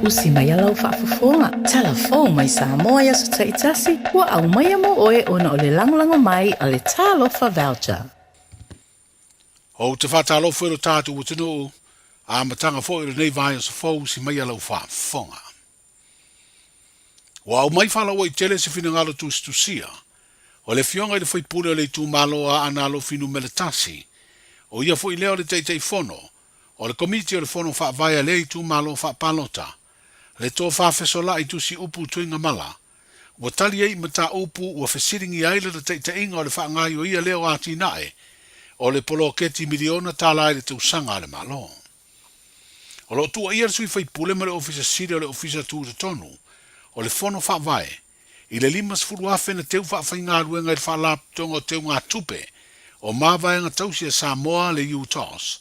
usi mai alau whaafafonga. Telefon mai Samoa ia so taitasi, ua au mai amo oe ona o le langolango mai a le talofa voucher. O te whatalofa ilo tātu o tunu, a matanga fo ilo nei vai o sa fau si mai alau whaafonga. Wa au mai whala o i tele se fina ngalo tu stusia, o le fionga i le whaipure o le tu malo a analo finu meletasi, o ia fo i leo le teitei fono, o le komiti o le fono whaavaya le i tu malo whaapalota, le tō whaafesola i tu si upu tuinga mala, wa tali ei mata upu ua whesiringi aile le teiteinga o le whaangai o ia leo ati nae, o le polo keti miliona tala i le tausanga le malo. O lo tua ia sui whaipule ma le ofisa siri o le ofisa tu tonu, o le fono whaavae, i le limas furu afe na teu whaafai ruenga i le whaalap tonga o teu ngā tupe, o mawaianga tausia Samoa le UTOS,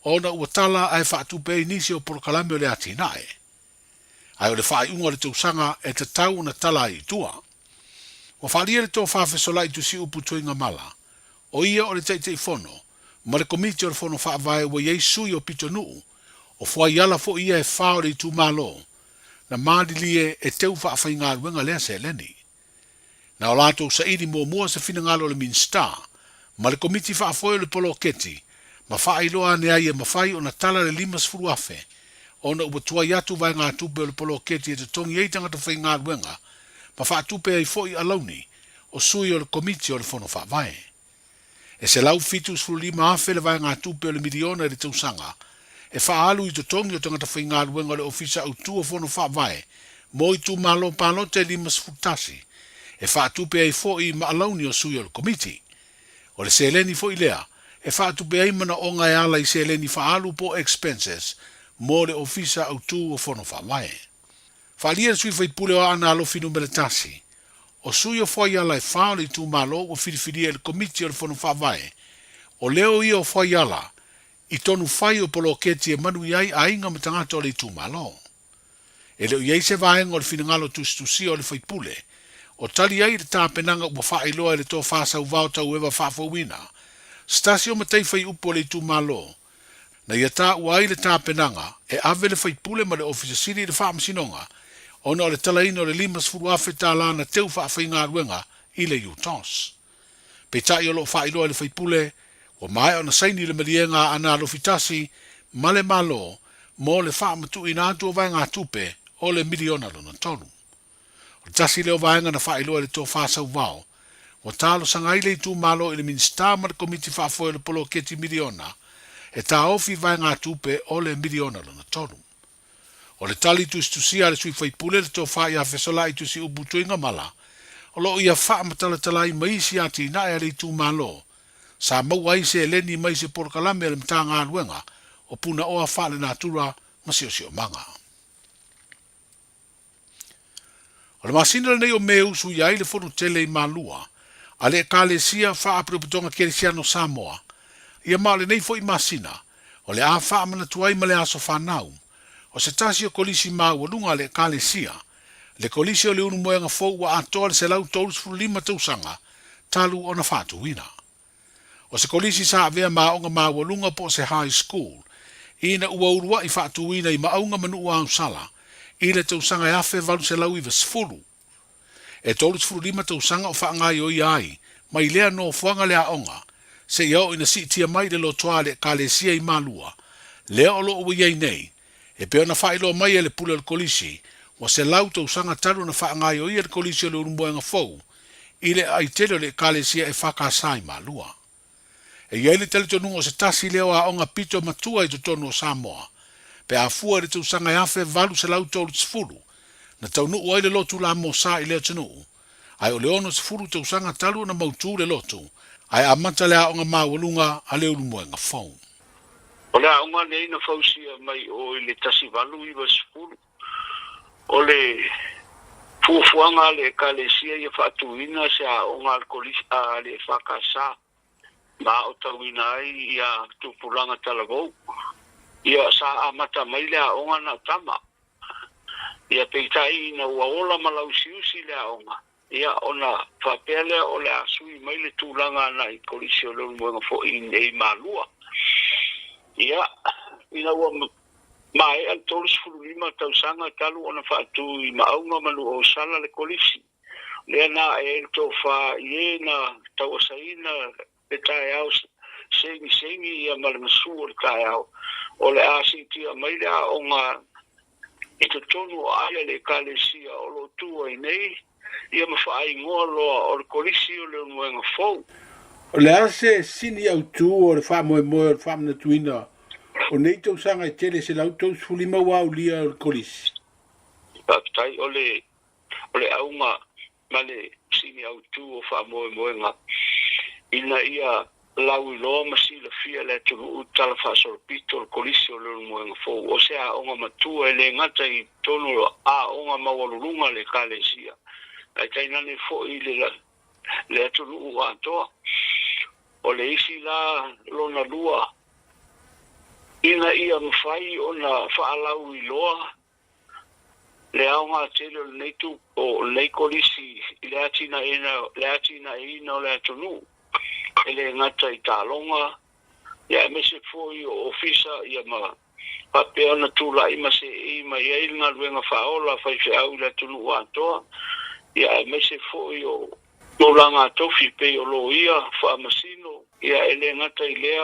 o na ua tala ai whaatupe i nisi o porokalame o le ati nae. Ai o le whaai unga le tausanga e te tau na tala i tua. O whaalia le tō whaafesola i tusi upu tuinga mala, o ia o le teitei fono, ma le komiti o le fono whaavae wa iei sui o pito nuu, o fwai ala fo ia e whao le i tu malo, na maadilie e teu whaafai ngā ruenga lea se leni. Na o lato sa iri mua se fina ngalo le minsta, ma le komiti whaafoe le polo keti, ma whaailoa ne ai e mawhai o na tala le limas furu afe, o na ua tua iatu vai ngā tupe o le polo keti e te tongi ei tangata whai ngā ruenga, ma whaatupe ai fo i alauni, o sui o le komiti o le fono whaavae. E se lau fitus furu lima afe le vai ngā tupe o le miliona e le tausanga, e whaalu i te tongi o tangata whai ngā ruenga le ofisa au tua fono whaavae, mo i tu malo palo te limas futasi, e whaatupe ai fo i ma alauni o sui o le komiti. O le seleni fo i lea, e whaatupe ai mana o ngai ala i seleni whaalu po expenses, mo le ofisa au tu o fono whaavae. Whaalia sui whaipule o ana alo finu meletasi, o sui o fwai ala e whaale i tu malo o whiriwhiri e le komiti o le fono whaavae, o leo i o fwai ala, i tonu whai o polo keti e manu iai a inga matangata o le tu malo. E leo iei se vaenga o le finangalo tustusi o le whaipule, o tali ai le tāpenanga ua whaailoa e le tō whāsau vau tau ewa whaafawina, stasi o matei whai upo le tu malo, na ia tā ua ai le tāpenanga e ave le whaipule ma le ofisa siri le whaamasinonga, ona o le talaina o le limas furu afe tāla na teu whaafai ngā ruenga i le UTOS. Pe tai o lo whaailoa le whaipule, o mai ona saini le malienga ana lofitasi, male malo, mo le whaamatu i nātua vai ngā tupe o le miliona lona tonu. O tasi leo vaenga na whaailoa le tō whāsau vau, o tālo sangai le tu malo i le minsta ma le komiti whaafoe le polo keti miliona, e tā ofi vai ngā tupe o le miliona lona tonu. O le tali tustusia le sui whaipule le tō whaai a whesola i tusi ubu tuinga mala, o lo ia whaamatalata i maisi ati na e le tu malo, sa mau ai se leni mai se porkalame le mta ngā ruenga, o puna oa whaale nā tura masio manga. O le masina nei o meu su iai le fono tele i malua, a le kālesia wha apriputonga keresiano Samoa, ia maale nei fo i masina, o le a wha amana tuai ma le aso whanau, o se tasi o kolisi mau lunga le kālesia, le kolisi o le unu moenga fo ua atoa le se lau tolus furu lima tausanga, talu o na whatu wina. O se kolisi sa avea maonga mawalunga po se high school, ina ua urua i whaatuina i maunga manu ua ausala, i le tausanga e afe valu se lau i vasfuru. E tolus furu lima tausanga o whaangai o iai, mai lea no fuanga lea onga, se iau ina si tia mai le lo toa le kālesia i malua, lea o lo ua iai nei, e peo na whailo mai e le pula le kolisi, wa se lau tausanga taru na whaangai o ia le kolisi o le urumboenga fau, i le aitelo le kālesia e whakasai malua. E iai le tele tonu o se tasi leo a onga pito matua i to tonu o Samoa, pe a fua le tausanga e afe valu se lau tolu tsfuru, na taunu ua le lotu la mo sa i leo tenu, ai o leono tsfuru tausanga talu na mautu le lotu, ai a mata le a onga mawalunga a leo lumuenga fau. O le a onga nei na fausia mai o le tasi valu i vasfuru, o le fuafuanga le kalesia i whaatuina se a onga alkolisi a le whakasa, ma o tauina ai ia tupulanga talavou. Ia sa amata mai lea onga na tama. Ia peitai na uaola malausiusi lea onga. Ia ona whapele o le asui mai le tūlanga na i kolisi o leu mwenga fo i malua. Ia ina ua Mai al tolos fulima tau sanga talu ona fatu I maunga manu o sala le kolisi. Le na e to fa iena tau saina le tai au sengi ia malmasu o le tai au. O le asiti a mai lea o ngā I te tonu aia le kalesia o lo tua I nei. Ia mawhaai ngoa loa o le kolisi o le unuenga fau. O le ase sini au tu o le wha moe moe o le wha mana tuina. O nei tau sanga I tele se lau tau fulima wau lia o le kolisi. Pakitai o le aunga male sini au tu o wha moe moe nga. Ina ia lau I loa masi la fia le tunu utala wha sorpito o kolisi o le unuenga fau. O sea onga matua le ngata I tonu a onga mawalurunga le kalesia. Ai tainane fo I le atunu ua atoa. O le isi la lona lua. Ina ia mwhai o na whaalau I loa. Le aonga tele o neitu o leikolisi I le atina ina o le atunu. E le ngata I tālonga. Ia mese foi o ofisa ia ma. Papea na tula ima se ima ia ilnga luenga whaola whaife au le atunu ua atoa. Ia mese foi o langa tofi pe o lo ia whaamasino. Ia ele ngata I lea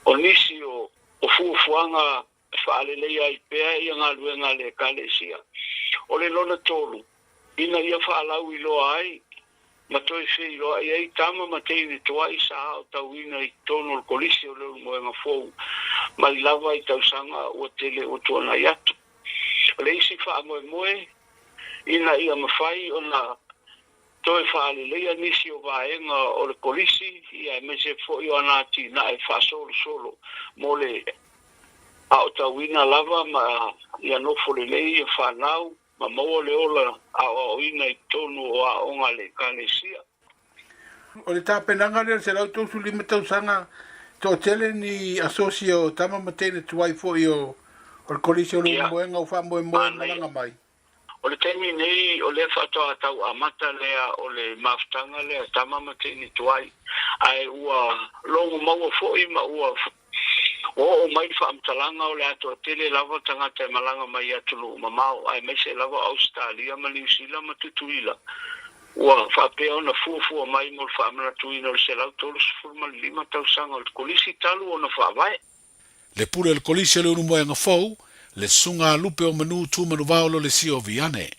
o nisi o fuafuanga whaalelea I pea ia ngā luenga le kalesia. O le lona tolu. Ina ia whaalau I loa ai. Matoi whi loa I ei tama matei toa I sa o tau ina I tono o kolisi o leo moenga fou. Mai lava I tau sanga o tele o tuana I atu. Le isi wha moe moe. Ina ia mawhai o na toi whaalelea nisi o vaenga o le kolisi. Ia mese fo I o anati na e wha solo. Mo le a o tau ina lava ma ia nofo le lei e whanau. Ma maua le ola a o ina I tonu o a onga le kalesia. O le tāpenanga lea se lau tau sulima tau sanga tō tele ni asosio tama matene tuai fo I o le kolisi o le moenga o wha moe moe malanga mai. O le temi nei o le whatoa tau amata lea o le maftanga lea tama matene tuai. Ai ua longu maua fo I ma ua o mai whaamtalanga o le ato tele lava tangata malanga mai atulu mamau ai mese lava Australia ma New Zealand ma tutuila. Ua whapea na fufu mai mo whaamana tuina o se lau tolu sifurma lima tau sanga o le kolisi talu o na whaavae. Le pure le kolisi le unu moenga fau, le sunga lupe o manu tu manu vaolo le si o viane.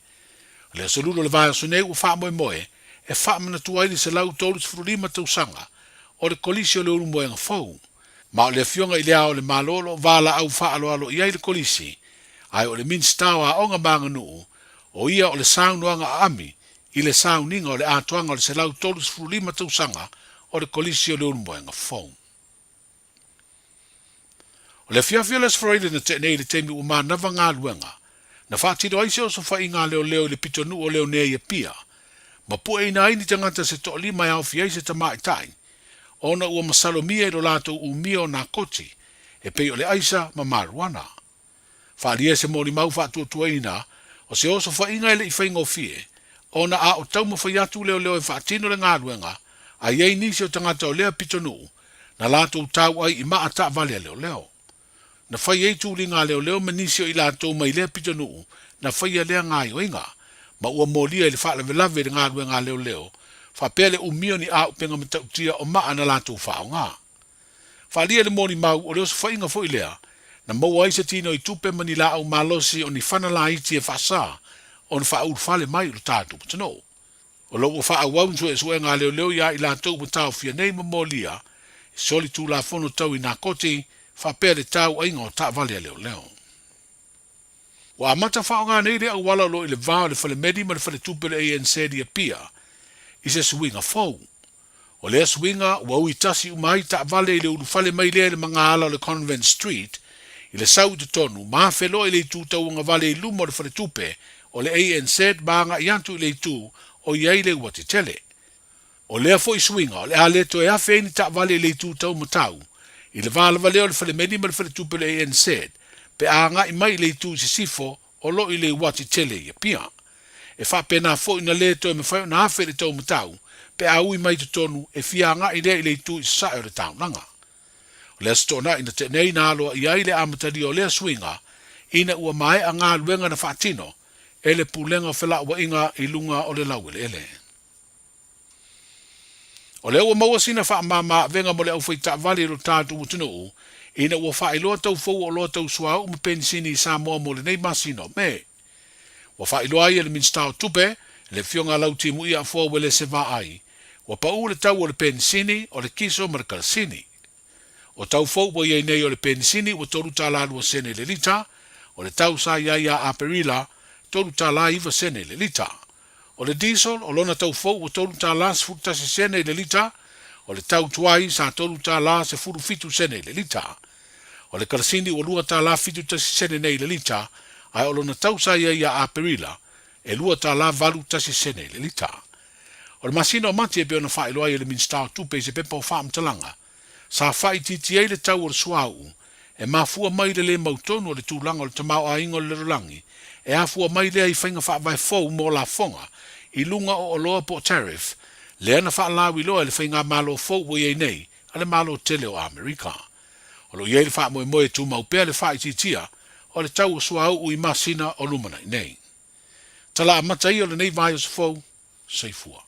Le asolulo le vaya sune u wha moe moe, e whaamana tuaili se lau tolu sifuru lima tau sanga o le kolisi le unu moenga fau. Ma o le fionga I lea o le malolo, vala au wha alo alo ia I le kolisi, ai o le minstawa onga manga nuu, o ia o le saunuanga ami, I le sauninga o le atuanga o le se lau tolu sifuru lima tau sanga o le kolisi o le unu moenga fau. O le fiafia les Friday na te nei le temi u manava ngā luenga, na whaatiro aise o so whai ngā leo le pitonu o leo nei e pia, ma pua ina aini tangata se to lima au fiai se tamai tai, ona ua masalomia I lo lato u mia o nā koti, e pei o le aisa ma maruana. Whaalia se mori mau whaatua tuaina, o se oso whainga ele I whaingo fie, ona a o tau mawhai atu leo e whaatino le ngā luenga, a iei nisi o tangata o lea pitonu, na lato tau ai I maa ta vale leo. Na whai ei tūri ngā leo manisio I lato mai lea pitonu, na whai a lea ngā ioinga, ma ua molia I le whaalave lave le ngā luenga leo, whapele umio ni au penga matautia o maa na lato whao ngā. Whalia le moni mau o leo sa whainga fo I lea, na maua isa tino I tupe mani la au malosi o ni whanala iti e whasa, o ni whaur whale mai o tātu patano. O lo ua wha waunsu e sue ngā leo ia I lato matau fia nei mamolia, soli tū la fono tau I nā koti, whapele tau ainga o tā vale leo. Wa amata whao ngā nei rea wala lo I le vāo le whale medi ma le whale tupe le ANC di a pia, I se swinga fau. O lea swinga ua ui tasi umai ta vale I le uru whale mai lea le mga ala o le Convent Street, I le sau te tonu, maa whelo I le tū tau unga vale I lumo le whale tupe, o le ANC banga I antu I le tū, o iai le ua te tele. O lea fo I swinga, o le a le to e awhi ni ta vale I le tū tau matau, I le vala vale o le whale medi ma le whale tupe le ANC, pe a nga I mai le tū si sifo, o lo I le ua te tele I a pia. E wha pena fo ina le to e me whai na hawhi le tau matau, pe a ui mai te tonu e fia nga I le tū I sae o le tau nanga. O lea stona ina te nei na aloa I ai le amatari o lea swinga, ina ua mai a ngā luenga na whaatino, e le pulenga whela ua inga I lunga o le lauele ele. O le ua maua sina wha mama venga mo le au whaita vali lo tātu utinu ina ua wha iloa tau fau o loa tau suau me pensini I Samoa mo le nei masino, me. Ua wha iloa ai le minstao tupe, le fionga lau timu ia fua wele se va ai. Ua pau le tau o le pensini o le kiso ma le kalasini. O tau fau wa iei nei o le pensini ua toru tala lua sene le lita, o le tau sa ia aperila, toru tala iwa sene le lita. O le diesel, o lona tau fau ua toru tala se futasi sene le lita, o le tau tuai sa toru tala se furu fitu sene le lita. O le kalasini ua lua tala fitu tasi sene nei le lita, ai o lona tau sa ia aperila, e lua tala valu tasi sene le lita. O le masina o mati e peo na wha iloa I le minstao tupe se pepa o wha mtalanga, sa wha I titi le tau o le suau, e mafua mai le mautonu o le tūlanga o le tamau a ingo le rolangi, e afua mai le I whainga wha vai fau mo la fonga, I lunga o loa po tariff, le ana wha lawi loa le whainga malo fau o iei nei, ale malo tele o Amerika. O lo iei le wha moe moe tu mau pea le wha I titia, o le tau o suau ui masina o lumana I nei. Tala a matai o le nei vai o se fau, seifua.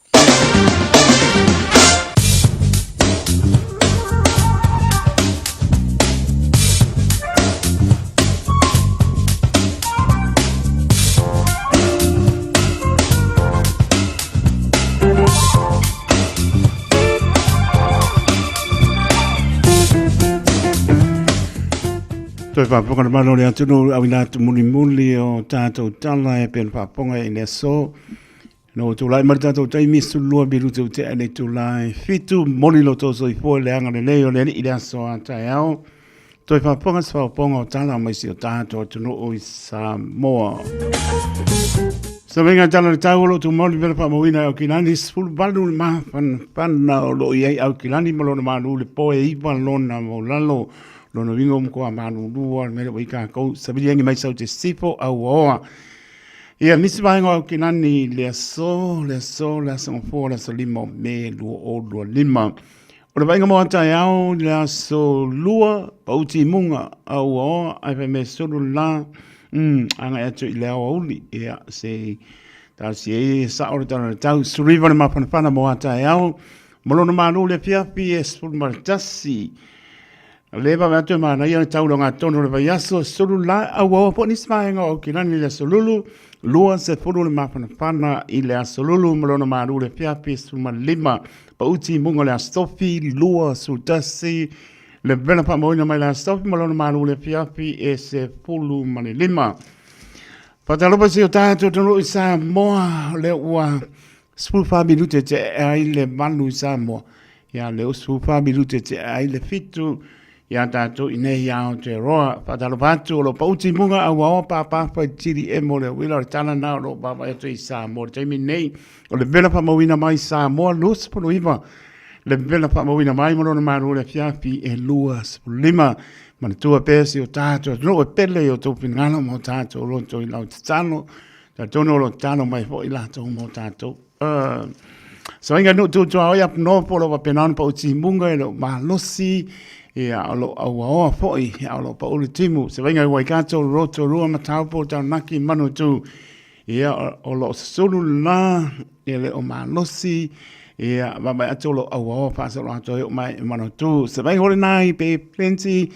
Toi whaponga na malo le atunu au ina tu muli o tātou tala e pen whaponga I ne so. No tu lai mari tātou taimi sulua biru te ute ane tu lai fitu moli lo toso I fua le anga le leo le ni ida so a tai au. Toi whaponga sa whaponga o tala mai si o tātou atunu o I Samoa. Sa venga tala le tauolo tu moli vela whamawina au kilani sfulu balu le maha pana o lo iei au kilani malo na manu le poe iwa lona mo lalo. Lono wingo mko a manu lua, mele wa ika kou, sabili yangi mai sau te sipo au oa. Ia, nisi vahengo au kinani lea so, le songo le so lima me lua o lua lima. O le vahenga mo atai au, lea so lua, pauti munga au oa, aipe me solu la, anga eto I lea o uli, ia, se, ta si e sa ore tana le tau, suriva le mapanapana mo atai au, molono manu le piapi e sulu maritasi, leva me atu mana ia tau longa tono le vaiaso sulu la au po ni smaenga o kilani le solulu lua se fulu le mapana pana I le solulu malona maru le piapi suma lima pa uti munga le stofi lua sultasi le vena pa moina mai le stofi malona maru le piapi e se fulu mani lima patalopa si o tātou tono I Samoa le ua spulu fa minute te ai le manu I Samoa ia le usu fa minute te ai le fitu ia tātou I nei au te roa, whatalopatu o lo pauti munga au awa pāpāwha I tiri e mo le wila o tana nao lo pāpā eto I Samoa. Taimi nei, o le vela whamawina mai Samoa, lua sepulu iwa. Le vela whamawina mai mono na maru le fiapi e lua sepulu lima. Mana tua pēsi o tātou, no e pele o tō pingana mo tātou o loto I lau tatano, tātou no lo tano mai fo I lato mo tātou. So inga no tū tua oi ap no polo wa penana pauti munga e lo mahalosi, ia alo awa foi alo pa ulu timu se venga wai kato roto rua mataupo ta naki manu tu ia o lo sulu na ele o manosi ia mama atolo awa pa so ato mai manu tu se venga hore nai pe plenty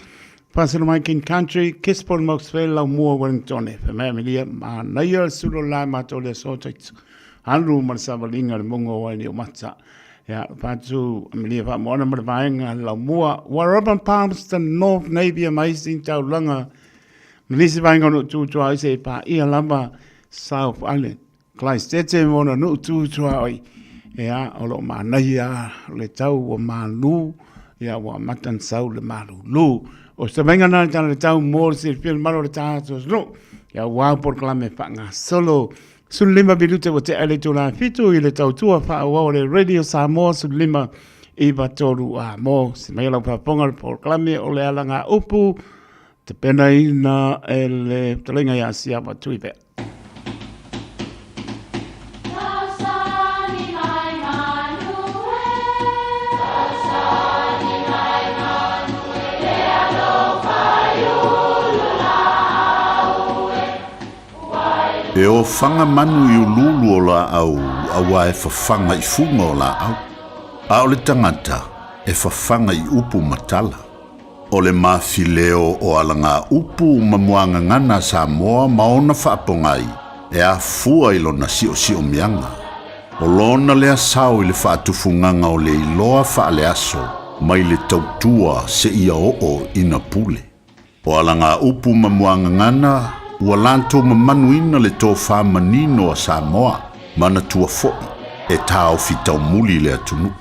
paselo mai kin country kispol moxwell la mo wellington fe familia ma na ia sulu la matole so tit anru mar savalinga le mongo wai o matsa ya patu amelia fa mona mar vaenga la mua Warraban Palms the North Navy amazing tau langa melisi vaenga no tu ai se pa ia lamba South Island Christchurch mona no tu ai ya olo manaya le tau o malu ya wa matan sau le malu lu o se venga na le tau mor se film malo le tau no ya wa por clame pa nga solo Sulima bilute o te ale tōna fitu I le tautua wha o le Radio Samoa Sulima I batoru a mo. Se mea lau paponga le porklame o le alanga upu. Te pena ina e le talenga ia sia batui pe. E o whanga manu i ululu o la au, awa e whawhanga I funga o la au. A o le tangata, e whawhanga I upu matala. O le mawhileo o alanga upu mamuanga ngana Samoa maona whaapongai, e a fua I lona sio mianga. O lona lea sao I le whaatufunganga o le iloa whaale aso, mai le tautua se ia o ina pule. O alanga upu mamuanga ngana, ua lanto mamanuina le tō whamanino a Samoa, mana tua foi, e tāo fitau muli le atunu.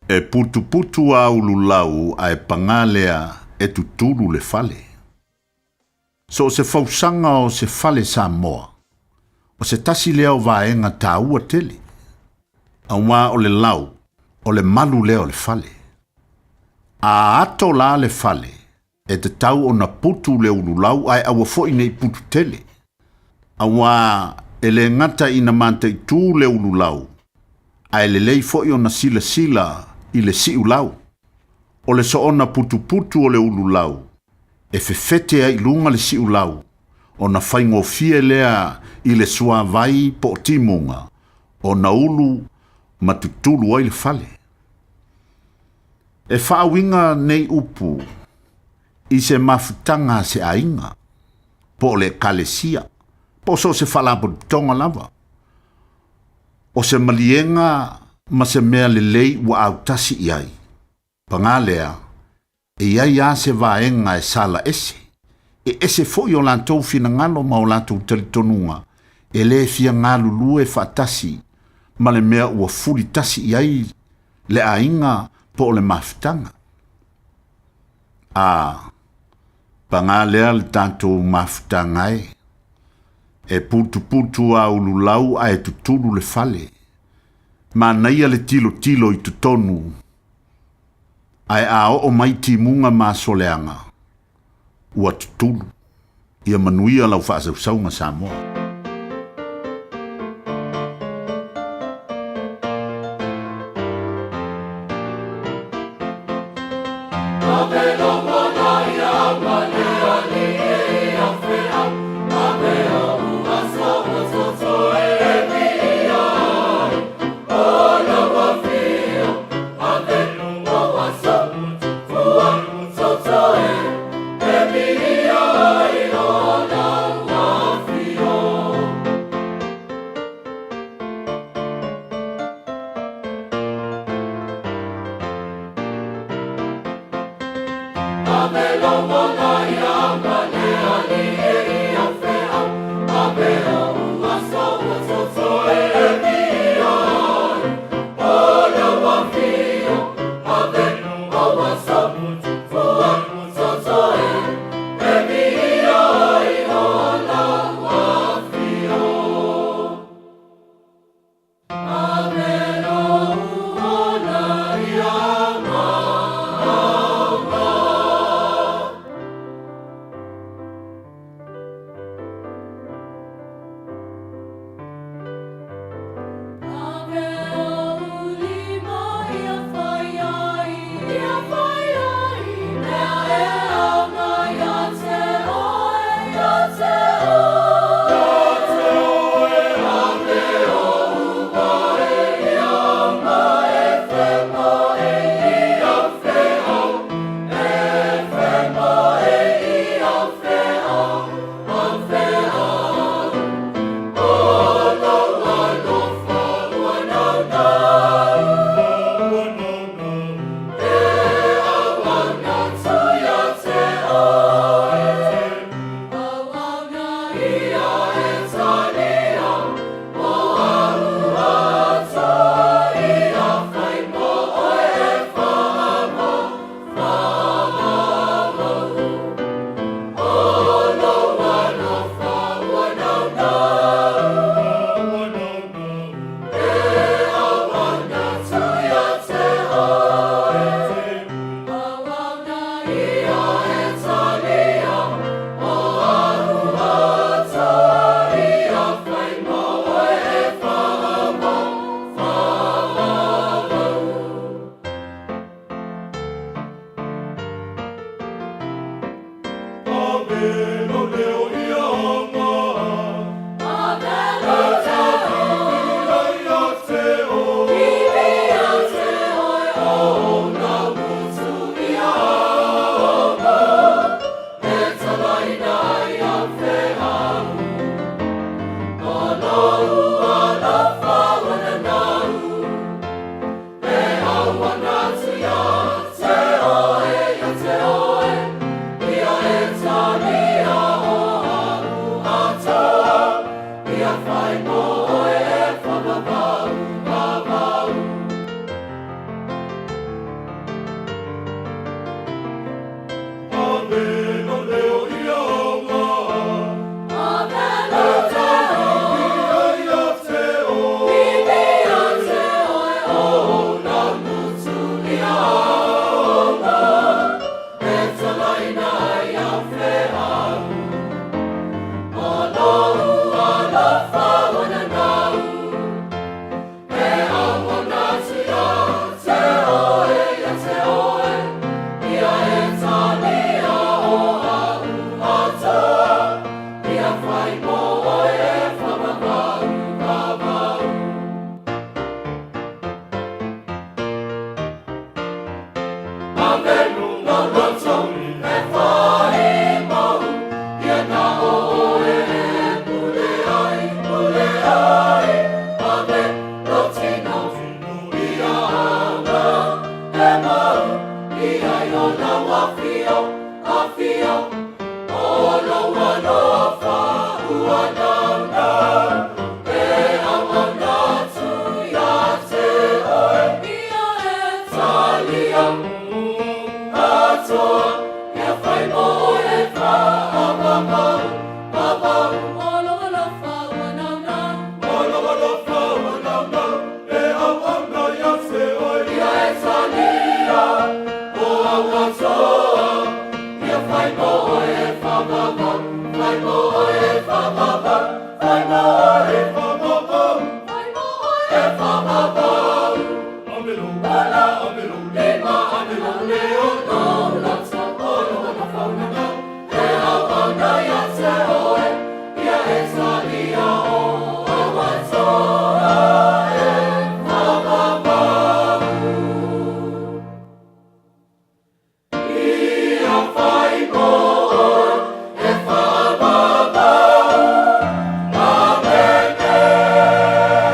E putu a ululau a e pangalea e tutulu le fale. So se fausanga o se fale Samoa, o se tasi leo vaenga tāua tele. Awa o le lau, o le malu leo le fale. A ato la le fale, e te tau o na putu le ululau ai awa foi nei putu tele. Awa ele ngata ina mante I tū le ululau, ai le lei foi o na sila I le si ulau. O le so ona putu o le ululau, e fefete ai lunga le si ulau, o na whaingo fie lea I le sua vai po timunga, o na ulu matutulu ai le fale. E whaawinga nei upu, I se mafutanga se ainga, po le kalesia, po so se whalapo tonga lava. O se malienga ma se mea le lei wa au tasi iai. Pangalea, e iai a se vaenga e sala ese. E ese foi o lantou fina ngalo ma o lantou talitonunga, e le fia ngalu lue fatasi, ma le mea ua fuli tasi iai, le ainga po le mafutanga. Pangalea le tanto mafutanga e putu a ululau a e tutulu le fale. Ma naia le tilo I tutonu, ai a o maiti munga ma soleanga, ua tutulu, ia manuia lau whaasausaunga Samoa. Ave,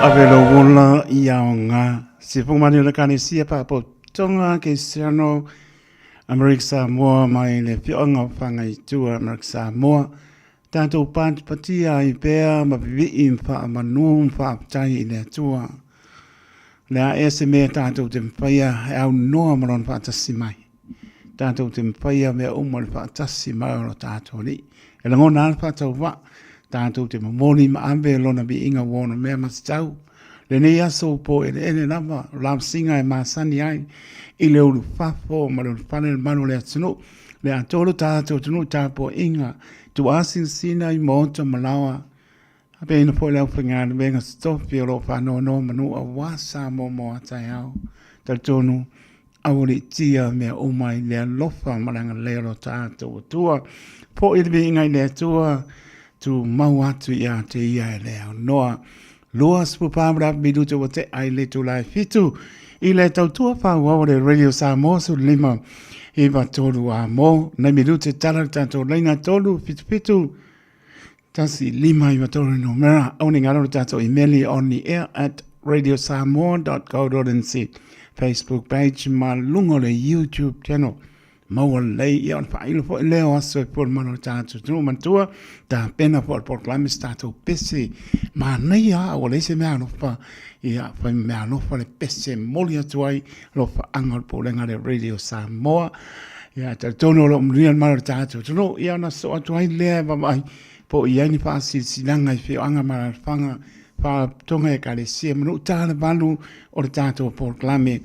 Avelo wula iaonga. Si pumani le kanisia pa po tonga ke siano Amerika Samoa mai le fionga whanga i tua Amerika Samoa. Tātou pāti patia i pēr ma pivi i mwha manu mwha aptai i le tua. Lea ese mea tātou te mwhaia e au noa maron whaatasi mai. Tātou te mwhaia mea umar whaatasi mai o tātou li. E la ngona alfa tau wa. Tātou te mamoni ma ambe lona bi inga wono mea masitau. Le nei aso po e le ene lava lam singa e masani ai. I le ulu fafo ma le whanel manu le atunu. Le atolo tātou tunu tāpo inga. Tu asin sina i mōta malawa. Ape ina po leo whangāna venga stofi o lo whanau no manu a wasa mo atai au. Tal tonu awari tia mea umai lea lofa maranga leo tātou tua. Po i le inga i lea tua. Tu mau atu ia te ia e leo noa. Loa sipu pāmara midu te wate ai le tu lai fitu. I le tau tua whāua le Radio Samoa su lima i wa tolu a mo. Na midu te tala tātou leina tolu fitu. Tasi lima i wa tolu no mera. Auni ngaro tātou emaili on the air at radiosamoa.co.nz. Facebook page ma lungo le YouTube channel. Maua lei i on whailo po leo aso e por mano tātou tunu mantua. Tā pena po al porklamis tātou pese. Ma nei a o leise mea nofa. Ia whai mea nofa le pese moli atuai. Lofa angar po lenga le Radio Samoa. Ia tā tono lo mrian mano tātou tunu. Ia na so atuai lea mamai. Po i aini whaasi sinanga i whio anga mara whanga. Wha tonga e kare sia manu tāna balu o le tātou porklami.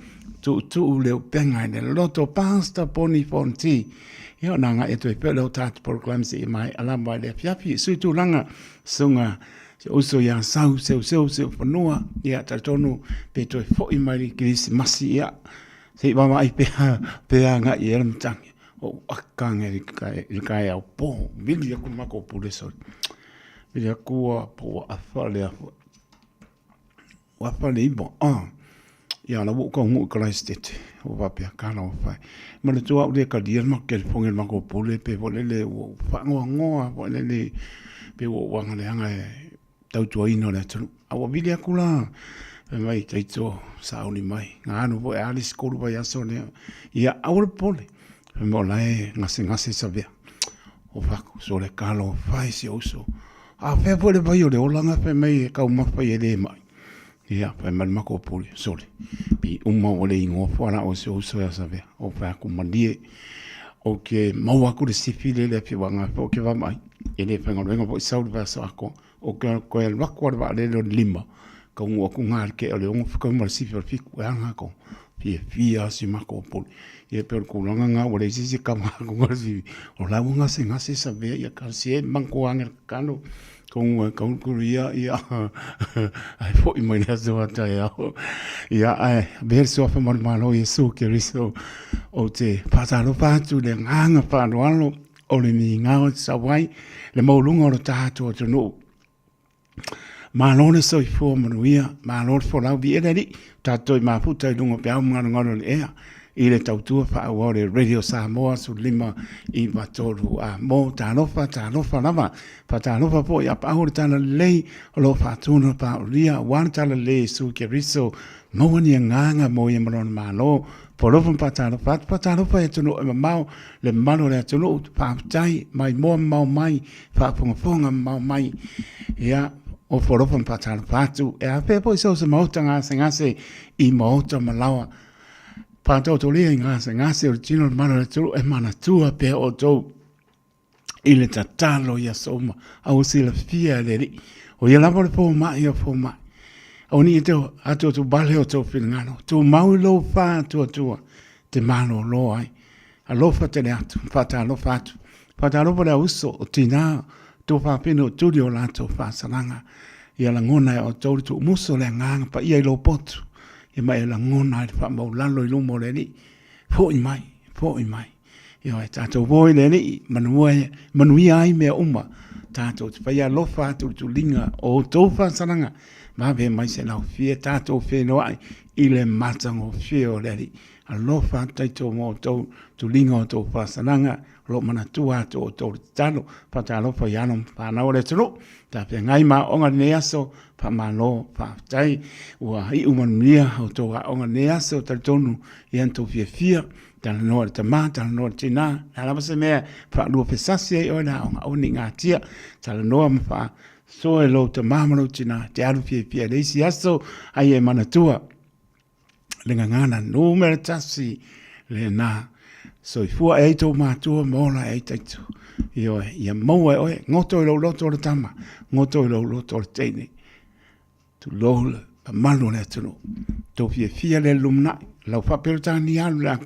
Tu leo penga i le loto pasta poni fonti. Ia nanga e tue pelo tātou porklami i mai alamba i le fiapi. Sui tu langa sunga se uso ia sau seu whanua. Ia tatonu pe tue fo i mai kirisi masi ia. Se mama i pea nga i elamtangi. O akanga i kai au po. Vili aku mako pule sori. Vili aku po afale afu. Wafale ibo. Ia la wuka ngu Christchurch o wapia kana o fai. Ma le tua ule ka dier ma ke fonge mako pule pe vole le ngoa vole le pe wo wanga le anga tau tua ino le tunu. Awa vili aku la. Pe mai taito sauni mai. Nganu po e alis kuru pa yaso le. Ia awre pole. Pe mo lai ngase sabia. O faku so le kalo fai si oso. A pe pole pa yo le olanga pe mai kau mawhai e le mai. Ia, pai man mako puli, sori. Pi umma o le ingo whara o se uso ya sawe. O pai aku mandie. O ke mau aku le sifi le le pi wanga. O ke wamai. E le whenga renga po i sauri vasa ako. O ke koe alwakua wa le lima. Ka ungu aku ngāri ke o le ongo whikau mara sifi o whiku e anga ako. Pi e fia si mako puli. Ia pe o kulanga ngā o le sisi kama ako ngā sifi. O lau ngase sawe. Ia kasi e mangko angel kano. Kong kuria ia ai fo i mai na so ata ia ai ver so fa mar malo Yesu Kristo o te patalo patu le nganga pa no o le mi ngao sa wai le maulunga o tātou to no malone so i fo manuia malone fo lau bi ere tātou i maputa i lungo pe au ngano le ea i le tautua wha au le Radio Samoa su lima i watoru a mo tālofa lava pa tālofa po i apa ahore tāna lei o lo whatuna pa ria wan tāna lei su ke riso mawani a nganga mo i marona malo po lofan pa tālofa e tunu e mau le mano le tunu pa aptai mai mo mau mai pa ponga mau mai ia o po lofan pa tālofa atu e ape po i so se mauta ngase i mauta malawa Pātau tō lea i ngāse o tino mana le tūru e mana tua pe o tō i le tatalo i a soma au si la fia le ri. O ia lapa le pō mai o pō mai. Au ni e teo ato tō bale o tō whingano. Tō mau lo whā tua te mano lo ai. A lofa te le atu, pata lofa atu. Pata lofa le uso o tina tō whāpino o tūri o lato whāsaranga. Ia la ngona o tōri tō muso le nganga pa ia i lo potu. E mai la ngona i wha mau lalo i lumo le ni. Po i mai. Ia e tātou voi le ni, manui ai mea uma. Tātou te whaia lofa atu tu linga o tō whasaranga. Mawe mai se lau fia tātou whenua ai i le matango fia o le ni. A lofa taito mo tō tu linga o tō whasaranga lo mana tua to talo pa talo pa yano pa na ole tulu ta pe ngai ma onga ne aso pa malo pa tai ua I uman mia o to onga ne aso ta tonu ian to fia tala noa te mā, tala noa te nā, nā lama se mea, wha lua pesasi e oina, o ngā oni ngā tia, tala noa ma wha, so e lo te māmaro te nā, te aru pia leisi aso, ai e manatua, le ngangana, no mera tasi, le nā, so I fua e tō mātua, mōla e teitu, ia maua e oe, ngoto I lo loto le tama, ngoto I lo loto le teine, tu lola, pa malu le tunu, tō fia le lumnai, lau whapero tāni alu la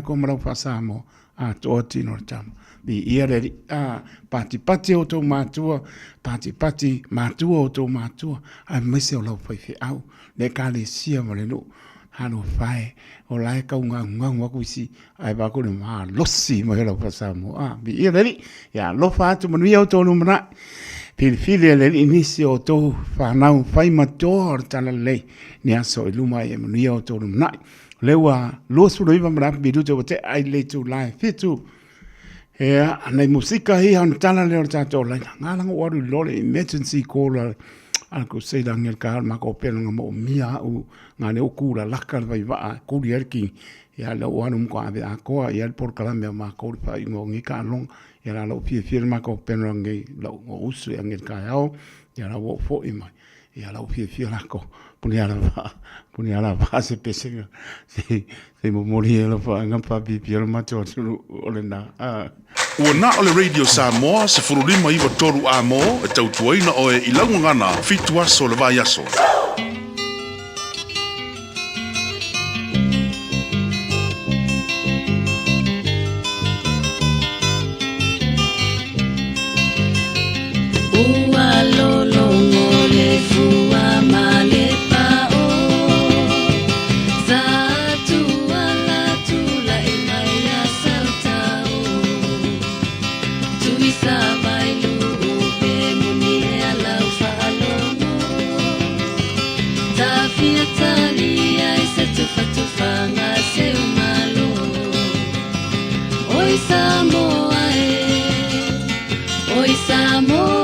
koa marau whasamo a toa tino tama. Bi ia reri, pati o tō mātua, pati mātua o tō mātua, a mese o lau whaiwhi au, le kāle sia ma le no, hano whae, o lai kau ngā wakuisi, ai wako le maa losi ma he lau whasamo. Bi ia reri, ia lofa atu manuia o tō numana, Pili le inisi o tō whanau whai matoa o tala lei ni aso I luma e manuia o tō numnai. Lewa losuro iwa marapi biruto o te ai le tū lai fitu. Ea, nei musika hi hana tala leo tātou lai. Ngā langa waru lole emergency call alko seida ngel ka mako pena ngā mo mia au ngā ne okura laka vai waa kuri erki. Ia lau wanu mko ave a koa ia por kalamea ma kori pa ingo ngika along. Ia la lau pia mako pena ngai lau ngo usu ia ngel ka au. Ia la wo fo imai. Ia lau pia lako. Puni ala va se pese. Se mo mori ala fa ngapa pia la mato ole na. Ua na ole Radio Samoa se furulima iwa toru a mo e tautuaina oe I laungangana fitu aso le vai aso. Ua lolo ngole fua male pao Sa tua la tula e mai a saltao Tui sa vailu upe muni e alau whaalongo Ta fia tali ai se tufa ngā se umalo Oi Samoa Oi Samoa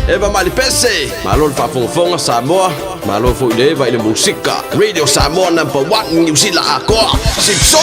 Eva mali pese, malon whafonga Samoa, malon fo ile vai le musika. Radio Samoa #1 New Zealand akoa. Sipso.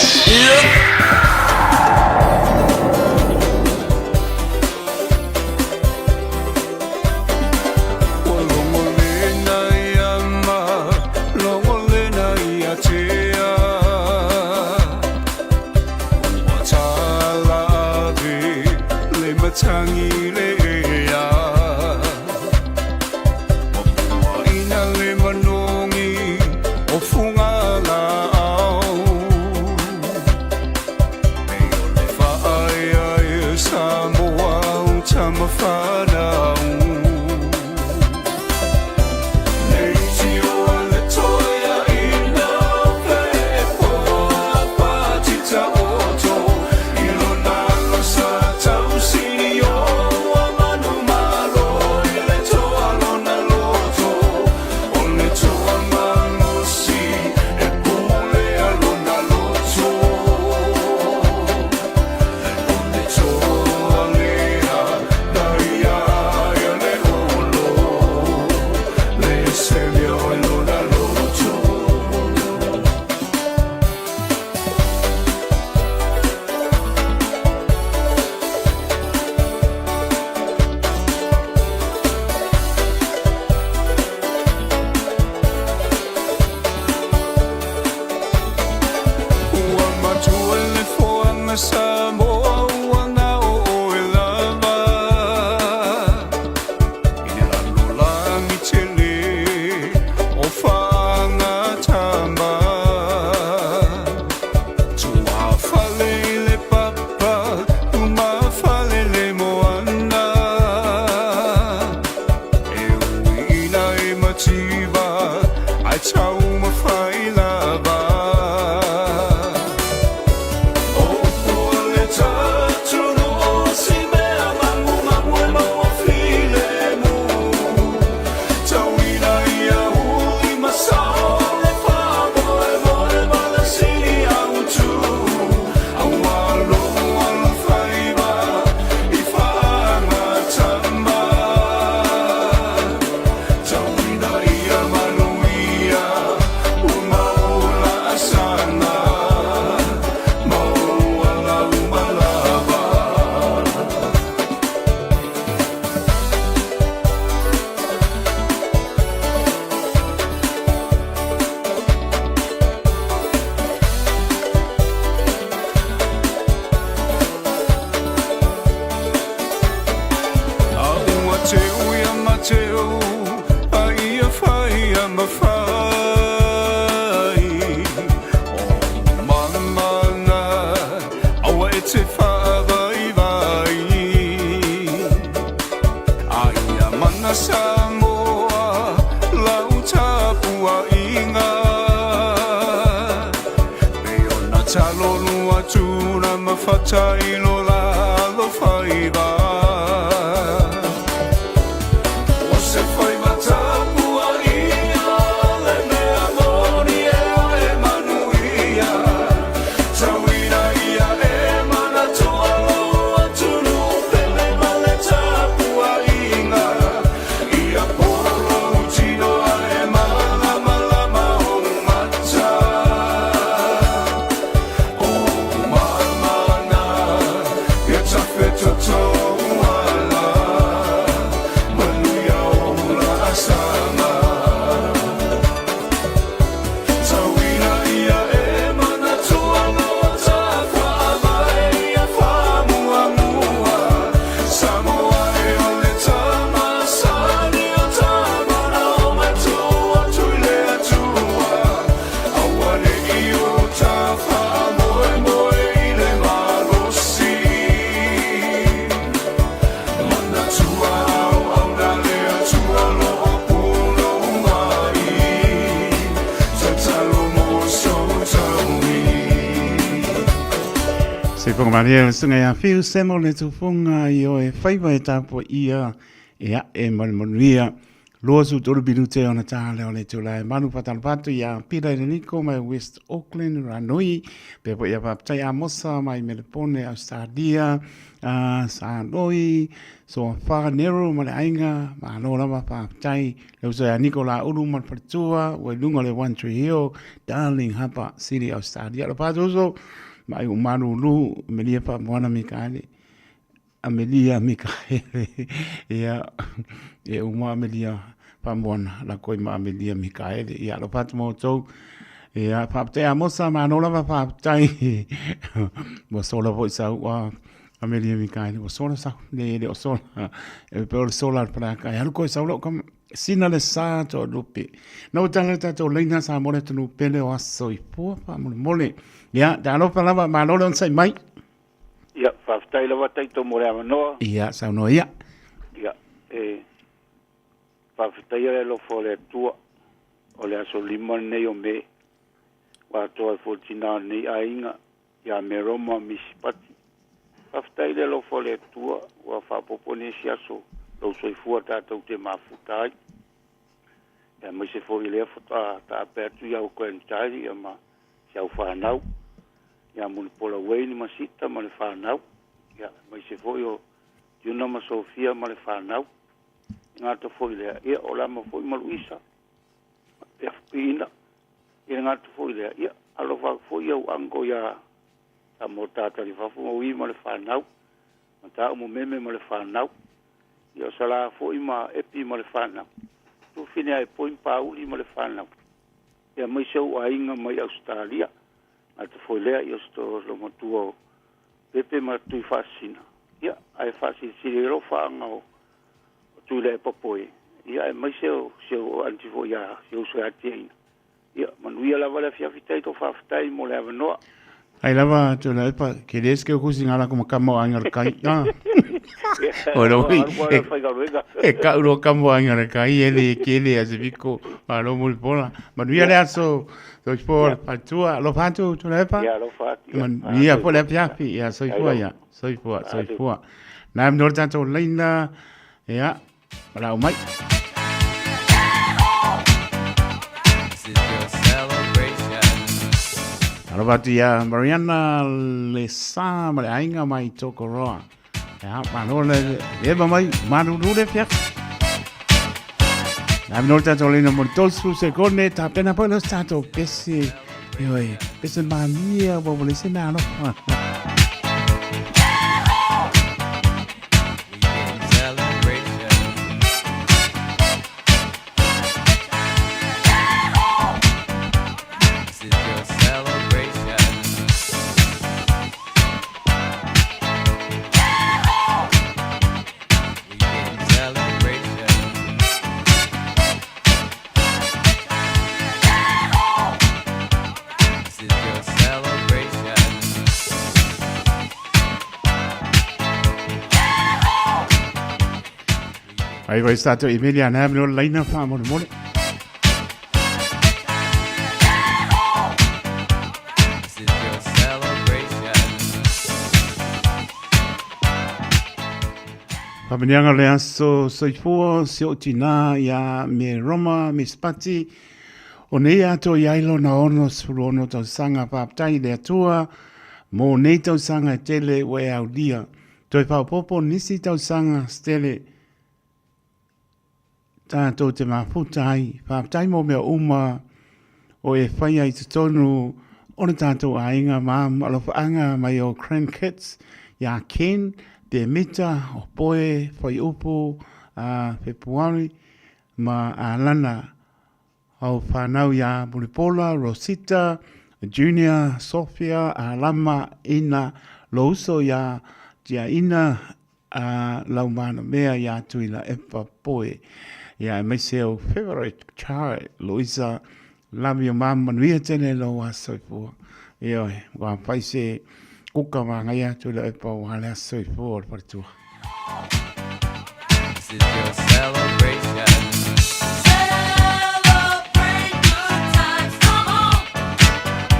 Funga la Samoa wana o e lava I le lalola mitele o whanga tamba Tua whale le papa Uma whale le moana E uina e mativa Ai tau mawhai lava Samoa, lau tapua inga Peona talo lua tuna mawhatai lo la lo whaiva O se whaiva tapua inga Le mea moni e o e manuia Tauina ia e mana toa loa tunu Pele male tapua inga Pong Maria sunga ya fiu semo le tufunga yo e faiva e tapo ia e malmonia losu tolu binute ona tale o le tula e manu patal patu ya pira i niko mai West Auckland ranui pe po ia papai a mosa mai Melbourne Australia sa noi so fa nero mai ainga ma no lava papai le uso ya Nicola ulu mal patua we lungo le One Tree Hill Darling Harbour City Australia lo patu so mai umanu lu melia pa mona mikale amelia mikaele e uma amelia pa mona la koi ma amelia mikaele ia lo pat mo to ia pa te amosa ma no la pa tai mo sola vo sa wa amelia mikaele mo sola sa le sola e per solar para ka ia ko sa lo kam sina le sa to lupi no tala to leina sa mo le tu pele o aso I po pa mo mole ya da lo palava ma lo sai mai Ia, whaftai lawa teito mo rea manoa. ia sa no ia Ia, whawhitai e lofo le tua, o le aso lima nei o me, wa toa fōtina nei ainga, ia me roma misipati. Whawhitai le lofo le tua, wa whapopone si aso, lau soifua tātou te mafutai. Ia mai se fōi lea whata ta apertu iau koentai, ia ma siau whanau. Ia muni pola weini masita ma le whanau. Ia mai se fōi o Yuna ma Sofia ma le whanau. Ngata fōi lea, ia o lama fōi maluisa. Ia whipina. Ia ngata fōi lea, ia alofa fōi au ango ia ta mo tātari whafu o i ma le whanau. Ma tā umo meme ma le whanau. Ia sala fōi ma epi ma le whanau. Tu fine ai poin pauli ma le whanau. Ia mai seu a inga mai Australia. Ngata fōi lea, ia sto lo matua o pepe ma tui whasina. Ia, ai whasi siri rofa anga o tui lea papoe. Ia, ai mai seu antifo ia, seu soi atiaina. Ia, manuia lava le fiafitai to whawhitai mo le avanoa. Ai lava tu la epa ke deske o kusi ngala kuma kamo angar kai. Ora oi. E ka uro kamo angar kai ele kele aziviko alo mulpola. Manuia le aso so sport patua lo fatu tu la epa. Ia, lo fatu. Ia po le fiafi ia soifua ia. Soifua. Na mnor tanto leina ia la o mai. Alabatia Mariana le sa ma le ainga mai toko roa. Ja, maar hoor le mai manu le fiak. Na minor tato le no mortosu se corne ta pena poi lo stato pesi oi pesi mania bo le se na no. Ai vai stato Emilia na no laina fa mo mo. Pamenianga le aso soifua se otina ya me Roma me spati o nei ato yailo na ono surono to sanga paptai le atua mo nei to sanga tele we audia toi pa popo nisi to sanga stele tātou te mafutai, whāptai mō mea uma o e whai ai te tonu o ne tātou ainga alofaanga mai o grandkids, ia Ken, te mita o poe, whai upo, Februari, ma a lana au whanau ia Bulipola, Rosita, Junior, Sofia, a lama ina, lo uso ia tia ina, laumana mea ia tuila epa poe. Yeah, my seu favorite child, Luisa, love your mom, manuia tene lo aso fu. Io, wa pai se kuka wanga ia tu le pa wala aso fu por tu. This is your celebration. Celebrate good times, come on.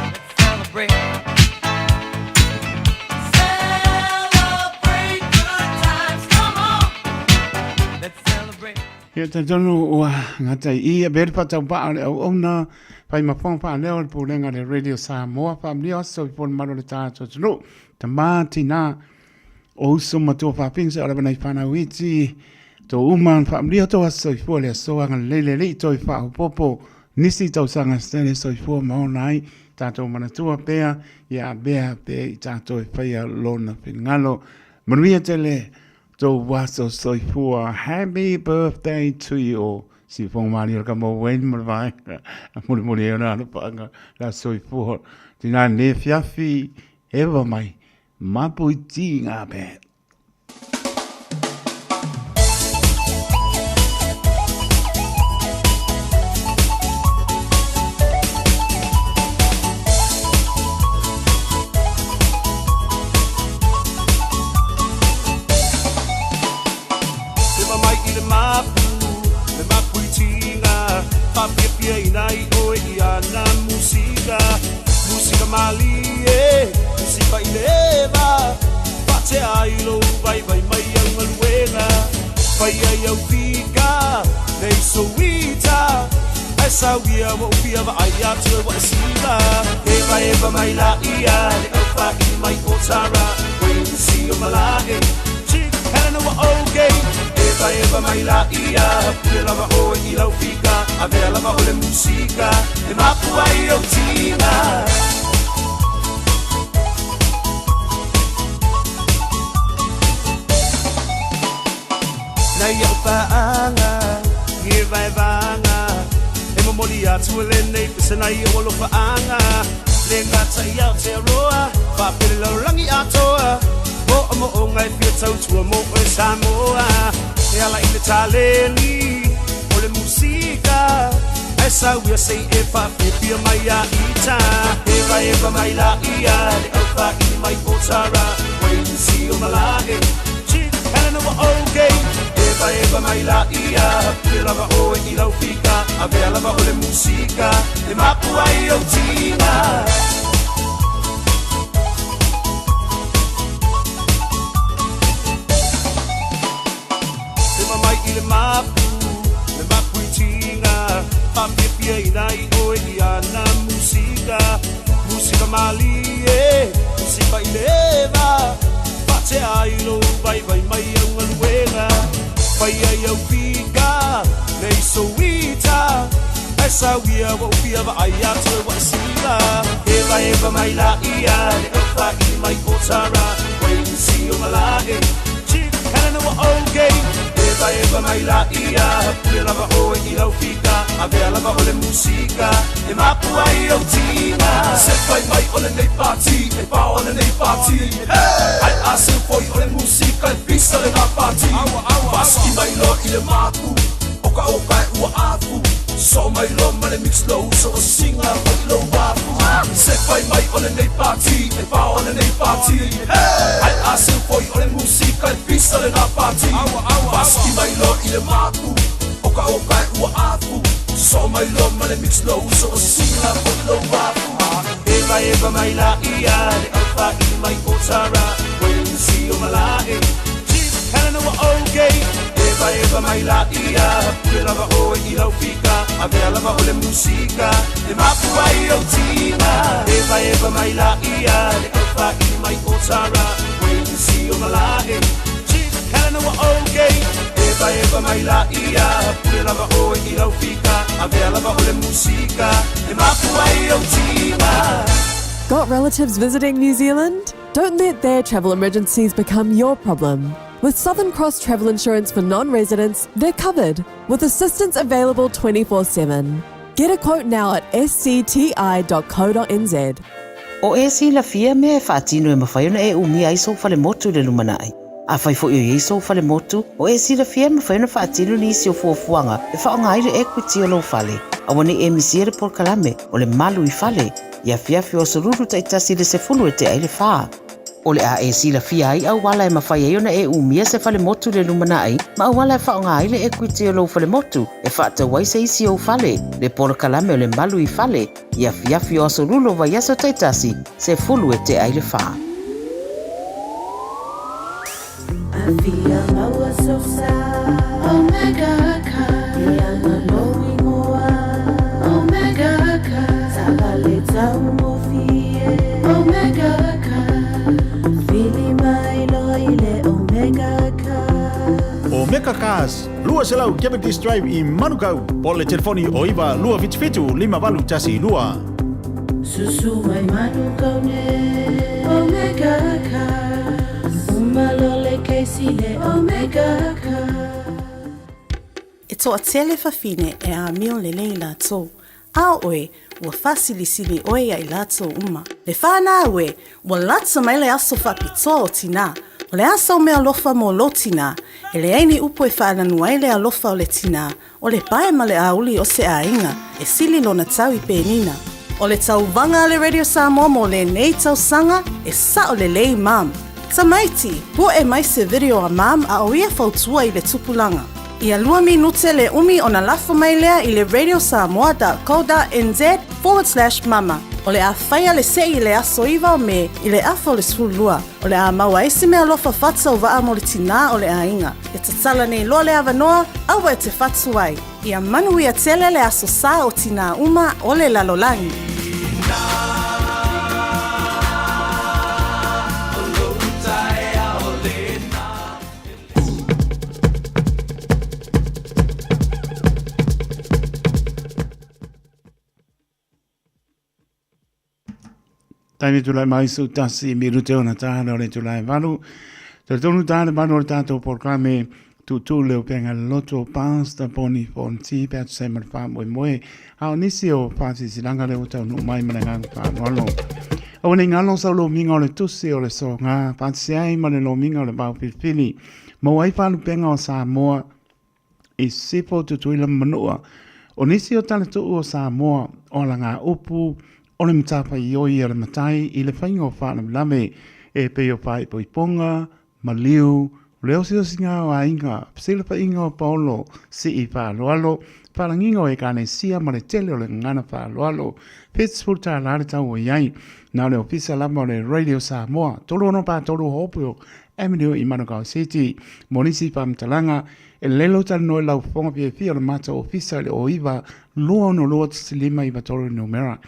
Let's celebrate. Celebrate good times, come on. Let's celebrate. Ia te tonu ua ngata i a beri patau paa le au ona pai mapong paa leo le pulenga le Radio Samoa paa mlio aso i pon maro le tātou tunu ta māti nā o uso matua whapingsa ala banai whanau iti tō uman paa mlio tō aso i fua le aso anga lele li tō i whao popo nisi tau sanga stene so i fua maonai tātou manatua pea ia bea pea i tātou i whaia lona whingalo manuia te le tō waso soifua, happy birthday to you. Si fong mani o kamo wen mo vai. Muri e ona panga la soifua. Tina ne fiafi eva mai. Mapu ti ngabe. mai au maluenga Pai ai au pika Nei so wita Esa wia wa upia wa ai atu wa siva Eva mai la ia Le au pa i mai o tara Wait to see o malage Chick hana wa okay Eva mai la ia Pule lava o i lau pika A vea lava o le musika E mapu ai o tina Nai au paanga, nge vai vanga E mamoli atu le nei pisa nai o lo paanga Le ngata i au te roa, whapere lau rangi atoa Mo amo o ngai pia tau tua mo e Samoa E ala i le taleni, o le musika E sauia sei e whape pia mai a ita Eva mai la ia, le au pa i mai o tara Wait to see o malage Hana wa okay Eva mai la ia Pile lava o i lau pika A vea lava o le musika E mapu ai o tina E mamai i le mapu i tina Papipia i nai o i ana musika Musika mali e Musika i leva Te ailo vai mai au maluenga Pai ai au pika Nei so wita Esa wia wa upia wa ai atu wa siva Eva mai la ia Le au pa i mai o tara Wait to see o malage Chick hana wa okay Eva mai la ia Pule lava o i lau pika A vea lava o le musika E mapu ai o tina Se fai mai o le nei party E pa o le nei party Ai ase foi o le musika E pisa le na party Paski mai lo i le mapu Oka e ua afu So mai lo ma le mix low So o singa mai lo wafu Se fai mai o le nei party E pa o le nei party Ai ase foi o le musika E pisa le na party Paski mai lo i le mapu Oka e ua afu So mai lo ma le mix low So o singa mai lo wafu Eva mai la ia Le au pa i mai o tara Wait to see o malae Chick hana wa okay Eva mai la ia Pule lava o i lau pika A vea lava o le musika E mapu ai o tina Eva mai la ia Le au pa i mai o tara Wait to see o malae Chick hana wa okay Eva mai la ia Pule lava o i lau pika A vea lava o le musika E mapu ai o tina Got relatives visiting New Zealand? Don't let their travel emergencies become your problem. With Southern Cross Travel Insurance for non-residents, they're covered, with assistance available 24/7. Get a quote now at scti.co.nz. O e si la fia me e whaatino e mawhaiona e umia i so fale motu le lumanai. A whai fo i so fale motu, o e si la fia me whaiona whaatino ni isi o fuafuanga e whaongaire e kuti o lo fale. A wane e misiere por kalame o le malu i fale. Ia fiafi o sururu taitasi le se fulu e te aile whaa. O le a e sila fia ai au wala e mawhai e ona e umia se fale motu le lumana ai, ma au wala e whaonga aile e kuiti o lo fale motu, e whaata wai se isi o fale, le pora kalame o le malu i fale, ia fiafi o sururu vai aso taitasi, se fulu e te aile whaa. I feel lower so sad. Omega ka, yana knowing more. Omega ka, sabale tamu fie. Omega ka, feeling my loyale. Omega ka. Omega Cars, lua selau Cavendish Drive i Manukau. Pole telefoni o iwa lua fitu 5 tasi lua. Susu mai Manukau ne. Omega ka. Malole keisile Omega ka. E toa tele whawhine e a mio le nei lato. A oe, ua whasilisili oe ai lato uma. Le whana oe, ua latsa mai le aso whapitoa o tina. O le aso mea lofa mo lo tina. E le aini upo e whananu ai le alofa o le tina. O le pae ma le auli o se a inga. E sili lona tau i penina. O le tau vanga le Radio Samoa mo le nei tau sanga. E sa o le lei mam. Tamaiti, po e mai se video a mam a o ia fautua i le tupulanga. Ia 2 minute le umi o na lafo mai lea i le radiosamoa.co.nz/mama. O le a whaia le se i le aso iwa o me i le afo le sfulua. O le a maua isi mea lofa fatsa o waa mo le tina o le a inga. E tatsala nei loa le awanoa, awa e te fatsu ai. Ia manu ia tele le aso sa o tina uma o le lalolangi. Taini tulai mai su tasi miru te ona tāna o le tulai walu. Te tonu tāna manu o tātou programe tu leo penga loto pasta poni fonti pe atu sai marfa moe moe. Hao nisi o pasi silanga leo tau nu mai manangang whanwalo. O ne ngalo sa lo minga o le tusi o le so ngā pasi ai mane lo minga o le bau pilipili. Mo ai whalu penga o Samoa i sipo tutuila manua. O nisi o tala tuu o Samoa o la ngā upu o le matapa i oi le matai i le whainga o whanam lame e peo pai po i ponga, maliu, leo si o singa o a inga, psila pa inga o paolo si i whaaloalo, whalanginga o e kane sia ma le tele o le ngana whaaloalo, Pittsburgh ta lare tau o iai, na le ofisa lama o le Radio Samoa, tolu ono pa tolu hopio, Emilio i Manukau City, monisi pa mtalanga, e lelo tal no lau fonga pia fia le mata ofisa le o iwa lua no lua tsilima i batoro numera.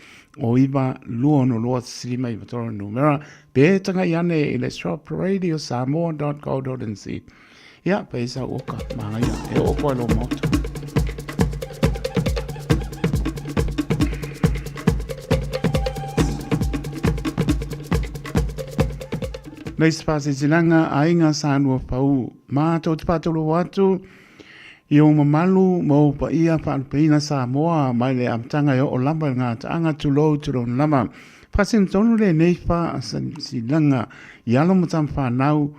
O iwa lua no lua tsilima i batoro numera. Pe tanga iane i le shop radio samoa.co.nz. Ia, pe isa oka, maa ia, e oko alo moto. Nei spasi silanga a inga sanua pau. Mā tau te patolo watu, i o mamalu mo pa ia whaanpeina Samoa mai le amtanga i o lamba ngā taanga tulou tulon lama. Pasin tonu le nei wha silanga i alo matam whanau.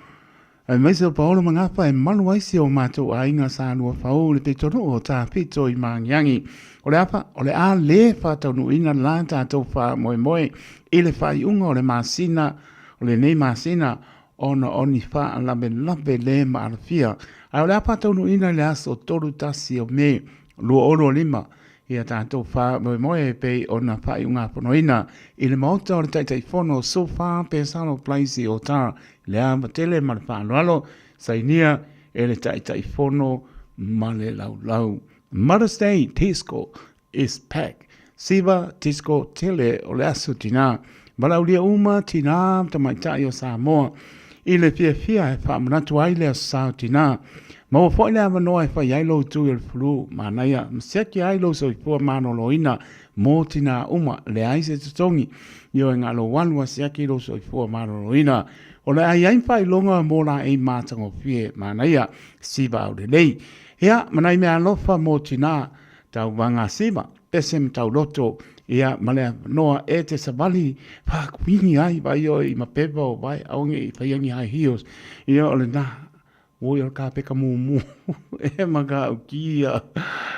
Mai se o paolo mangapa e malu aisi o mātou a inga sanua pau le petonu o tā pito i maangiangi. O le apa, o le a le whatonu ina la tātou wha moe moe i le whai unga o le māsina o le nei māsina ona oni wha labe le maarafia. Ai o le apa taunu ina le aso toru tasi o me lua oro lima i a tātou wha moe moe pei ona wha i unga ponoina i le mauta o le taitai whono so wha pe sano plaisi o tā le a matele ma le wha aloalo sainia e le taitai whono ma le lau. Mother's Day Tisco is packed. Siva Tisco tele o le aso tina. Malaulia uma tina tamaitai o Samoa. I le fia e whaamanatu ai lea sao tina. Ma o fwoi lea manoa e whai ailo tu i le fulu. Manaia, mseki ailo so i pua mano loina. Mō tina uma le aise tutongi. Io e ngalo walua siaki ilo so i pua mano loina. O le ai whai longa mō la e mātango fie. Manaia, siva au le lei. Ia, manai mea lofa mō tina. Tau wanga siva. Pesem tau loto. Ia malea noa e te savali whakuini ai vai o i mapepa o vai aonge i whaiangi hai hios. Ia ole na oi o ka peka mumu e maka au kia.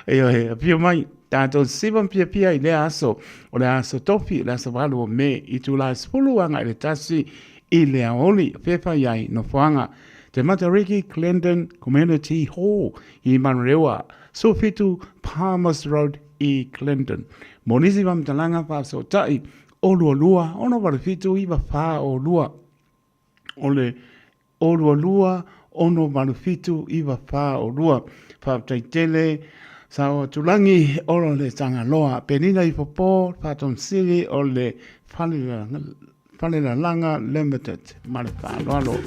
Ia he a pio mai tātou sivan pia i le aso o le aso tofi le aso walu o me i tu la spulu anga i le tasi i le aoli pepa iai no whanga. Te Matariki Clendon Community Hall i Manrewa. So fitu Palmers Road i Clinton. Monisi wa mtalanga pa so tai o lua ono wale fitu iwa wha o lua. Ole o lua ono wale fitu iwa wha o lua. Wha taitele sa o tulangi oro le tanga loa. Penina i popo paton siri o le Whalela Langa Limited. Mare wha loalo.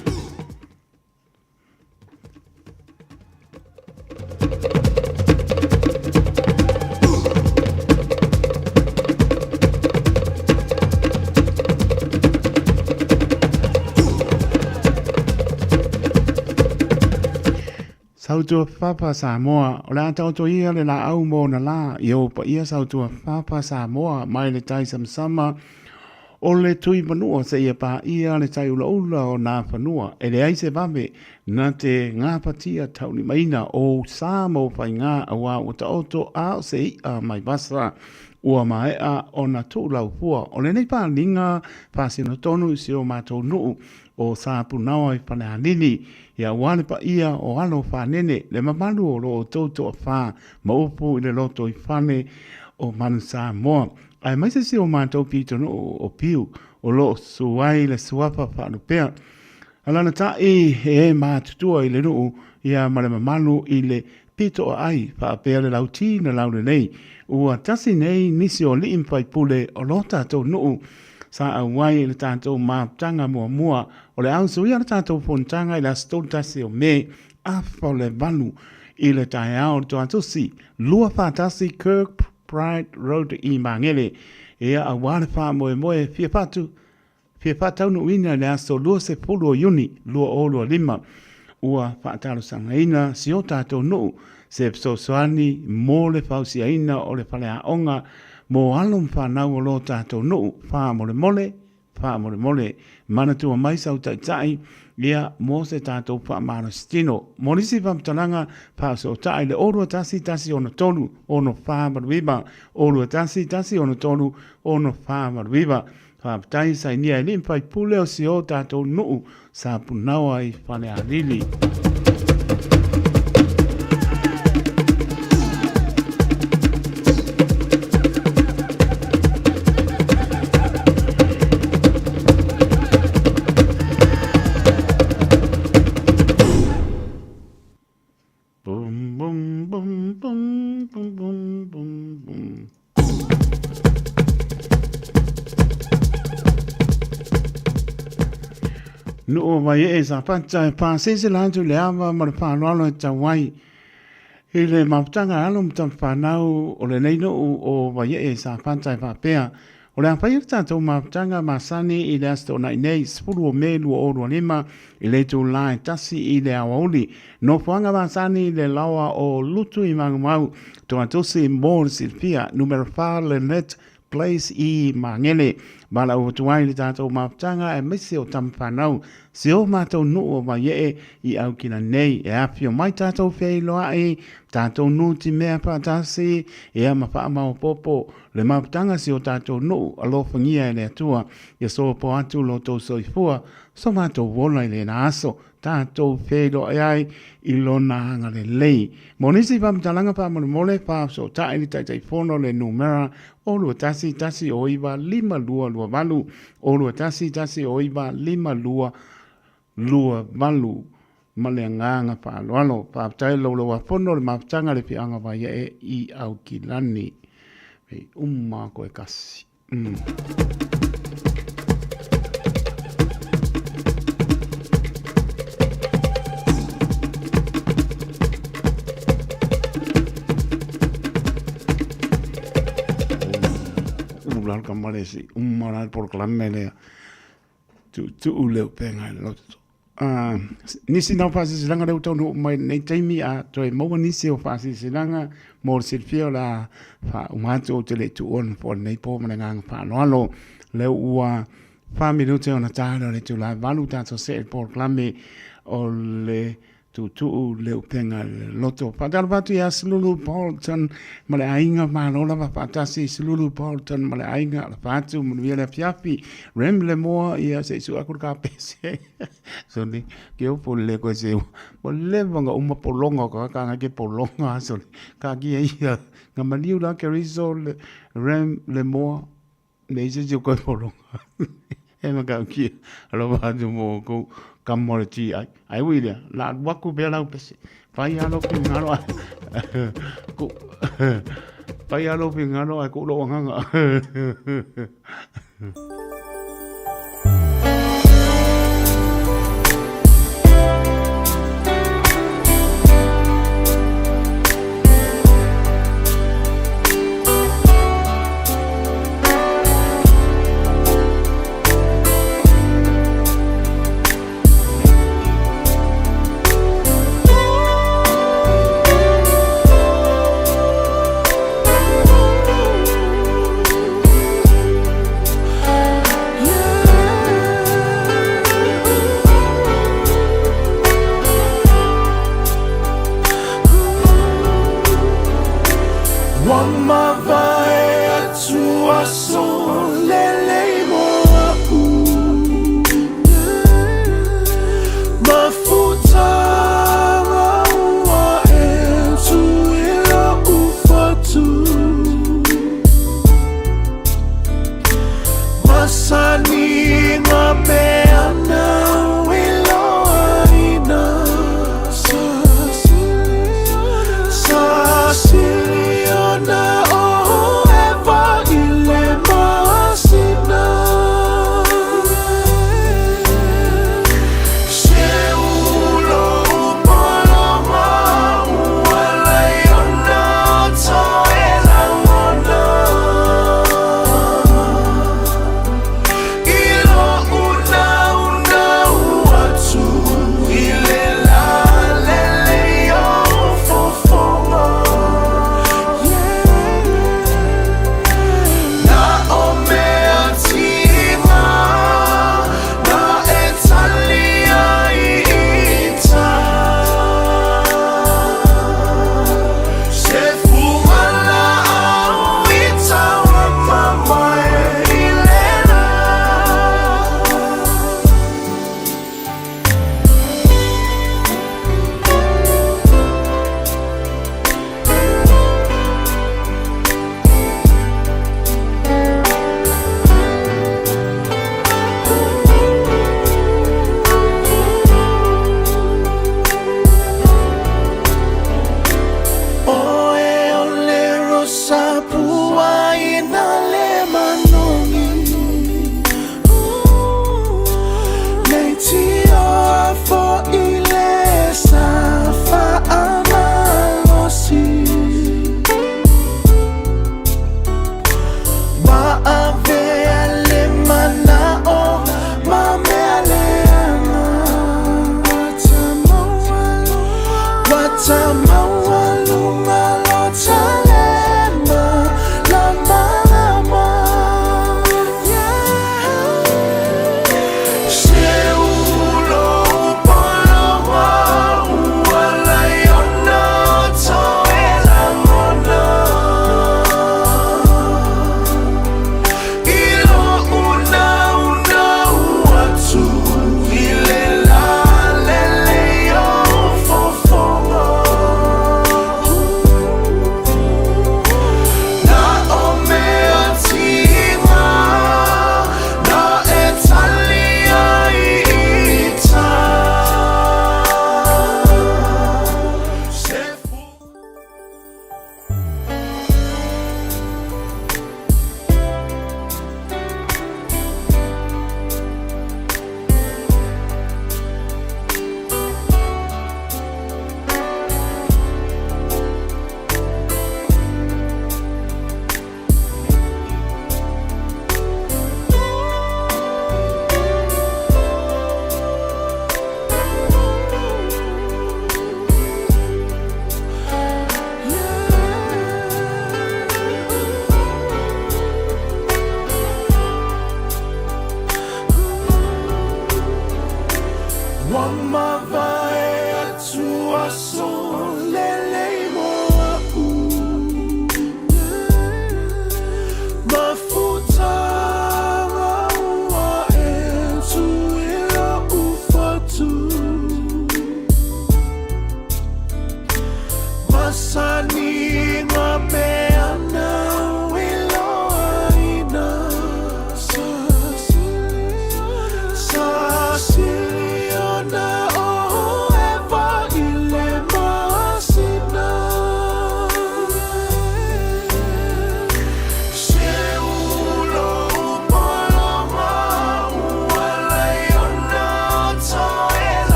Sautua Papa Samoa, o la tauto ia le la au mo na la, i o pa ia sautua Papa Samoa, mai le tai samsama, o le tui manua se ia pa ia le tai ula ula o nā whanua, e le aise vame, na te ngā patia tauni maina o Samo pai ngā awa o ta oto a se ia mai basa, ua mai a o na tūlau pua, o le nei pa linga, pa sino tonu si o mātou nuu, o sāpu nawa i pane hanini, ia wale pa ia o alo whanene, le mamalu o lo o tauto a wha, ma upu i le loto i whane o Manu Samoa. Ai mai se o mātou pito no o piu, o lo suai le suapa whanu pea. Alana ta e mātutua i le nuu, ia mare mamalu i le pito o ai, wha pea le lauti na laure nei. Ua tasi nei nisi o li impai pule o lo tātou nuu, sa awai le tātou mātanga mua, o le au sui ala tātou fontanga i la stol tasi o me, afa o le valu i le tae ao le toa tusi, lua whātasi Kirk Pride Road i Mangele, ea awale wha moe fia pātau nu ina le aso lua se pulu o yuni, lua o lua lima, ua whaataro sanga ina, si o tātou nuu, se psosoani, mō le whausia ina o le whale a onga, mō alum whanau o lo tātou nuu, wha mole, manatua mai sau tai, ia mō se tātou wha mara stino. Monisi whamtalanga, wha so tai le orua tasi ono tolu, ono wha maruiba, orua tasi ono tolu, ono wha maruiba, wha tai sai nia e limpai pule o si o tātou nuu, sa punawa i whale a lili. No vai e sa pata pa se lantu le ava ma pa lo ta wai ile maptanga alum ta pa nau o le nei no o vai e sa pata pa pea o le pa irta to maptanga masani i le asto nai nei spulu o melu o ro lima i le tu lai tasi i le aoli no fanga masani le lawa o lutu i mangmau to atosi mor silfia numero fa le net place i Mangele bala o tuai le tātou maptanga e mese o tampanau se o mātou nuu o mai i au kina nei e api o mai tātou whei loa e tātou nuu ti mea pātasi e ama wha amau popo le maptanga se o tātou nuu alo whangia e le atua e so po atu lo tau soifua so mātou wola i le na aso tātou whei loa e ai i lona hanga le lei. Monisi whamtalanga pa mole pa so tae ni tai whono le numera o lua tasi o iwa 5 valu o lua tasi o iwa 5 valu ma le nganga pa alo pa tai lo wa fono le maptanga le pianga va ye i au kilani e umma ko e kasi Malesi umara por clamele tu leo penga lo nisi na fasi silanga le tonu mai nei taimi a to e mo nisi o fasi silanga mo silfio la fa umato tele tu on for nei po manga fa no le ua fa minuti ona tala le tu la valuta so se por clame o le tu leo penga loto padal batu ya Lulu Bolton male ainga malola va patasi Lulu Bolton male ainga la fatu mule fiafi remble mo ia se su akur ka pese so ni ke o pole ko se o le vanga uma polonga ka nga ke polonga so ka ki ia ngamaliu la ke risol remble mo le se ju ko polonga e ma ka ki alo va du mo ko kamorti ai wilia la waku bela pese pai alo pingalo ko pai alo pingalo ko lo nganga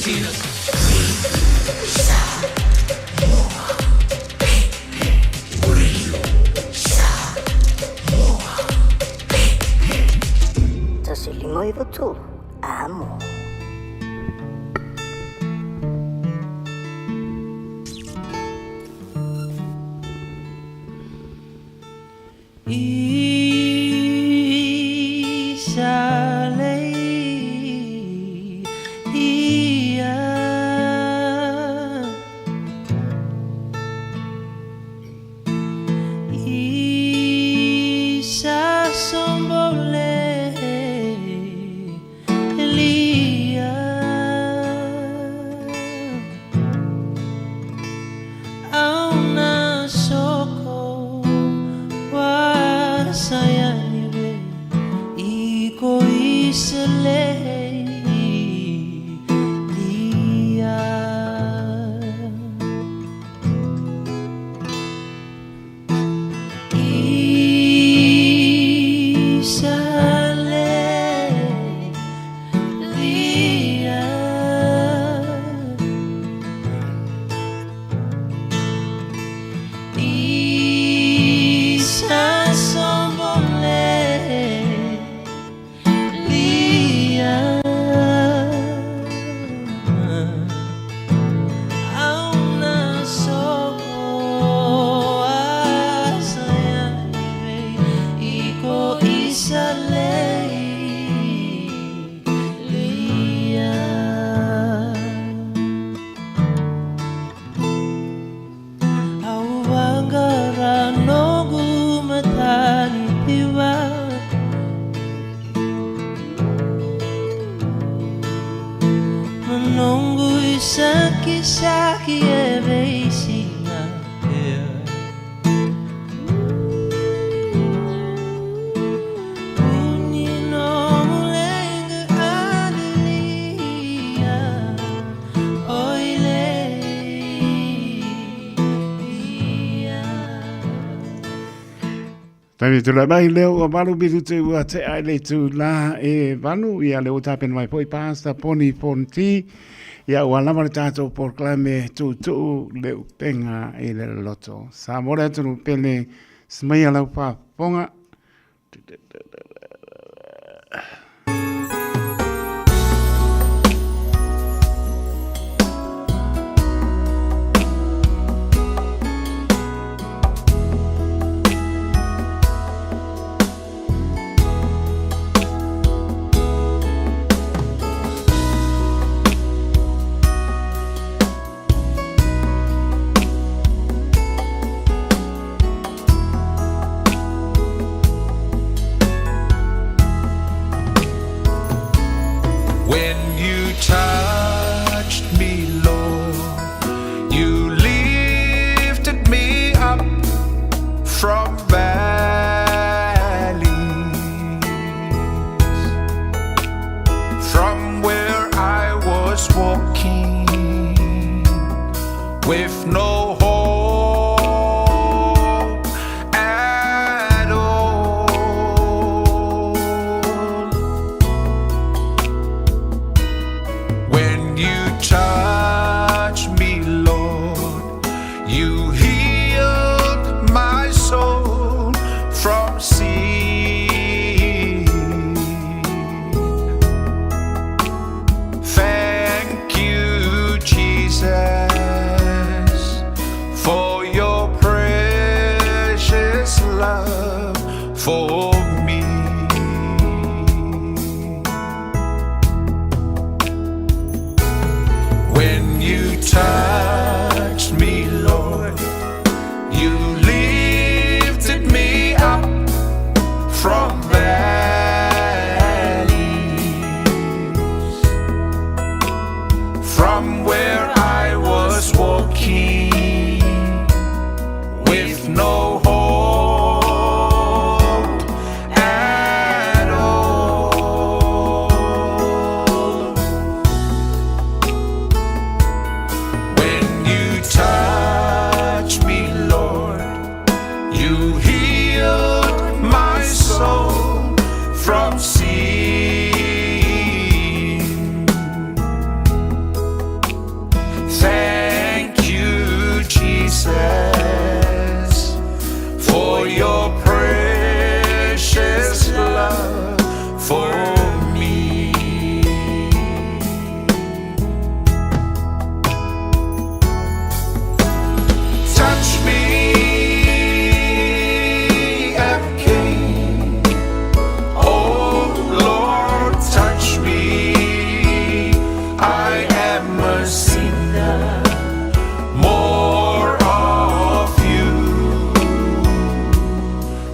Limoi tu, amo. Taimi tula mai leo o malu bitu te ua te aile tu la e vanu ia leo tapen mai poi pasta poni ponti ia ua lama le tātou porklame tu leo tenga e le loto. Sa mora tunu pele smaya lau pa ponga.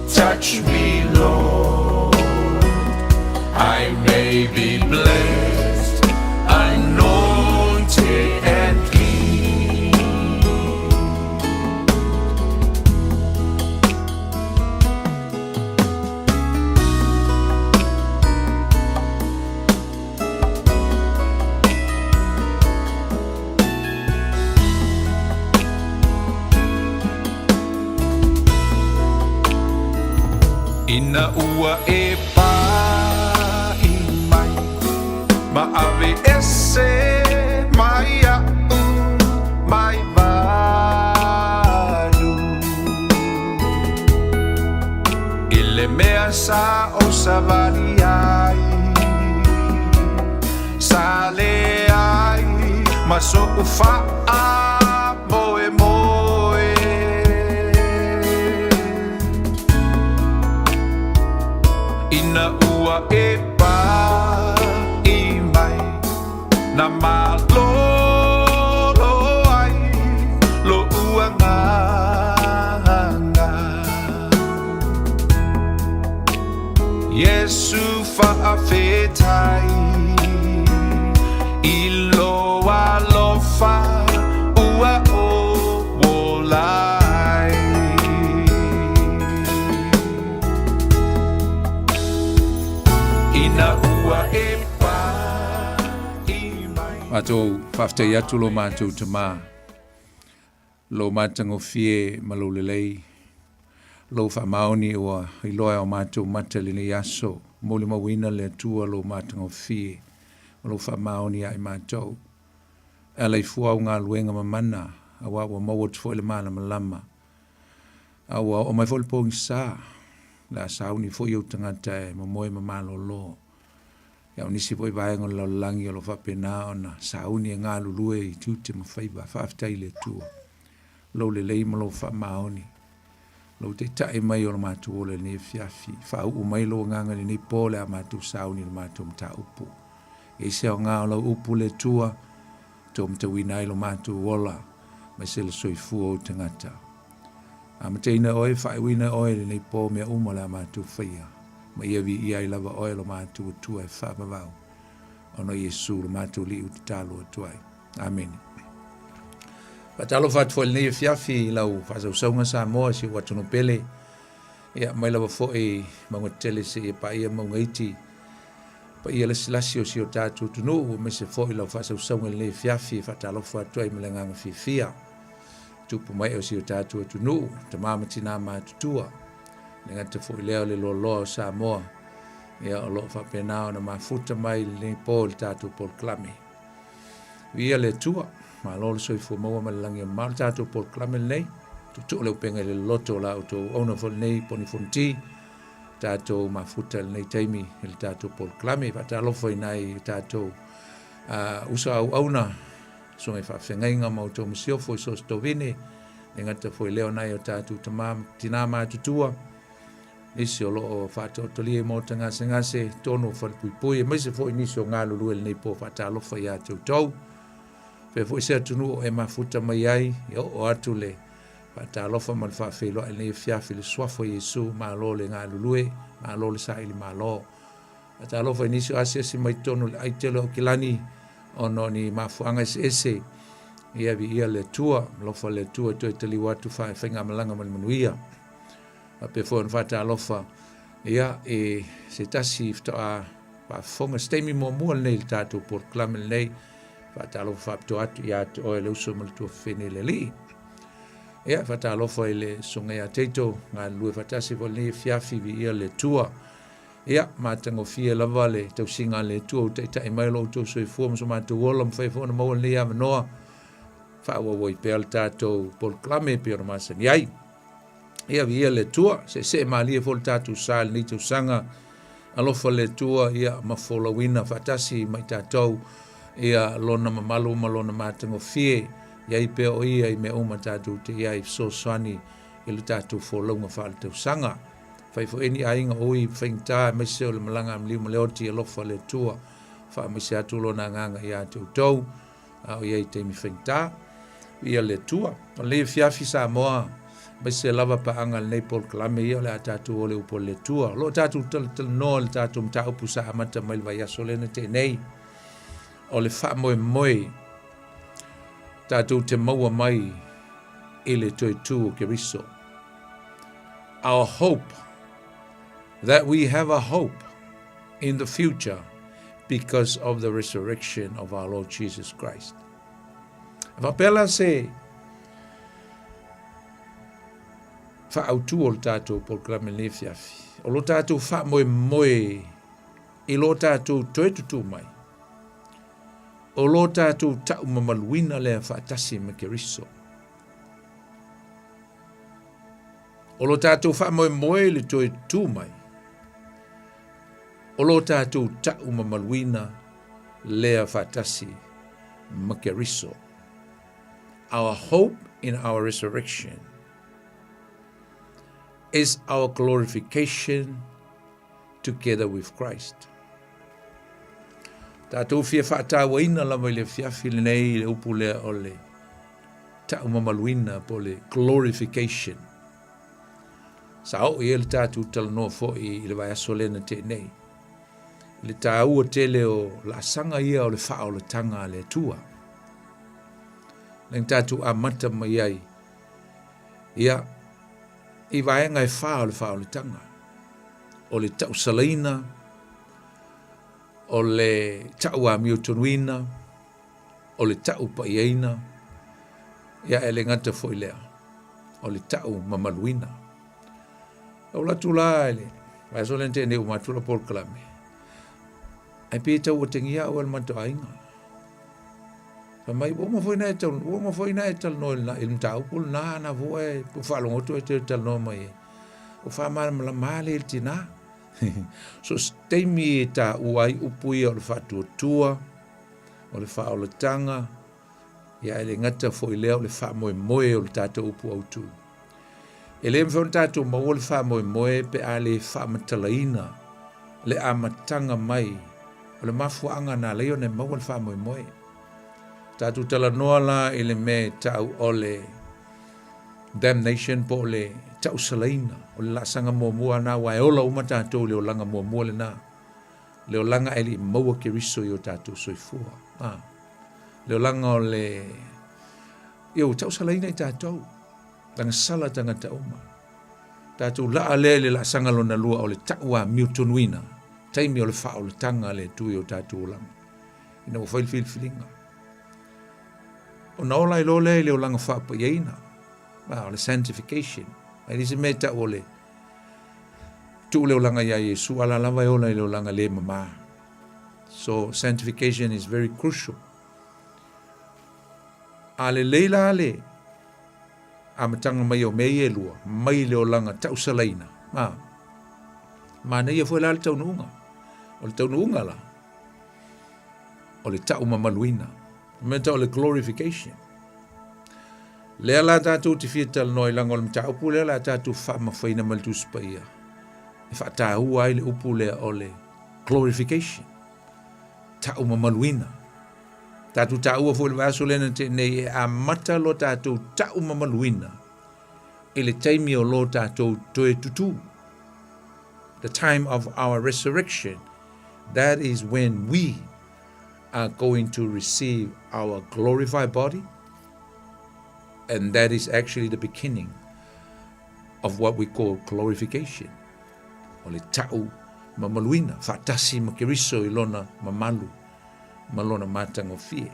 touch me, Lord. I may be blessed, anointed and clean. Ina ua e pa I mai, ma ave ese mai a mai valu. Ile mea sa o savali ai, sale ai, ma so ufa a moe moe. Ina ua e pa I mai, na malolo ai, lo ua nganga. Yesu faafetai, I loa lofa ua o wolai. Ina ua e pa I mai. Mātou whaftai atu lo mātou te mā. Lo mātango fie ma lo lelei. Lo whamaoni ua I loa o mātou mata lene yaso. Mole mawina le atua lo mātango fie. Lo whamaoni ai mātou. Alei fuau ngā luenga mamana. Awa ua maua tu le mana malama. Awa o mai fo le pongi sā. La sauni fo iau tangata e mamoe mamalo lo. Ia nisi po I vaenga lo langi o lo whapena o na sauni e ngā lulue I tute mawhaiba whaftai le tua. Lo le lei malo whamaoni. Lo te tae mai o lo mātu o le ne fiafi. Whau o mai lo nganga le nei pole a mātu sauni le mātu mta upu. E se o ngā o lo upu le tua, tō mta winai lo mātu ola, mai se le soifu o tangata. A mateina oe, whai wina oe le nei pō mea uma la mātu whaia. Ma ia vi ia I lava oe lo mātu o tua e whapavau. Ono Yesu lo mātu li uti talo o tuai. Amen. Patalo fat fo le fiafi lau fasau saunga Samoa si watono pele. Ia mai lava fo e mangotele se e pa ia maungaiti. Pa ia lasi o si o tātu tunu me se fo I lau fasau saunga le fiafi fatalo fo atuai melenganga fifia. Tupu mai o si o tātu tunu, ta mamatina mātutua. Nenga te fo I leo le lo Samoa. Ia o lo whapenao na mafuta mai le po le tātu Paul Klame. Ia le tua. Ma lolo soi fu maua malangi ma tato por klame nei tu le penga le loto la auto ona fo nei poni fonti tato ma futa nei taimi il tato por klame va talo foi nai tato usa auna so me fa fenga ma auto musio foi so stovine ngata foi leo nai o tato tamam tinama tutua isi o lo fa to tolie mo tanga sengase tono fa pui mai se foi niso ngalo lu nei po fa talo foi ya to Pe fo se tunu e mafuta mai ai o atu le patalofa mal fa felo ele fiafi le swafo Yesu ma lo le nga lulue ma lo le sai ma lo patalofa inisio asesi mai tonu ai telo kilani ono ni mafuanga ese ia vi ia le tua lo fa le tua to teli watu fa fenga malanga mal manuia pe fo on fatalofa ia e se tasi fta pa fonga stemi mo mo le tatu por clamel nei fatalo fapto atu ya o le uso mal tu fenele li ia fatalo foi le songa ya teito nga lue fatasi vol ni fiafi vi ia le tua ia matango fie la vale te singa le tua te ta mai lo to so fo so ma to wolam foi fo mo le ya no fa wo pel tato por clame per masen yai ia vi ia le tua se mali fo tato sal ni to sanga alo fo le tua ia ma fo la wina fatasi mai tato ia lona mamalu malona matango fie ia pe o ia me o matatu te ia so swani ile tatu fo longa falto sanga fai fo eni ainga o I feinta me se o malanga mli mleoti lo fo le tua fa me se atu lona nganga ia tu tou au ia te mi feinta ia le tua le fiafi Samoa Mai se lava pa anga nei Paul Kalame ia le atatu o le upo le tua. Lo tatu tal no le tatu mta upu sa amata mai vai aso le te nei. O le wha moe moe tatu te maua mai i le toi tu o Keriso. Our hope, that we have a hope in the future because of the resurrection of our Lord Jesus Christ. Vapela se fa autu o tato programa le fiafi. O lo tato fa moe moe i lo tato toe tutu mai. O lo tato ta umamaluina le fa tasi me Keriso. O lo tato fa moe moe le toe tu mai. O lo tato ta umamaluina le fa tasi me Keriso. Our hope in our resurrection is our glorification together with Christ. Tātou fia whaatawaina lama le fiafile nei le upu lea o le taumamaluina po le glorification. Sa o i le tātou talanoa fo'i i le vai aso lena te nei. Le tāua tele o la sanga ia o le wha o le tanga le tua. Leng tātou a mata mai ai. Ia, i vaenga e wha o le tanga. O le tau salaina, o le tau a miotonuina, o le tau paiaina, ia e le ngata foi lea, o le tau mamaluina. O la tula ele, vai so lente ne umatula por klame. Ai pe tau o tengia o el manto ainga. Mai o mo foi na tal no il tau pul na voe pu falo ngoto e tal no mai. O fa mal la male il tina. So stemi ta uai upui o le fatu tua o le fa o le tanga ia ele ngata foi leo le fa moe moe o le tata upu au tu. Ele mfon tatu ma o le fa moe moe pe ale fa matalaina le amatanga mai o le mafuanga na leo ne ma o le fa moe moe. Tatu tala noa la ele me tau o le damnation po le tau salaina o le lasanga mua na wa ola uma tatu le olanga mua le na le olanga eli maua Keriso i o tatu soifua le olanga o le yo tau salaina i tatu tanga sala tanga tauma tatu la ale le lasanga lona lua o le taua miotonuina taimi o le fa o le tanga le tu i o tatu olanga ina o filinga o na ola i lole le olanga fa pa yeina o le sanctification ai disi meta o le tu le olanga ya Yesu ala lava e ola i le olanga le mama. So sanctification is very crucial. Ale leila ale amatanga mai o mei e lua mai le olanga tau salaina ma nei e foi la le taununga o le taununga la o le tau mamaluina meta o le glorification. Lea la tātou te whietal noi langa o le mta upu lea la tātou whama whaina maltus pa ia. E whaatahua ai le upu lea o le glorification. Tau mamaluina. Tātou tāua fo le vaso lena te nei e a mata lo tātou tau mamaluina. E le taimi o lo tātou toe tutu. The time of our resurrection. That is when we are going to receive our glorified body. And that is actually the beginning of what we call glorification. O le tau mamaluina, whaatasi ma Keriso i lona mamalu, ma lona matangofie.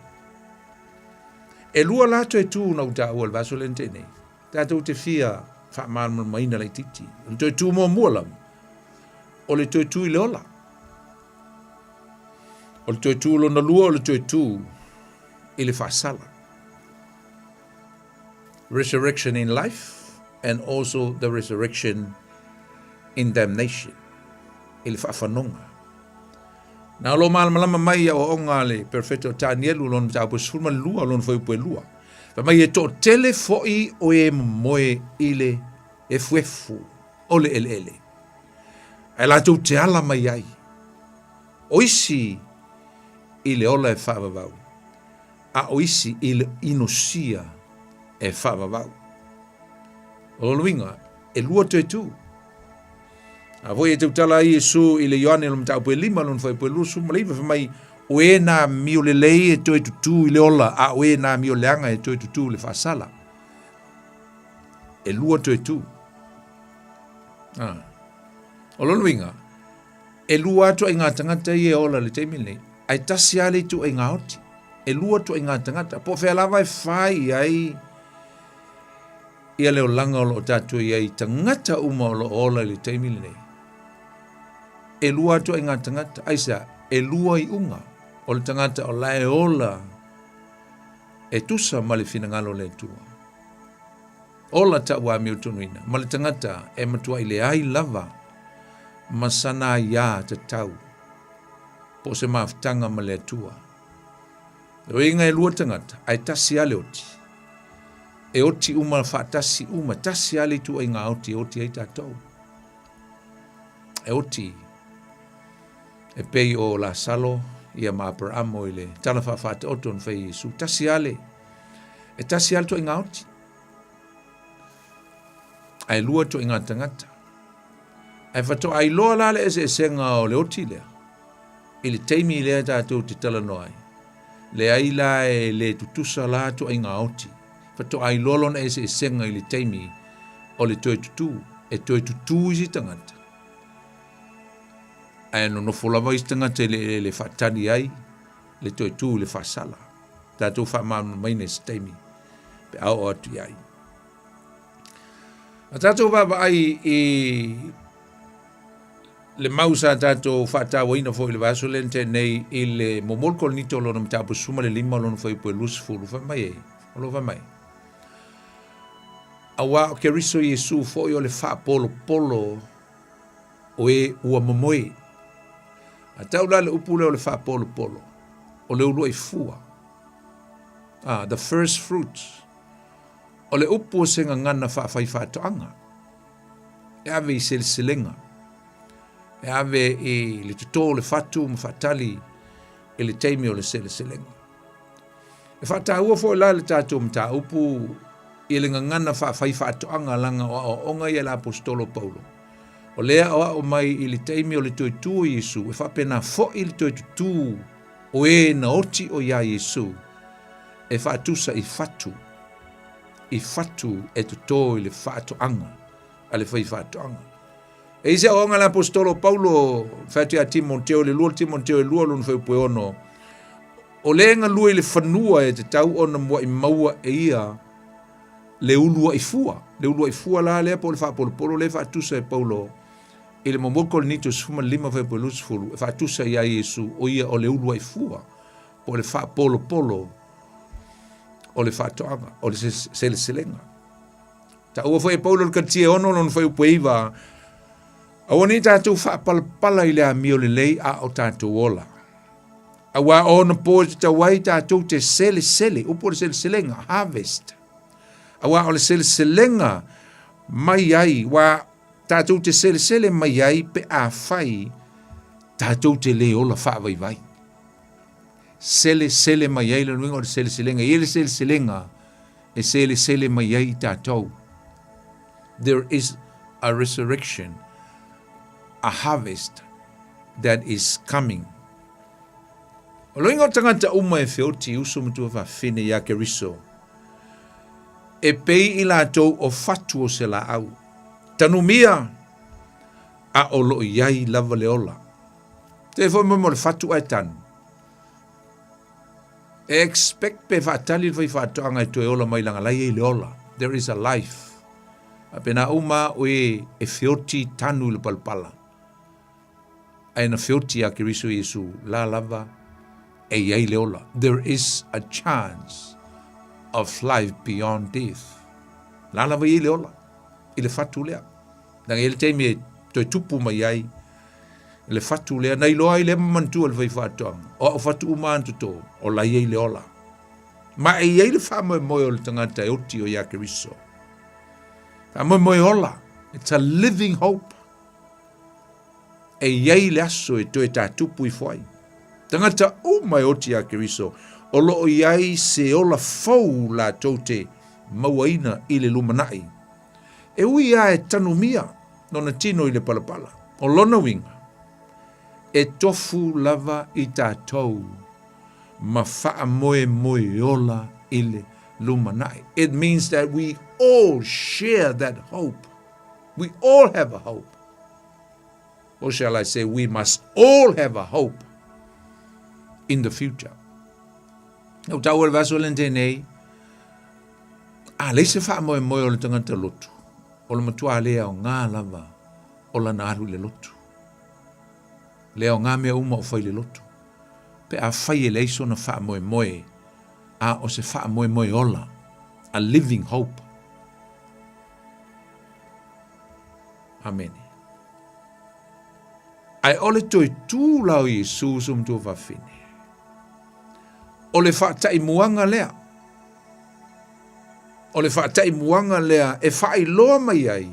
E lua lato e tū nau tāua le vaso lente nei. Tātou te fia whaamana maina lai titi. O le toi tū mua mualam. O le toi tū i le ola. O le toi tū lona lua, o le toi tū i le whaasala. Resurrection in life and also the resurrection in damnation. Ili whaafanonga. Nā lo malama mai o onga le perfetto Tanielu lon tāpua sfurma lua lon foi pue lua. Pa mai e tō tele foi o e moe ile e fuefu o le ele. Ai la tau te ala mai ai. Oisi ile ola e whaavavau. A oisi ile inosia e whaavavau. O luinga, e lua tu e tu. A voi e te utala i Yesu i le Ioane lo mtau pue lima lon fai pue lusu malaiva mai o e na mio le lei e toi tutu i le ola a o e na mio leanga e toi tutu le fasala. E lua tu e tu. O lo luinga, e lua atu ai ngā tangata i e ola le teimi nei, ai tasi ale tu ai ngā oti. E lua tu ai ngā tangata, po whea lava e whai ai ia leo langa o lo tatu i ai tangata uma o lo ola le teimi nei. E lua atu ai ngā tangata, aisa, e lua i unga o le tangata o lae ola e tusa ma le finangalo le tua. Ola ta ua mi utunuina, ma le tangata e matua i le ai lava masana ia te tau po se maftanga ma le tua. O inga e lua tangata, ai tasi ale oti. E oti uma whaatasi uma, tasi ale tu ai ngā oti ai tātou. E oti, e pei o la salo, ia ma Abrahamo i le tala whaafata oton whai Yesu, tasi ale, e tasi ale tu ai ngā oti. Ai lua tu ai ngā tangata. Ai whato ai loa lale e senga o le oti lea. I le teimi lea tātou te tala noai. Le ai la e le tutusa la tu ai ngā oti. Whato ai lolon e senga i le teimi o le toi tutu. E toi tutu i si tangata. Ai no folawa i tangata le whatani ai. Le toi tu le whasala. Tātou whamama maine si teimi. Pe au atu ai. A tātou baba ai le mausa tātou whātāwa ina fo i le vaso lente nei i le momolko nito lona mtapu suma le lima lona fo i pue lusfulu whamai ei. Olo whamai. Awa o ke riso Yesu fo i o le wha polo o e ua momoe. A tau la le upule o le wha polo. O le ulua i fua. The first fruits. O le upu o senga ngana whaafai whaatoanga. E ave i seliselenga. E ave i le tuto le whatu ma whaatali e le teimi o le seliselenga. E whaataua fo i la le tātou mta upu i le ngana whaafai whaatoanga langa o onga i la apostolo Paulo. O lea o mai i le teimi o le toitu Yesu. E whapena fo i le toitu o e na oti o ia Yesu. E whaatusa i whatu. I fatu e tuto i le whaatoanga, a le whai whaatoanga. E ise o anga la apostolo Paulo, whatu a Timoteo, le lua Timoteo e lua luna whai pue ono, o lenga lua i le whanua e te tau ona mua i maua e ia, le ulua i fua la lea po le whaapolo, le whaatusa e Paulo, i le momoko le nito sfuma lima whai pue lusfulu, e whaatusa i a Yesu, o ia o le ulua i fua, po le whaapolo, o le whaatoanga, o le seleselenga. Ta ua whai Paulo ka tia ono non whai upeiva, awa ni tātou whaapalapala i le amio le lei a o tātou ola. Awa ona po te tawai tātou te sele, upo le seleselenga, harvest. Awa o le seleselenga mai ai, wa tātou te sele mai ai pe a whai tātou te le ola whaavaivai. Sele mai ai le nuinga o le seleselenga. I le seleselenga e sele mai ai tātou. There is a resurrection, a harvest that is coming. O loinga o tangata uma e whioti uso mutua whawhine ia ke riso. E pei i lātou o whatu o se la au. Tanumia a o lo iai lava le ola. Te fo mo le whatu ai tanu. Expect pe whaatali le whaatoanga i toe ola mai langa lai e le ola. There is a life. A pena uma o e whioti tanu le palpala. Aina whioti a ke riso Yesu la lava e iai le ola. There is a chance of life beyond death. La lava iai le ola. I le whatu lea. Nanga ele teimi e toi tupu mai ai. Le fatu le nei loa i le mantua le whaitoanga. O fatu umantu tō, o la iei le ola. Ma e iei le whamoe moe o le tangata e oti o ia Keriso. Whamoe moe ola. It's a living hope. E iei le aso e toe tā tupu i whai. Tangata umai oti a Keriso. O lo iei se ola fau la tote mauaina i le lumanai. E ui a e tanumia no na tino i le palapala. O lona winga. E tofu lava i tātou ma wha moe moe ola i le lumanai. It means that we all share that hope. We all have a hope. Or shall I say, we must all have a hope in the future. Au tau al vaso lente nei, leise wha moe moe o le tangata lotu. O le matua lea o ngā lava o la naru le lotu. Lea o ngā mea uma o whai le lotu. Pe a whai e leiso na wha moe moe, a o se wha moe moe ola, a living hope. Amen. Ai ole toi tū lau i sūsum tō whawhine. Ole whaatai muanga lea. Ole whaatai muanga lea e whai loa mai ai.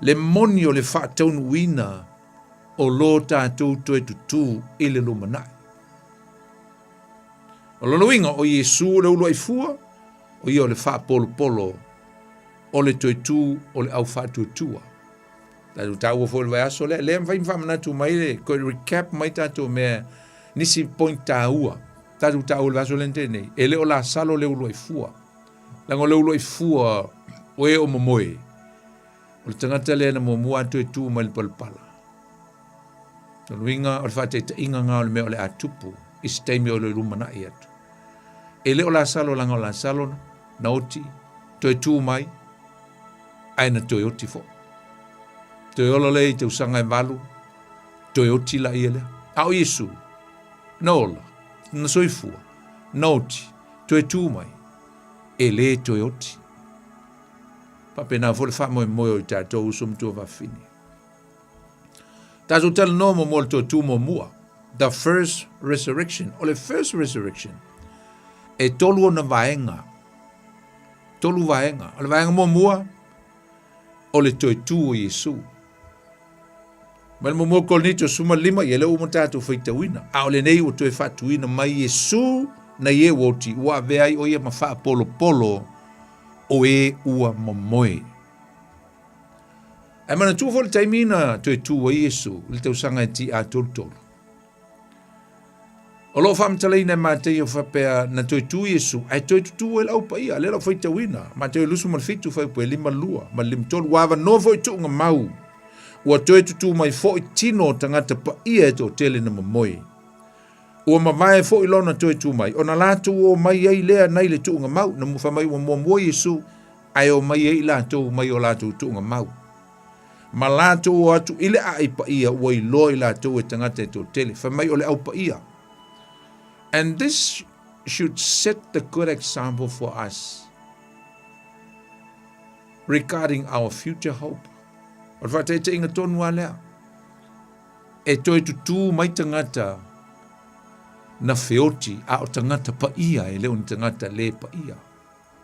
Le moni o le whaataunu wina o lo tātou toi tutu i le lumanai. O lono inga o Yesu le ulo ai fua, o ia o le wha polo polo, o le toi tū o le au wha tutua. Tātou tāua fo le vai aso le, le mwhaim whamanatu mai le, ko recap mai tātou mea nisi point tāua. Tātou tāua le aso lente nei, e le o la salo le ulo ai fua. Lango le ulo ai fua o e o mamoe. O le tangata le na mua atu e tū mai le palapala. O luinga o le whate ta inga ngā o le mea o le atupu, i steimi o le rumana i atu. E le o la salo langa o la salo na oti, toi tū mai, aina toi oti fo. Toi ola le i te usanga e malu, toi oti la i ele. Ao Yesu, na ola, na soifua, na oti, toi tū mai, e le toi oti. Pape na fo le wha moe moe o i tātou usum tua whawhini. Tātou tala no mo le toi tū mo mua. The first resurrection, o le first resurrection, e tolu o na vaenga. Tolu vaenga. O le vaenga mo mua, o le toi tū o Yesu. Ma le mo mua kolnito suma lima, i ele umo tātou whaitawina. A o le nei o toi whatuina mai Yesu na ye woti, ua veai o ia ma wha polo polo, o e ua mamoe. E mana tū fo le taimina toi tū o Yesu, le tau sanga e ti a tolu tolu. O lo whamtalei nei mātei o whapea na toi tū Yesu, ai toi tutu e lau pa ia, le lau whaitawina. Mātei o lusu mal fitu whaipu e lima lua, ma lim tolu, wawa no foi tu nga mau. Ua toi tutu mai fo i tino tangata pa ia e to tele na mamoe. Ua mawai fo i lona toi tu mai, o na lātu o mai ei lea nei le tu nga mau, na muwha mai ua mua Yesu, ai o mai ei lātu mai o lātu tu nga mau. Ma lātu o atu ile a i pa ia, ua i loa i lātu e tangata e to tele, whamai o le au pa ia. And this should set the good example for us regarding our future hope. O whate te inga tonu a lea. E toi tutu mai tangata na whioti a o tangata pa ia e leo ni tangata le pa ia.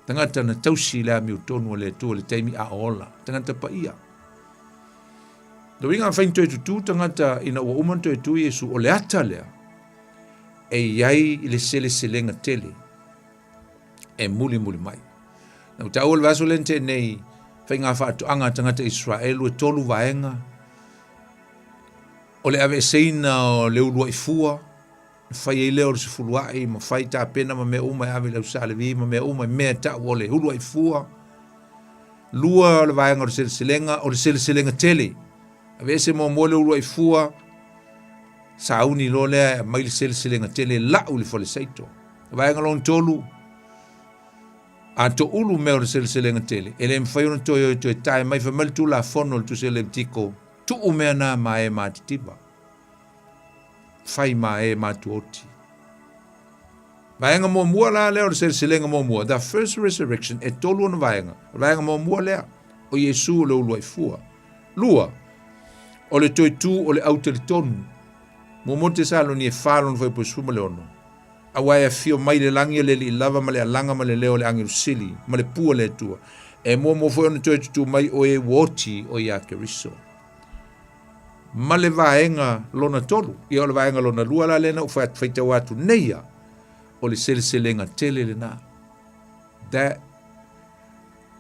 Tangata na tausi lea mi o tonu a le tua le teimi a ola. Tangata pa ia. Do inga whain toi tutu tangata ina ua uman toi tu Yesu o le ata lea. E iai le sele selenga tele, e muli mai. Nau tau le vaso lente nei, whai ngā whaatu anga tangata Israel, e tolu vaenga, o le ave seina o le ulua i fua, whai e leo le sifuluai, ma whai tā pena ma mea uma e ave leu salevi, ma mea uma e mea tā o le ulua i fua, lua o le vaenga o le sele selenga tele, ave se mo le ulua i fua, sauni lo le mai le sele nga tele lau le fole saito. Vai ngalon tolu. A to ulu me o sele nga tele. Ele mfai on to yo to tai mai fa mal tu la fono tu sele tiko. Tu u me na mai ma titiba. Fai mai ma tu oti. Vai ngamo mua la le o sele nga mo mua. The first resurrection e tolu on vai nga. Vai ngamo mua le. O Yesu le ulu ai fua. Lua. O le toi tu o le autel tonu. Mo monte salo ni e falon foi po suma le ono. A wai a fio mai le langi le li lava ma le alanga ma le leo le angiru sili, ma le pua le tua. E mo foi ono toi tutu mai o e woti o ia keriso. Ma le vaenga lona tolu, ia o le vaenga lona lua la lena o faita watu neia o le sele selenga tele le na. That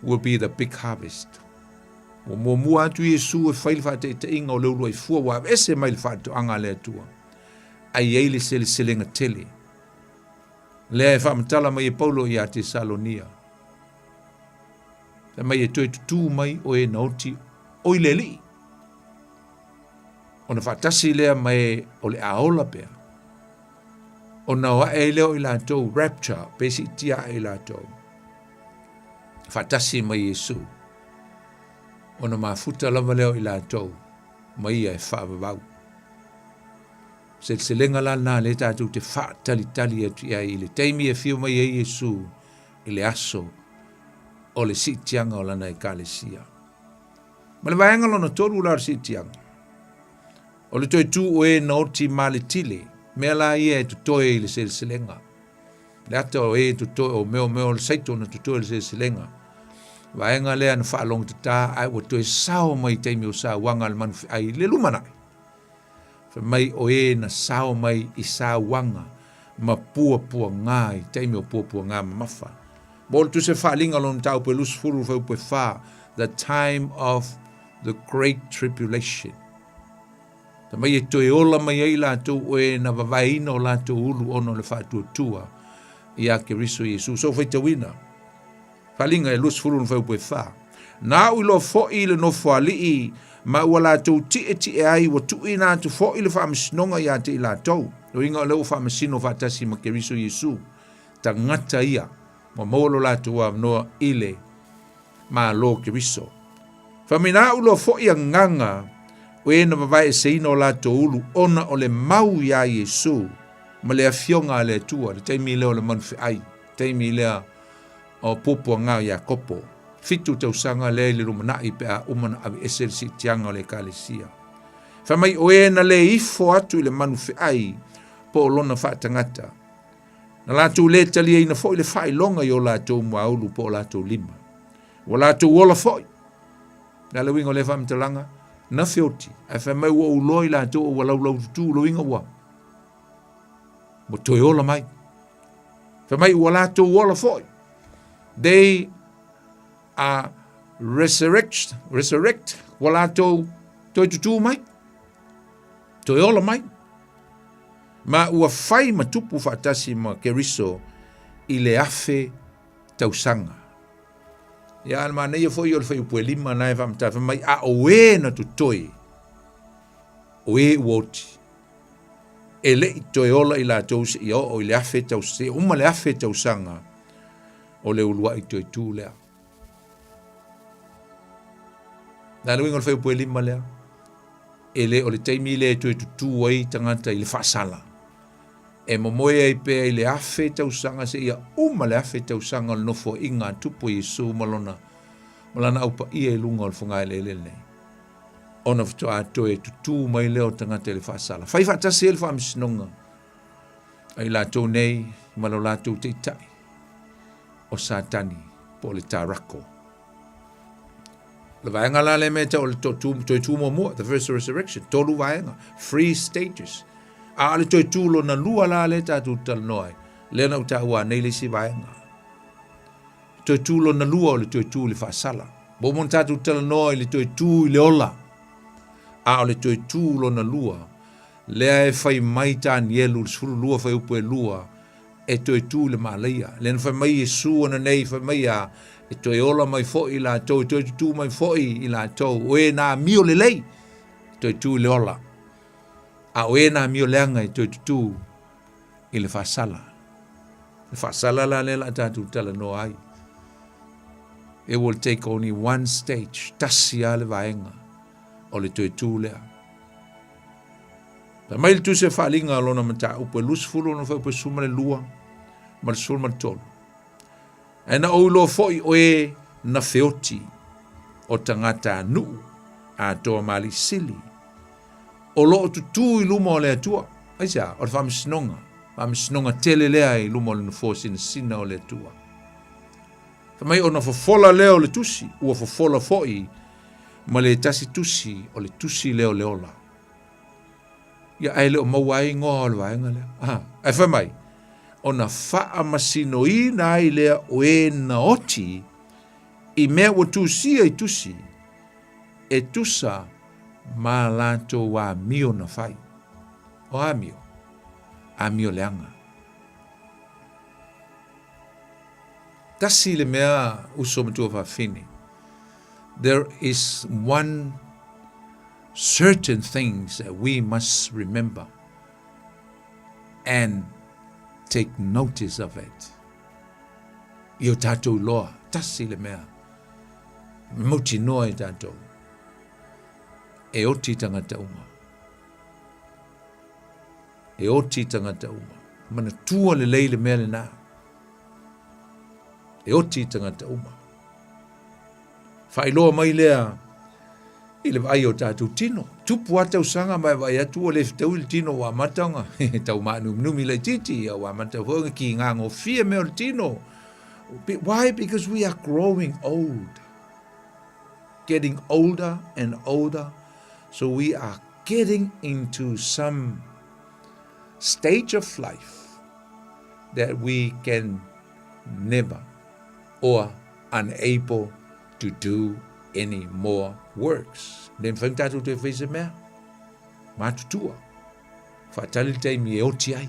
will be the big harvest. O mua atu Yesu e whaile te inga o leulu ai fua wa ese mai le whaatoanga le atua. Ai eile selenga tele. Lea e whamatala mai e Paulo i a Tesalonia. E mai e toi tutu mai o e nauti o i le li. O na whaatasi lea mai o le aola pea. O na wa e leo i lātou rapture, pesi tia i lātou. Whaatasi mai Yesu. O na mafuta lava leo i lātou, mai e whaavavau. Se lenga la nā le tātou te whaatalitali atu ia i le teimi e whio mai e Yesu i le aso o le sitianga o lana i kālesia. Ma le vaenga lona toru la sitianga. O le toi tu o e na oti ma le tile, mea la ia e tutoe i le selenga. Le ata o e tutoe o meo le saito na tutoe le selenga. Vaenga lea na whaalong te tā, ai wa toi sao mai teimi o sa wanga le manu ai le lumanai. Fa mai o e na sao mai i sa wanga, ma pua ngā i teimi o pua ngā ma mafa. Bol tu se whaalinga lon tau pe lus furu fa upe wha, the time of the great tribulation. Ta mai e toi ola mai ei lātou o e na wawaina o lātou ulu ono le whaatua tua i a ke riso Yesu. So whai tawina. Whalinga e lus furu fa upe wha. Nā uilo fo i le no whaalii, ma ua lātou ti e ai wa tu i nātou fo i le whaamisnonga i a te i lātou. O inga o leo whaamasino whaatasi ma ke riso Yesu. Ta ngata ia. Ma molo lātou a noa ile ma lo ke riso. Whamina ulo fo i a nganga o e na wawai e seina o lātou ulu ona o le mau ia Yesu ma le afionga le tua le teimi leo le manwhi ai teimi lea o popua ngā ia kopo fitu tau sanga le le rumanai pe a umana avi esel si tianga o le kālesia. Whamai o e na le ifo atu i le manwhi ai po lona whaatangata na lātou le tali e ina fo i le whai longa i o lātou muaulu po lātou lima o lātou ola foi na le wingo le whamtalanga na whioti, a whamai ua uloi lātou o walau tutu lo inga ua. Mo toi ola mai. Whamai ua lātou ola foi. They are resurrect wa lātou toi tutu mai. Toi ola mai. Ma ua whai matupu whaatasi ma keriso i le afe tausanga. Ya alma nei foi o foi po lima na va mta mai a oe na tutoi oe woti ele toi ola ila tos i o le afeta o se uma le afeta o sanga o le ulua i toi tu le na le ngol foi po lima le ele o le taimi le toi tu ai tangata i le fasala e momoe ai pe i le afeta o sanga se ia uma le afeta o sanga no fo inga tupo Yesu malona malana upa ia lunga o funga le ona fto ato e tutu mai leo tangata le fasala fai fata se le famsnonga ai la to nei malola to te tai o satani po le tarako le vaenga la le meta o le to mo the first resurrection tolu vaenga 3 stages a le toi tulo na lua la le tatu tal noi le na uta ua nei le si vaenga toi tulo na lua o le toi tu le fasala bo mon tatu tal noi le toi tu le ola a le toi tulo na lua le e fai mai tan yelu suru lua fai upo lua e toi tu le malaya le fai mai Yesu na nei fai mai a e toi ola mai fo i la toi tu mai fo i la to o e na mio le lei toi tu le ola a oena mio leanga i tu i le fasala. Le fasala la le la tatu tala no ai. It will take only one stage. Tasia le vaenga o le tu lea. Ta mai tu se whalinga lona mata upe lusfulu no upe suma le lua ma le sulma le tolu. E na oulo foi oe na feoti o tangata nu a toa mali sili. O lo tutu i luma o le atua. Aisa, o le whamisnonga tele lea i luma o le nufo sina o le atua. Tamai o na fofola leo le tusi, ua fofola foi, ma le tasi tusi o le tusi leo leola. Ia ai leo mawai ngoa o le vaenga lea. Ai whamai, o na faa masino i na ai lea o e na oti I mea ua tusia I tusi, e tusa ma lato wa mio na fai. O amio leanga. Tasi le mea uso matua whawhine. There is one certain things that we must remember and take notice of it. Io tātou loa, tasi le mea. Mauti noa e tātou. E oti tangata uma. E oti tangata uma. Mana tua le leile mea le nā. E oti tangata uma. Whailoa mai lea, I le vai o tātou tino. Tupu atau sanga mai vai atu o le fitau il tino wa matanga. Tau manu numi le titi ya wa matau honga ki ngango fia me o le tino. Why? Because we are growing old. Getting older and older. So we are getting into some stage of life that we can never or unable to do any more works. Then whaing tātou te whaise mea, mātutua, whaatali teimi e oti ai.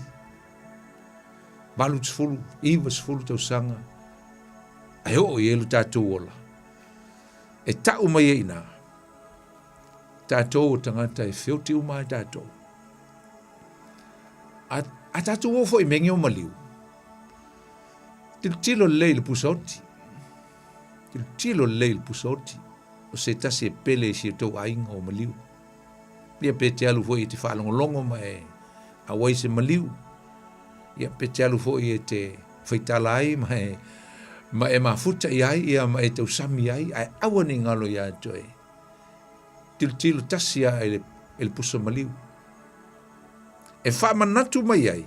Malu tifulu, iwa tifulu tau sanga, ai o I elu tātou ola. E tau mai e ina, tātou o tangata e whioti umai tātou. A tātou o fo I mengi o maliu. Tilo lei le pusauti. Tilo lei le pusauti. O se tasi e pele si o tau ainga o maliu. Ia pe te alu fo I te whaalongolongo ma e awai se maliu. Ia pe te alu fo I te whaitala ai ma e mafuta I ai, ia ma e tau sami ai, ai awane ngalo ia toi. Tilo tasi a e le pusa maliu. E wha manatu mai ai,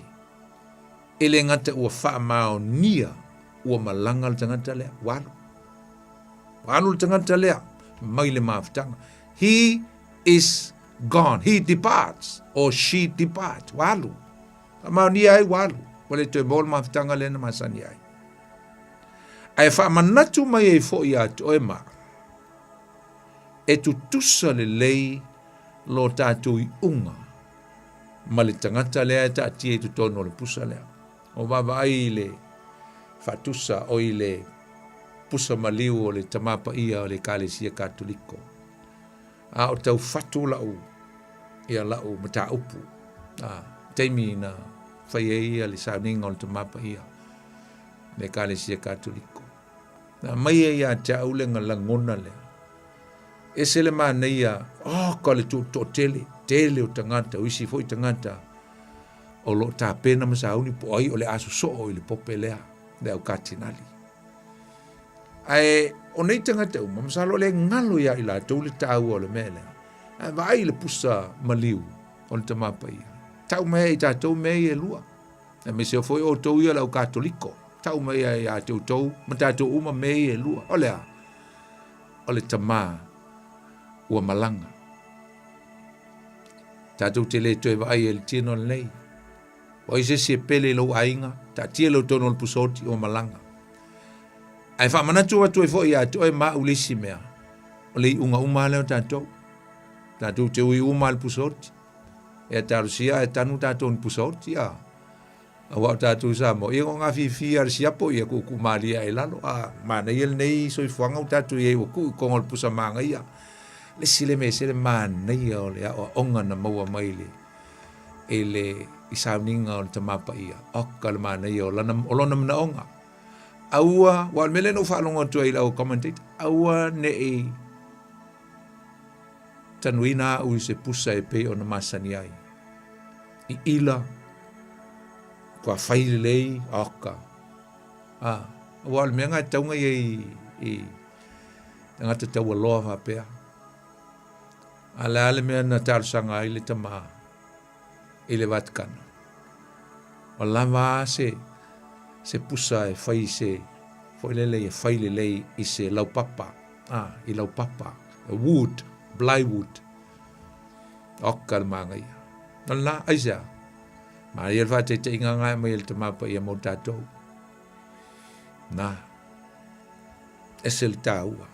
e le ngata ua wha mao nia, ua malanga le tangata lea, walu. Walu le tangata lea, mai le mafutanga. He is gone. He departs, or she departs. Walu. Mao nia ai, walu. Wale toi bol mafutanga lena masani ai. Ai wha manatu mai e fo I atu o e maa. E tu tusa le lei lo tātou I unga. Ma le tangata lea ta atie tu tono le pusa lea. O baba ai le whatusa o I le pusa maliu o le tamapa ia o le kalesia katoliko. A o tau whatu lau ia lau mata upu. Teimi na whaia ia le sauninga o le tamapa ia le kalesia katoliko. Na mai ia te aulenga langona lea. E se le mana ia, ka le to tele o tangata, o isi foi tangata, o lo ta pena masauni po ai o le aso so o le pope lea, le au katinali. Ai, o nei tangata uma, masalo le ngalo ia ila tau le tau o le mele. Ai, vai le pusa maliu, o le tamapa ia. Tau mea I tātou mea I e lua. E me se o foi o tau ia lau katoliko. Tau mea I a tau, ma tātou uma mea I e lua. O lea, o le tamaa, ua malanga. Tātou te le toi vai e le tino lei. O ise se pele lau ainga, ta tia lau tono le pusoti o malanga. Ai wha manatu atu e fo I atu e maa ulisi mea. O le unga uma leo tātou. Tātou te ui uma le pusoti. E tarusia e tanu tātou le pusoti. A wau tātou sa mo. Ia ngā whiwhi ar siapo ia kuku maria e lalo. Mana ia le nei soi fuanga o tātou ia iwa kuku kongo le pusa manga ia. Le sile me sile mana ia o le o onga na maua mai le. E le isauninga o le tamapa ia. Oka le mana ia o lona mna onga. Aua, wal mele no whaalonga tua I lau commentate. Aua ne e tanuina ui se pusa e pe o na masani ai. I ila. Kua whaile lei, oka. Wal mea ngai taunga I ngata taua loa whapea. Ale mea na tarusanga I le tama I le Vatikano. O lava se pusa e whai se whailele e whailelei I se laupapa. I laupapa. Wood, plywood. Oka le manga ia. Nala, aisa. Ma ia whate te inga ngai mai le tamapa ia mo tātou. Na. e se le tāua.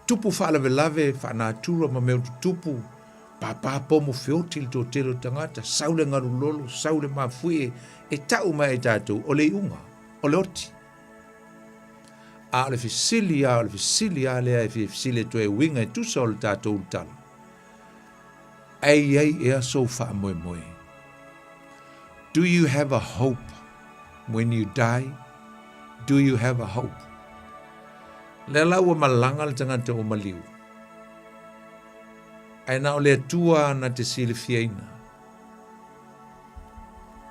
Tupu whaalawelave, whanātura ma meo tupu, pāpā pomo whioti le tō telo tangata, saule ngaru lolo, saule mawhue, e tau mai e tātou, o le unga, o le oti. A le fisili a lea e fisili to e winga e tusa o le tātou tala. Ei ea so wha moe moe. Do you have a hope when you die? Do you have a hope? Le lau o malanga le tangata o maliu. Ai na o le atua na te sile fiaina.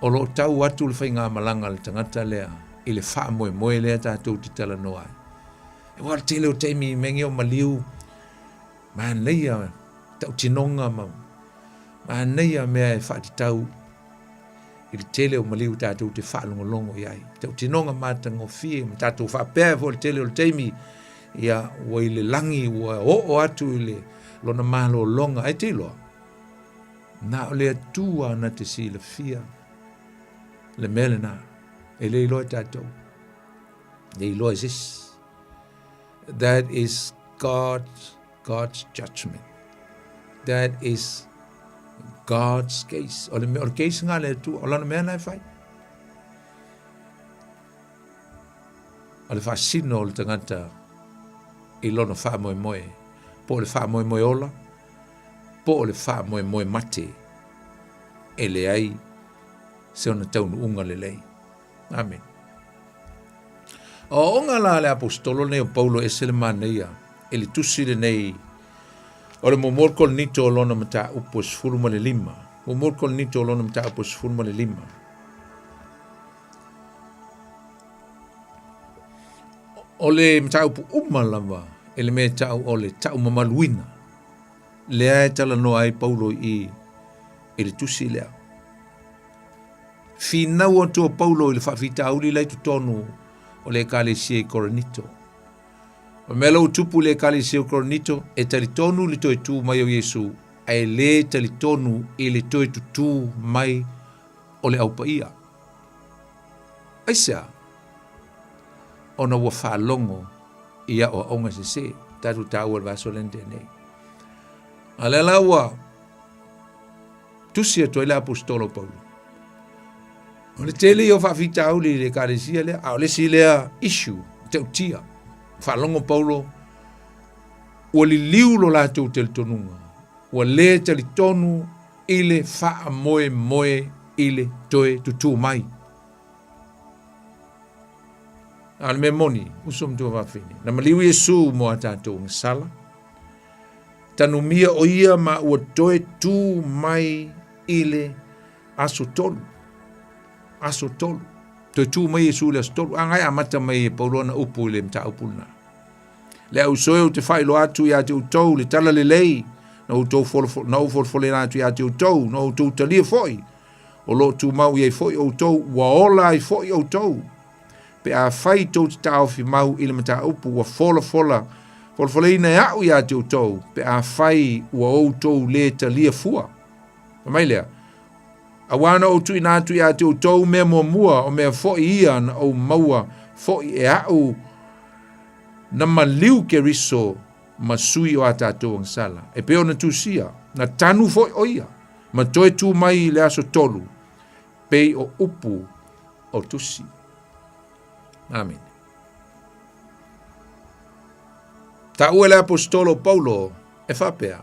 O lo tau atu le whainga malanga le tangata lea. I le wha moe moe lea tātou ti tala noai. E wala te leo teimi mengi o maliu. Maa neia tau tinonga ma. Maa neia mea e wha ti tau. I le tele o maliu tātou te wha longo iai. Tau tinonga mātanga o fie. Tātou wha pēr fo le tele o teimi. Ia wa i le langi wa o atu i le lona malo longa. Ai te loa. Na o le atua na te si le fia. Le mele na. E le iloa tātou. Le iloa is this. That is God's judgment. That is God's case. O le case ngā le tu, o lana mea nai whai. O le whasino o le tangata i lona wha moe moe. Po le wha moe moe ola. Po le wha moe moe mate. E le ai se ona taunu unga le lei. Amen. O onga la le apostolo nei o Paulo e se le maneia. E le tusi le nei. O le momor kol nito o lona mata upo sfuru ma le lima. Momor kol nito o lona mata upo sfuru ma le lima. O le mata upo umalama. E le mea tau o le tau mamaluina. Lea e tala no ai Paulo i le tusi lea. Finau o tua Paulo i le whawhita auli lai tu tonu o le kalesia i Koronito. O mela o tupu le kalesia i Koronito e talitonu le toi tu mai o Yesu ai le talitonu i le toi tu mai o le aupaia. Aisea, ona ua whaalongo ia o onga se tatu tau al vaso lente nei. A le laua tusia toi le apostolo Paulo. O le tele o whawhita au le kalesia lea, au le si lea issue, te utia. Whalongo Paulo, ua li liu lo la tau tel tonunga. Ua le tali tonu ile wha moe moe ile toe tutu mai. Al me moni, usum tu wawhini. Na maliu Yesu mo a tātou ngasala. Tanu mia o ia ma ua toe tu mai ile aso tolu. Aso tolu. Toi tu mai Yesu le aso tolu. Angai amata mai Paulo na upu le mta upu na. Le au soe o te whailo atu i ate utou, le tala le lei. Na utou na ufolfole na atu i ate utou, na utou talia foi. O lo tu mau i foi o utou, wa ola i foi o utou. Pe a whai tau te tau fi mau i le mta upu, wa folfole ina e au i ate utou. Pe a whai ua utou le talia fua. Mai lea. Awana o tui nātu i ate o tau mea mua o mea fo ia na o maua fo e au na maliu ke riso masui o ata ato ang sala. E peo na tusia, na tanu fo o ia, ma toe tu mai le aso tolu, pe o upu o tusi. Amen. Ta ue le apostolo Paulo e whapea.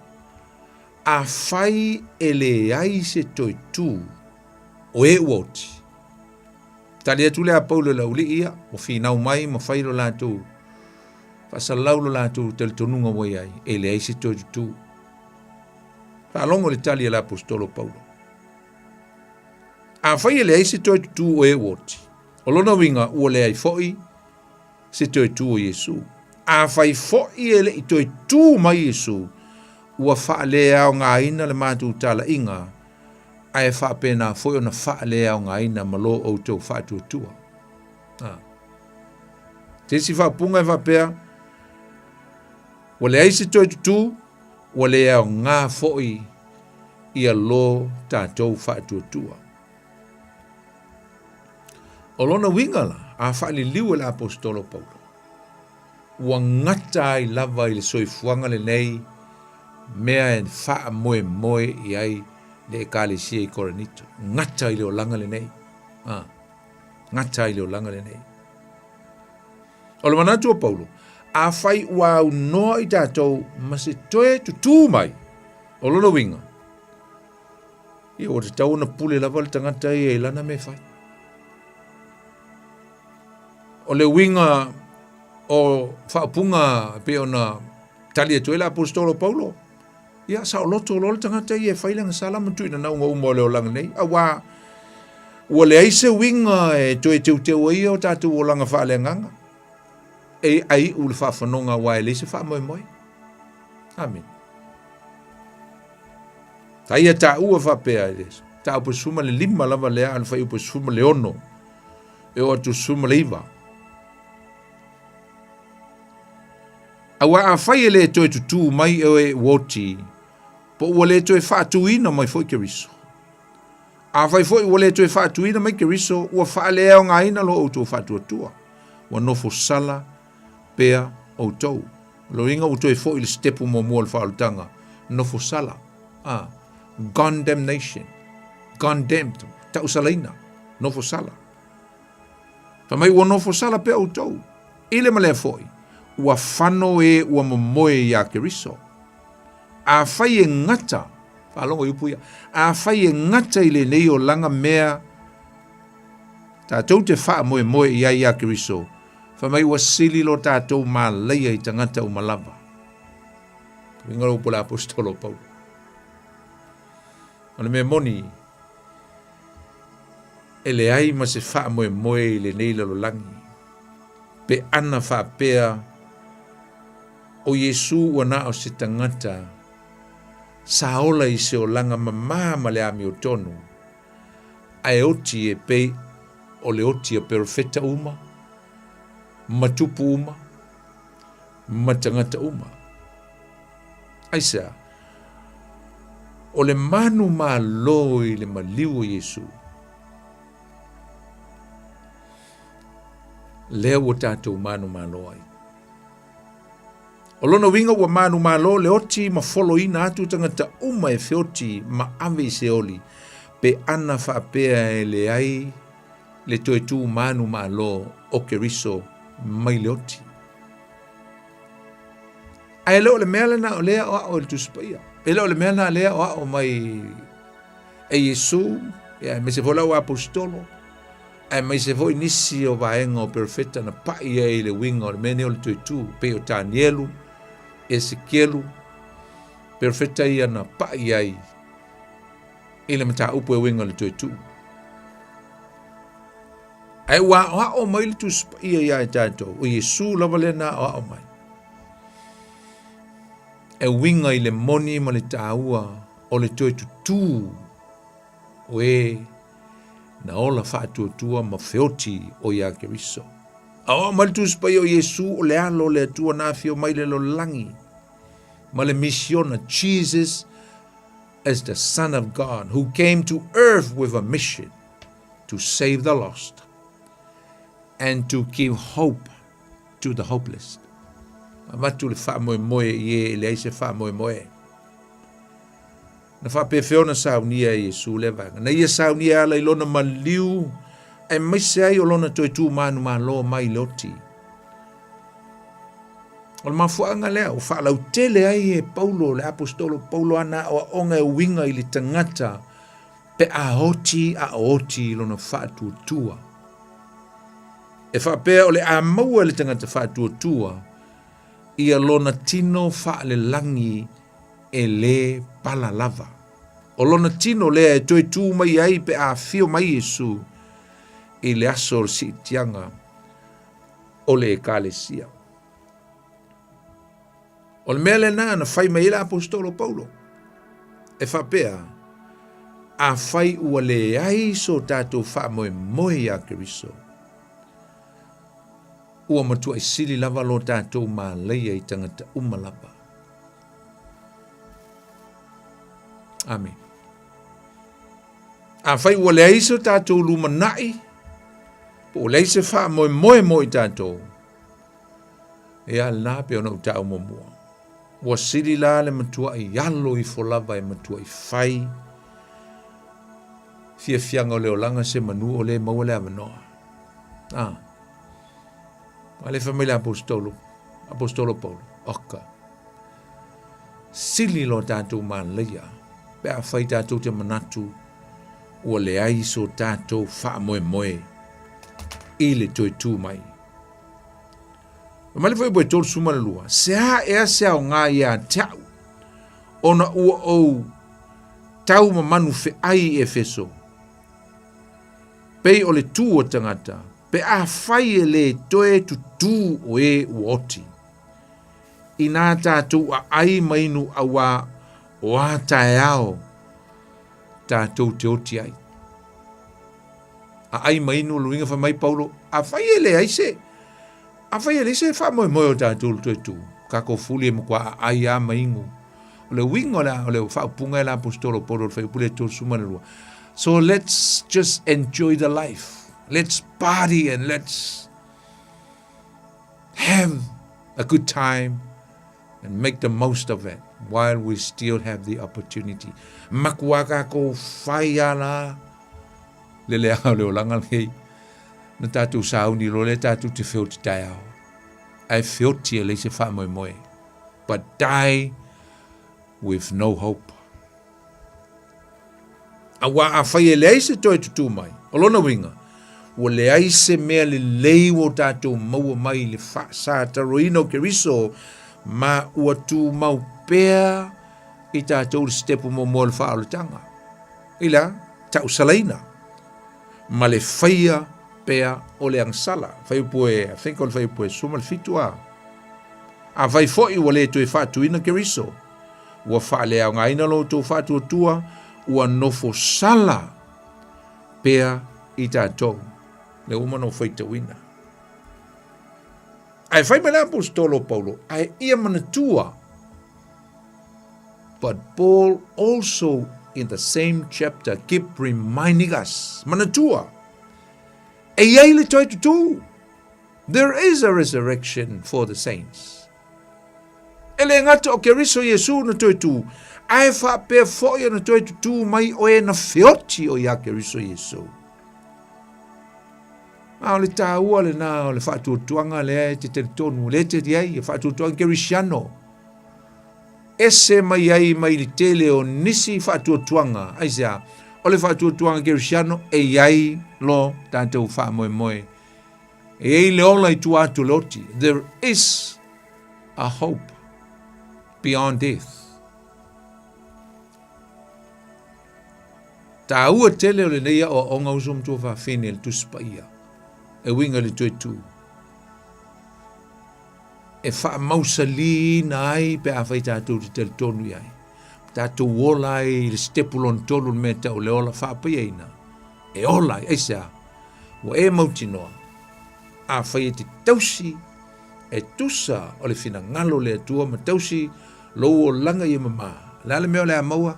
A fai ele ai se toi tu o e woti. Tali atu lea Paulo la uli ia, o finau mai ma fai lo lātou. Fasalau lo lātou tel tonunga wai ai, ele ai se toi tu. Whalongo le tali la apostolo Paulo. A fai ele ai se toi tu o e woti. O lona winga ua le ai foi se toi tu o Yesu. A fai foi ele i toi tu mai Yesu. Ua whaale au ngā ina le mātou tala inga, ai whapena foi o na whaale au ngā ina malo o tau whātua tua. Te si whapunga e whapea, wale aise toi tutu, wale au ngā foi ia lo tātou whātua tua. O lona wingala, a whaali liu le apostolo Paulo. ua ngata ai lava i le soifuanga le nei, mea e faa moe moe i ai le ekalesia i Korinito. Ngata i le o langa le nei. Ngata i le o langa le nei. O le manatu o Paulo, a fai ua au noa i tātou ma se toe tutu mai o lona winga. Ia o te tau na pule lava le tangata i e lana me fai. O le winga o whaapunga pe o na tali e tuela apostolo Paulo. Ia sa o loto o le tangata i e whailanga salama tuina na unga umo le o langa nei. Awa ua le aise winga e toe teu teu ia o tātou o langa wha le nganga. E ai u le whaafanonga wa e leise wha moe moe. Amen. Taia ta ua whapea e leso. Ta upo suma le lima lava lea al whai upo suma le ono. E o atu suma le iwa. Awa a whai e le toe tutu mai e woti. Po ua le toe whaatuina mai foi ke riso. A whai foi ua le toe whaatuina mai ke riso. Ua wha lea o ngaina lo auto whaatuatua. Ua nofo sala pea o tau. Lo inga o toe foi le stepu mo mua le whaalutanga. Nofo sala. Condemnation. Condemned. Tau salaina. Nofo sala. Tamai ua nofo sala pea o tau. Ile malea foi. Ua whano e ua mamoe ia ke riso. A whai e ngata. Whalongo iupuia. A whai e ngata i le nei o langa mea. Tātou te wha moe moe ia ke riso. Whamai ua sili lo tātou mā leia i tangata o malava. Wingaro po la apostolo Paulo. Ole me moni. Ele ai ma se wha moe moe i le nei lalo langi. Pe ana wha pea o Yesu wana o se tangata sa ola i se o langa mamā ma le ami o tonu. Ai oti e pei o le oti a perfeta uma. Matupu uma, matangata uma. Aisa, o le manu ma loi le maliu o Yesu. Lea o tātou manu ma loi. O lona winga ua manu ma lo le oti ma folo ina atu tangata uma e feoti ma ave se oli. Pe ana whaapea e le ai le toe tu manu ma lo o ke riso mai le oti. Ai leo le mea na o lea o le tuspaia. E leo le mea na lea o mai e Yesu, me se vola o apostolo, e mai se voi nisi o vaenga o perfeta na pai e le winga o le mene o le tuitu, pe o Danielu, Ezekielu, perfeta ia na pai ai, ile mata upo e winga o le tuitu. Ai wa o mai le tuspaia ia e tātou, o Yesu lava le na o mai. E winga i le moni ma le tāua o le toi tutu o e na ola whaatuatua ma feoti o ia ke riso. A o ma le tuspai o Yesu o le alo le atua nafio mai le lo langi. Ma le misiona Jesus as the Son of God who came to earth with a mission to save the lost and to give hope to the hopeless. Matu le wha moe moe i e le aise wha moe moe. Na wha pe whiona saunia i Yesu le vanga. Na ia saunia ala i lona maliu e maise ai o lona toi tū manu ma lo mai loti. O le mafuanga lea o wha lau tele ai e Paulo, le apostolo Paulo ana o onga e winga i le tangata pe a oti lona wha tuatua. E wha pe o le a maua le tangata wha tuatua ia lona tino wha le langi e le pala lava. O lona tino lea e toi tū mai ai pe a fio mai Yesu i le aso si tianga o le ekalesia. O le mele na whai mai la apostolo Paulo. E wha pea a whai ua le ai so tātou wha moe moe a Keriso. Ua matua i sili lava lo tātou mā leia i tangata umalapa. Amen. A whai ua le aiso tātou luma nai, po le aise wha moe moe moe tātou. E ala pe ona uta mo mo. Wa sili la le matua I yalo I folava e matua I fai. Fia fianga o le olanga se manu o le maua le avanoa. Ale familia apostolo Paulo. Oka. Sili lo tātou māleia. Pe a whai tātou te manatu. Ua le ai so tātou wha moe. I le toi tū mai. Male foi boi tolu suma le lua. Sea ea sea o ngā ia tau. Ona ua ou. Tau ma manu fe ai e feso. Pei o le tū o tangata. Pe a whai e le toe tu tū o e uoti. I nā tātou a ai mainu a wā o a tae ao tātou te oti ai. A ai mainu luinga wha mai Paulo, a whai e le aise. A whai e le se wha moe o tātou tu e tu. Kako fuli e mkwa a ai a maingu. O le wingo o le wha upunga e la apostolo Paulo le whai upule tō sumana lua. So let's just enjoy the life. Let's party and let's have a good time. And make the most of it while we still have the opportunity. Makuaka ko whaiala. Lele au leo langal hei. Na tātou sauni lo le tātou te whio te tai au. Ai whio tia le se wha moe. But die with no hope. A wā a whai e le se toi tutu mai. O lona winga. Wa le aise mea le leiwo tātou maua mai le wha sa taroino ke riso. Ma ua tu mau pea I tātou le stepu mo le whaaletanga. Ila, tau salaina. Ma le whaia pea o le angsala. Whaipue, I think o le whaipue suma le fitua. A vai foi ua le tue whaatuina ke riso. Ua whaalea o ngaina lo tō whaatua tua, ua nofo sala pea I tātou. Le umano whaitawina. Ai whai mele apostolo Paulo, ai ia manatua. But Paul also in the same chapter keep reminding us, manatua. E iai le toi tutu. There is a resurrection for the saints. Ele ngata o ke riso Yesu na toi tu. Ai wha pe foia na toi tutu mai o e na whioti o ia ke riso Yesu. A le tāua le nā o le whaatuatuanga le te teritonu, le te diai, e whaatuatuanga kerisiano. Ese mai ai mai li tele o nisi whaatuatuanga, aisea, o le whaatuatuanga kerisiano, e iai lo tātou wha moe. E ei le ola I tuatu loti. There is a hope beyond death. Tāua tele o le neia o onga usum tua whawhene le tuspa ia. E winga le tue tu. E wha mausali na ai pe a whai tātou te teritonu iai. Tātou wola I le stepulon tolu me tau le ola wha pai eina. E ola I eisa. Wa e mautinoa. A whai e te tausi. E tusa o le whina ngalo le atua ma tausi lo o langa I mama. Lale meo le a maua.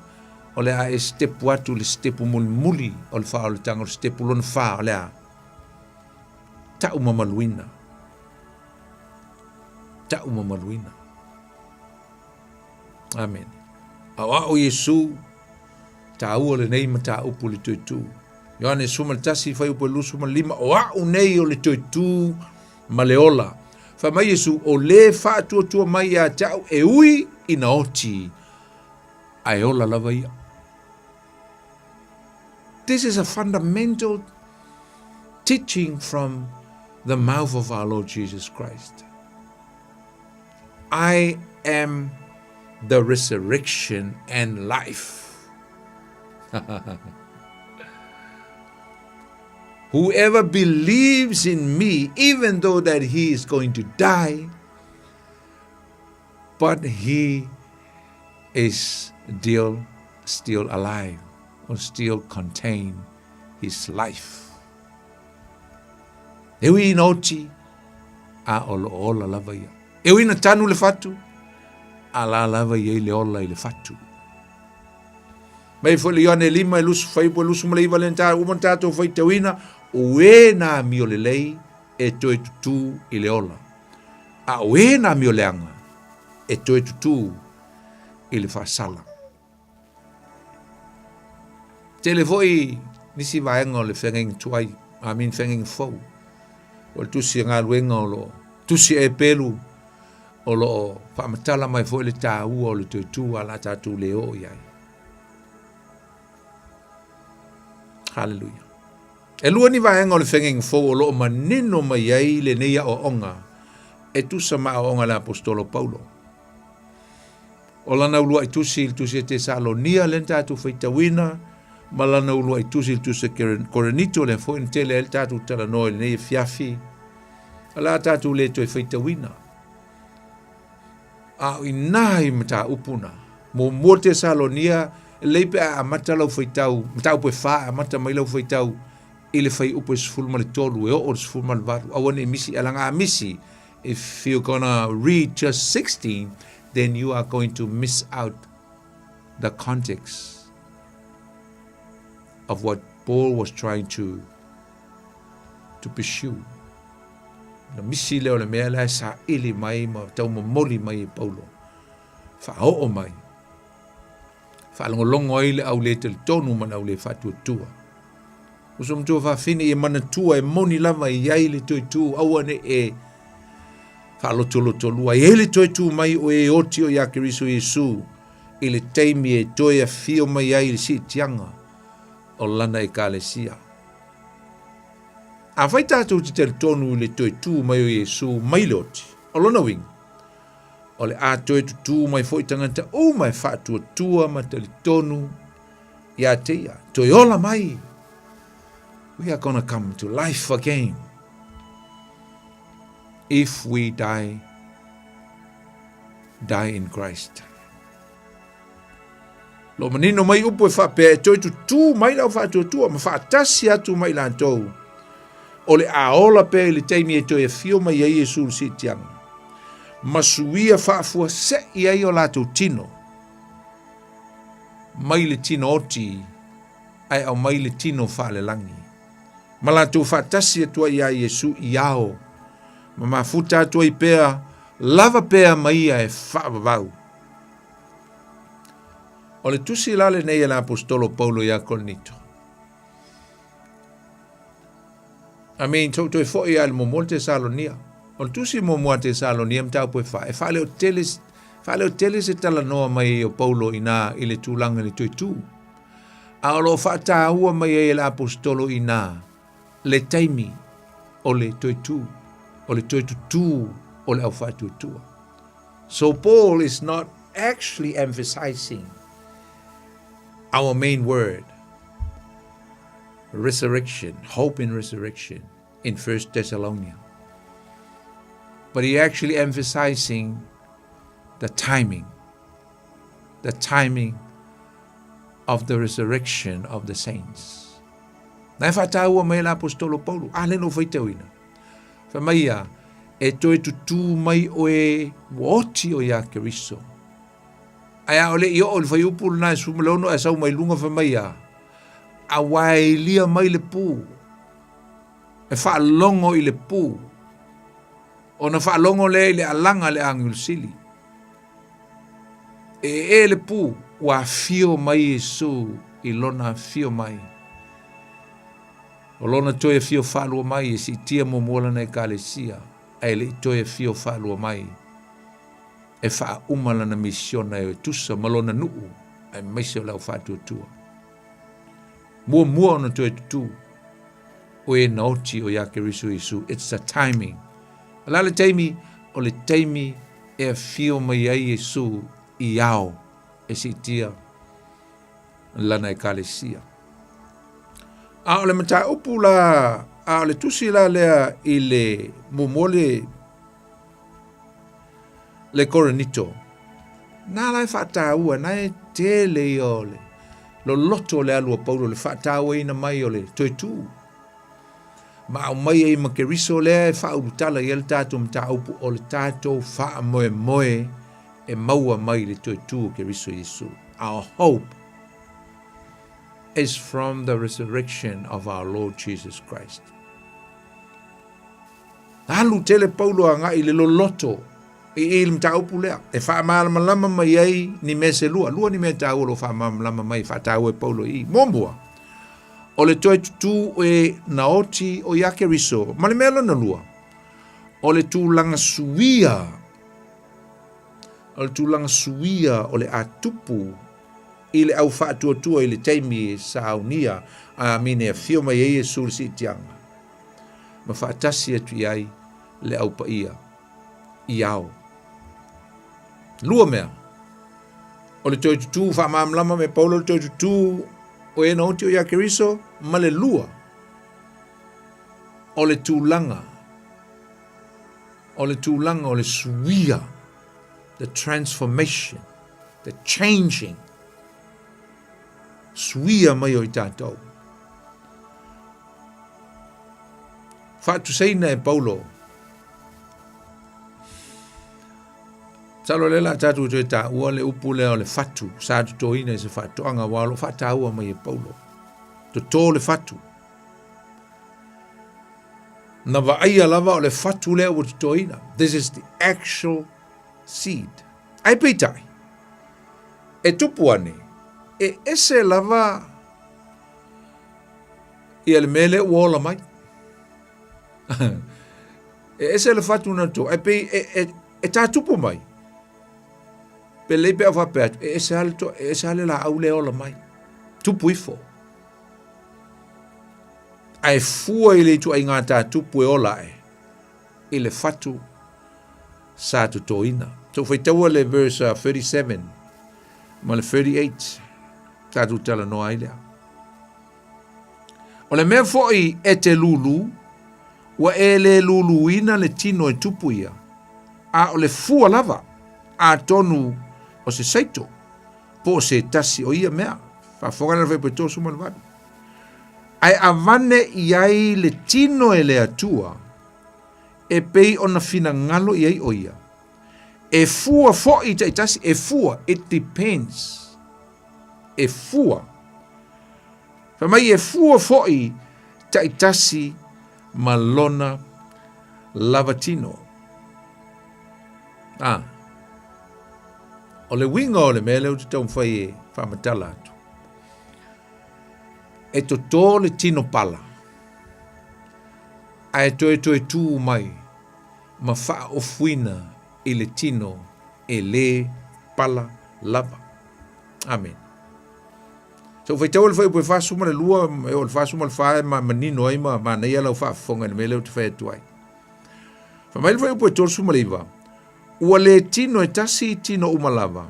O le a e stepu atu le stepu muli o le wha o le tanga o le stepulon wha o le a. Ta'u mamaluina. Amen. Awa o Yesu ta'u o le nei ma ta'u pu le toitu. Yohane suma le tasi fai upo lusu ma lima o au nei o le toitu ma le ola. Fa mai Yesu o le fa tua mai a ta'u e ui ina oti ai ola lava ia. This is a fundamental teaching from the mouth of our Lord Jesus Christ. I am the resurrection and life. Whoever believes in me, even though that he is going to die, but he is still alive or still contain his life. Ewi inoti a ola lava ia. Ewi na tanu le fatu a la lava ia le ola I le fatu. Mai fo le yone lima lusu fai po lusu male valenta umanta to fai tawina o e na mio le lei e to tu I le ola. A oe na mio leanga e toe tutu i le whaasala. Te le voi nisi vaenga o le whengeng tuai, a min whengeng fau. O le tusi ngā luenga o lo, tusi e pelu o lo whaamatala mai foi le tāua o le tuitua la tātu leo iai. Hallelujah. E lua ni vaenga o le whengeng fau o lo manino mai ai le neia o onga, e tusa maa o onga le apostolo Paulo. O lana ulua i tusi e te Salonia le tātu whaitawina, ma lana ulua i tusi Korinito le foi tele el tātu tala noe le neia fiafi, ala tātu le toi whaitawina. A i nahi mata upuna, mo te Salonia, leipe a mata lau whaitau, mata upe wha a mata mai lau whaitau, ile whai upe sfulma le tolu, e o sfulma le varu, awane misi, alanga misi. If you're gonna read just 16, then you are going to miss out the context of what Paul was trying to pursue. Na misi leo le mea lai sa ili mai ma tau mamoli mai e Paulo. Fa o mai. Fa longo ai le au le te tonu man au le fatua tua. Usum tua fa fini e mana tua e moni lama i ai le toi tu awane e whaaloto lua. E hele toi tu mai o e oti o ia Keriso Yesu i le teimi e toi a fio mai ai le si tianga o lana e kalesia. A whai tātou te tel tonu le toi tu mai o Yesu mai le oti. O lona wing. O le a toi tu mai fo i tangata o mai whaatua tua ma te tonu i a teia. Toi ola mai. We are going to come to life again. If we die in Christ. Lo manino mai upo e whapea e toi tu mai lau whaatua tua ma whaatasi atu mai lantou. O le aola pe le teimi e toi e fio mai e Yesu si tianga. Masuia whaafua se i ai o latou tino. Mai le tino oti ai au mai le tino whaale langi. Ma latou whaatasi atua i a Yesu i ao. Ma mafuta atua i pea, lava pea mai e whaavavau. O le tusi lale nei la apostolo Paulo i a Korinito. Tau toi foi al mo te Salonia. O tusi mo te Salonia mtau poe fa. E fale o teles e tala noa mai o Paulo ina i le tūlanga le toitu. A o lo fata hua mai e la apostolo ina le taimi o le toitu. O le toitu tu o le au fatu tua. So Paul is not actually emphasizing our main word, resurrection, hope in resurrection in 1 Thessalonians. But he actually emphasizing the timing of the resurrection of the saints. Na whataua mai la apostolo Paulo, ale no whaitauina. Whamaia, e toi tutu mai o e woti o ia Keriso. Aia ole i o le whai upulu na e sumalono e sau mai lunga whamaia. A wai lia mai le pū. E whaalongo i le pū. O na whaalongo le i le alanga le angul sili. E le pū wa fio mai Yesu i lona fio mai. O lona toi e fio whalua mai e si tia mo mola na e kalesia. E le toi e fio whalua mai. E wha umala na misiona e tusa malona nuu. E maise o lau whātua tua. Mua ona toi tutu. O e naoti o ia Keriso Yesu. It's the timing. Ala le taimi, o le taimi e fio mai ai Yesu i ao. E si tia lana e kalesia. A o le mata upu la, a o le tusi la lea i le momole le Korinito. Nā lai whātāua, nai tele i o le. Lo loto le alua Paulo le whātāua ina mai o le toitu. Ma au mai e ma Keriso lea e whaurutala i el tātou mta upu o le tātou wha moe moe e maua mai le toitu o Keriso Yesu. Our hope is from the resurrection of our Lord Jesus Christ. Alu tele Paulo anga i le loloto i ilm taupu lea. E wha malama mai ai ni me se lua. Lua ni me tau lo wha malama mai wha tau e Paulo i. Mombua. O le toi tutu e naoti o yake riso. Ma le mea lana lua. O le tūlanga suia. O le tūlanga suia o le atupu i le au whaatua i le teimi sa aunia a mine a fio mai e suri si tianga. Ma whaatasi atu iai le au pa ia. I au. Lua mea. O le toi tutu wha maamlama me Paulo le toi tutu o e naoti o yake riso. Ma le lua. O le tūlanga. O le tūlanga o le suia. The transformation. The changing. Suia mai o i tātou. Whaatu seina e Paulo. Salo lela tātou tue tā ua le upu lea o le whatu. Sātu toina i se whatu anga walo whata ua mai e Paulo. To tō le whatu. Na waaia lava o le whatu lea o te toina. This is the actual seed. Ai peitai. E tupu ane. E ese lava i ale mele uola mai. E ese le whatu na tō. E pei e tā tupu mai. Pe leipe au whapeatu. E ese ale la au le ola mai. Tupu ifo. Ai fua i le tu ai ngā tā tupu e ola e. I le whatu sa tu toina. So whaitaua le verse 37. Ma le 38. Tātou tala noa i lea. O le mea foi e te lulu. Wa e le lulu ina le tino e tupu ia. A o le fua lava. A tonu o se saito. Po se tasi o ia mea. Whawhongana whai pe tō suma le vadu. Ai avane iai le tino e le atua. E pei ona fina ngalo iai o ia. E fua foi te tasi. E fua. It depends. E fua. Whamai e fua foi ta itasi malona lavatino. O le winga o le mele o te tau mwhai e whamatala atu. E to tō le tino pala. A e toe tū mai ma wha o fuina i le tino e le pala lava. Amen. So fai tau le fai ue whasuma le lua, e o le whasuma le whae ma nino ai ma nei ala o whaafonga le mele o te whai atuai. Whamai le fai ue tōrsuma le iwa, ua le tino e tasi tino umalava,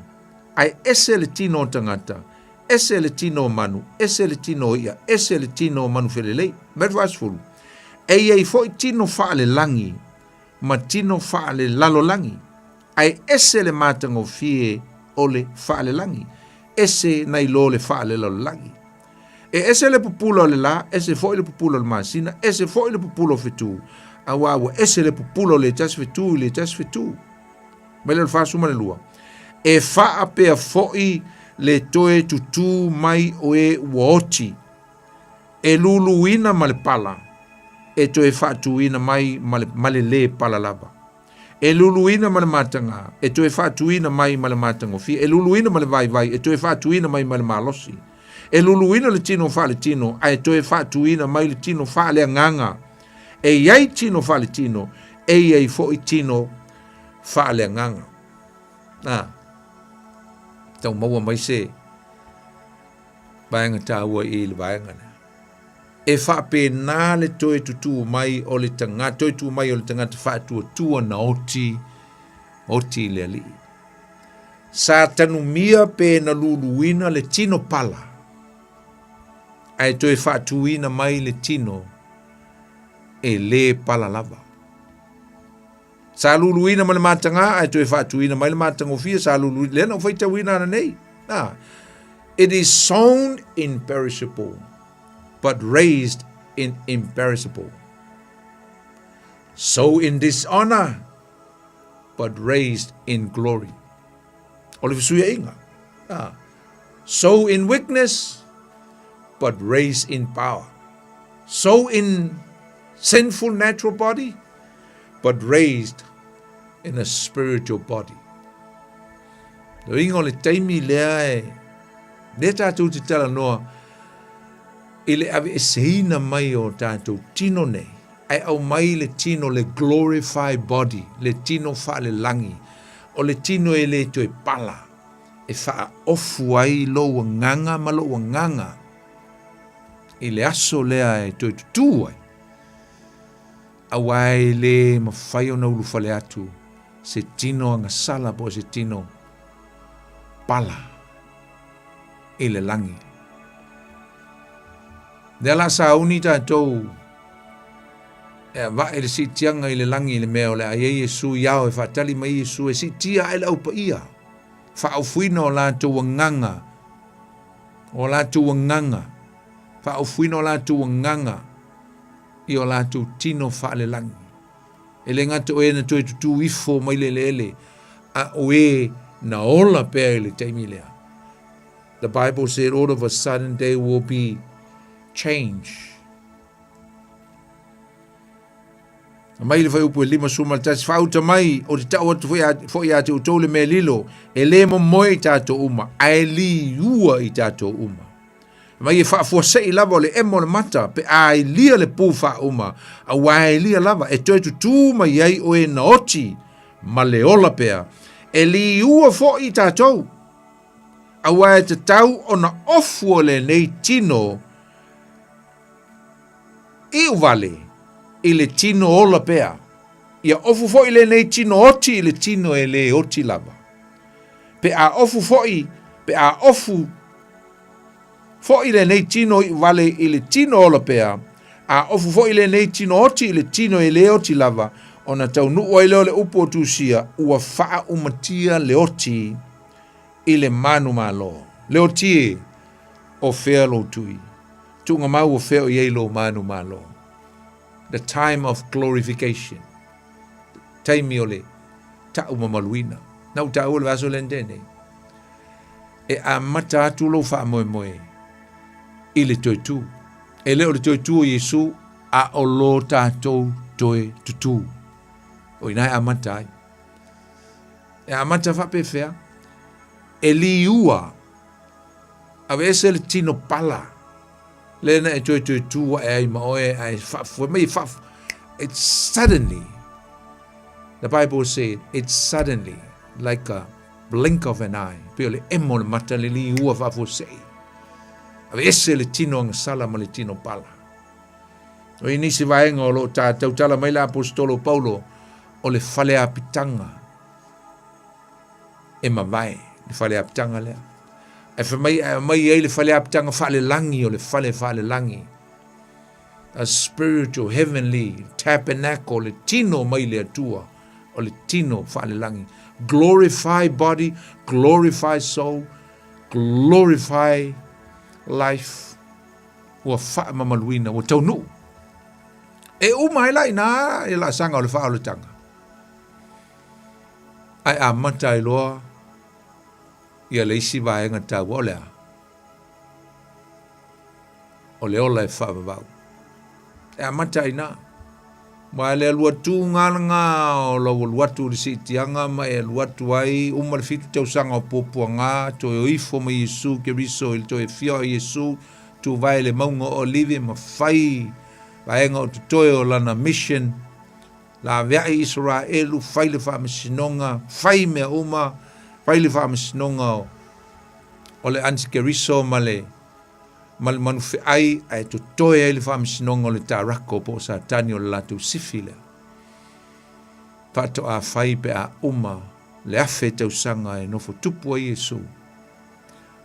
ai ese le tino o tangata, ese le tino o manu, ese le tino o ia, ese le tino o manu whelelei, mer whaasfuru. E iei foi tino wha le langi, ma tino wha le lalo langi, ai ese le mātanga o fie o le wha le langi. Ese nai lo le wha le langi. E ese le pupulo le la, ese foi le pupulo le masina, ese foi le pupulo fitu. Awawa, ese le pupulo le tas fitu, le tas fitu. Mele le whaasuma le lua. E wha apea foi le toe tutu mai o e uoti. E luluina ma le pala. E toe whaatuina mai ma le le pala lava. E luluina ma le matanga, e toe whaatuina mai ma le matanga fi, e luluina ma le vai, e toe whaatuina mai ma le malosi. E luluina le tino wha le tino, a e toe whaatuina mai le tino wha le nganga. E iai tino wha le tino, e iai fo i tino wha le nganga. Tau maua mai se, baenga tāua i le baenga ne. E whape nā le toe tutu mai o le tangata, toe tu mai o le tangata whaatua tua na oti le ali. Sa tanu mia pe na luluina le tino pala. Ai toe whaatuina mai le tino e le pala lava. Sa luluina ma le matanga, ai toe whaatuina mai le matanga o fia, sa luluina, lena o whaitawina ana nei. It is sown imperishable, but raised in imperishable. So in dishonor, but raised in glory. Ole visuia inga. So in weakness, but raised in power. So in sinful natural body, but raised in a spiritual body. Lo ingo le taimi lea le tātou te tala noa, i le ave e seina mai o tātou tino nei, ai au mai le tino le glorified body, le tino wha le langi, o le tino e le toi pala, e wha ofu ai lo nganga ma lo nganga, i le aso lea e toi tutu ai, awai le mawhai o na ulu whale atu, se tino anga sala po se tino pala, i le langi. Nela sa uni tātou, e wa e le si tianga i le langi i le mea o le aia Yesu iao e whaatali mai Yesu e si tia e lau pa ia. Whaaufuina o lātou nganga, o lātou nganga, whaaufuina o lātou nganga, i o lātou tino wha le langi. E le ngata o e na toi tutu ifo mai le lele, a o e na ola pēr le teimi lea. The Bible said all of a sudden there will be change. Mai le fai upu e lima suma tasi whauta mai o te tau atu fwoi a te utau le mea lilo e le mo moe i tātou uma ai li ua i tātou uma. Mai e whaafua sei lava o le emo le mata pe ai lia le pū wha uma a wai lia lava e toi tutu mai ai o e na oti ma le ola pea e li ua fwoi i tātou a wai te tau o na ofu o le nei tino i uvale i le tino ola pea. Ia ofu foi le nei tino oti i le tino e le oti lava. Pe a ofu foi, pe a ofu foi le nei tino i vale i le tino ola pea. A ofu foi le nei tino oti i le tino e le oti lava. Ona tau nuu ai leo le upo o tusia ua faa umatia le oti i le manu malo. Le oti o fea lo tui. Tunga mau o fea o iei lo manu malo. The time of glorification. Taimi ole ta umamaluina. Nau ta ule vaso lendene. E a mata atu lo wha moe moe. I le toi tu. E leo le toi tu o Yesu a o lo tātou toi tutu. O inai a mata ai. E a mata whape whea. E li ua. A vese le tino pala. Lena e toi toi tu e ai maoe ai whafua. Mai whafua. It's suddenly. The Bible said, it's suddenly like a blink of an eye. Pio le emo le mata le li ua whafua sei. A vese le tino ang sala ma le tino pala. O inisi vaenga o lo tātou tala mai la apostolo Paulo o le whale apitanga. E ma vai, le whale apitanga lea. E mai e le whale apitanga whale langi o le whale langi. A spiritual, heavenly tabernacle, le tino mai le atua o le tino whale langi. Glorify body, glorify soul, glorify life. Ua wha mamaluina, ua taunu. E umai lai nā e la sanga o le wha o le tanga. Ai a mata i loa ia le isi vaenga tau o lea. O le ola e wha vavau. E a mata i nā. Mai le aluatu nganga o lo aluatu di sitianga ma e aluatu ai umar fitu tau sanga o popua ngā to e ifo ma Yesu ke riso il to e fio Yesu tu vai le maunga o live ma fai vaenga o tutoe o lana mission la vea Israelu fai le wha masinonga fai mea uma fai le wha masinonga o le ansi ke riso ma le manu fe ai e tutoe ai le wha masinonga o le tarako po sa tani o le latu sifile pato a fai pe a uma le afe tau sanga e nofo tupu a Yesu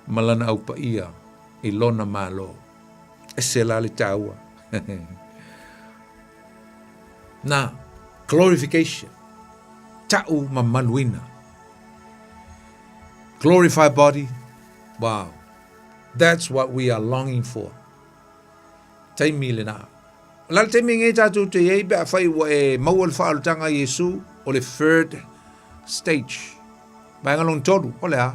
malana au pa ia i lona malo e se la le taua na glorification tau mamaluina glorified body wow that's what we are longing for taimi le na la taimi ngai tatu te ei ba fai wa e mawal fa tanga Yesu o le third stage ba ngalong todu o le a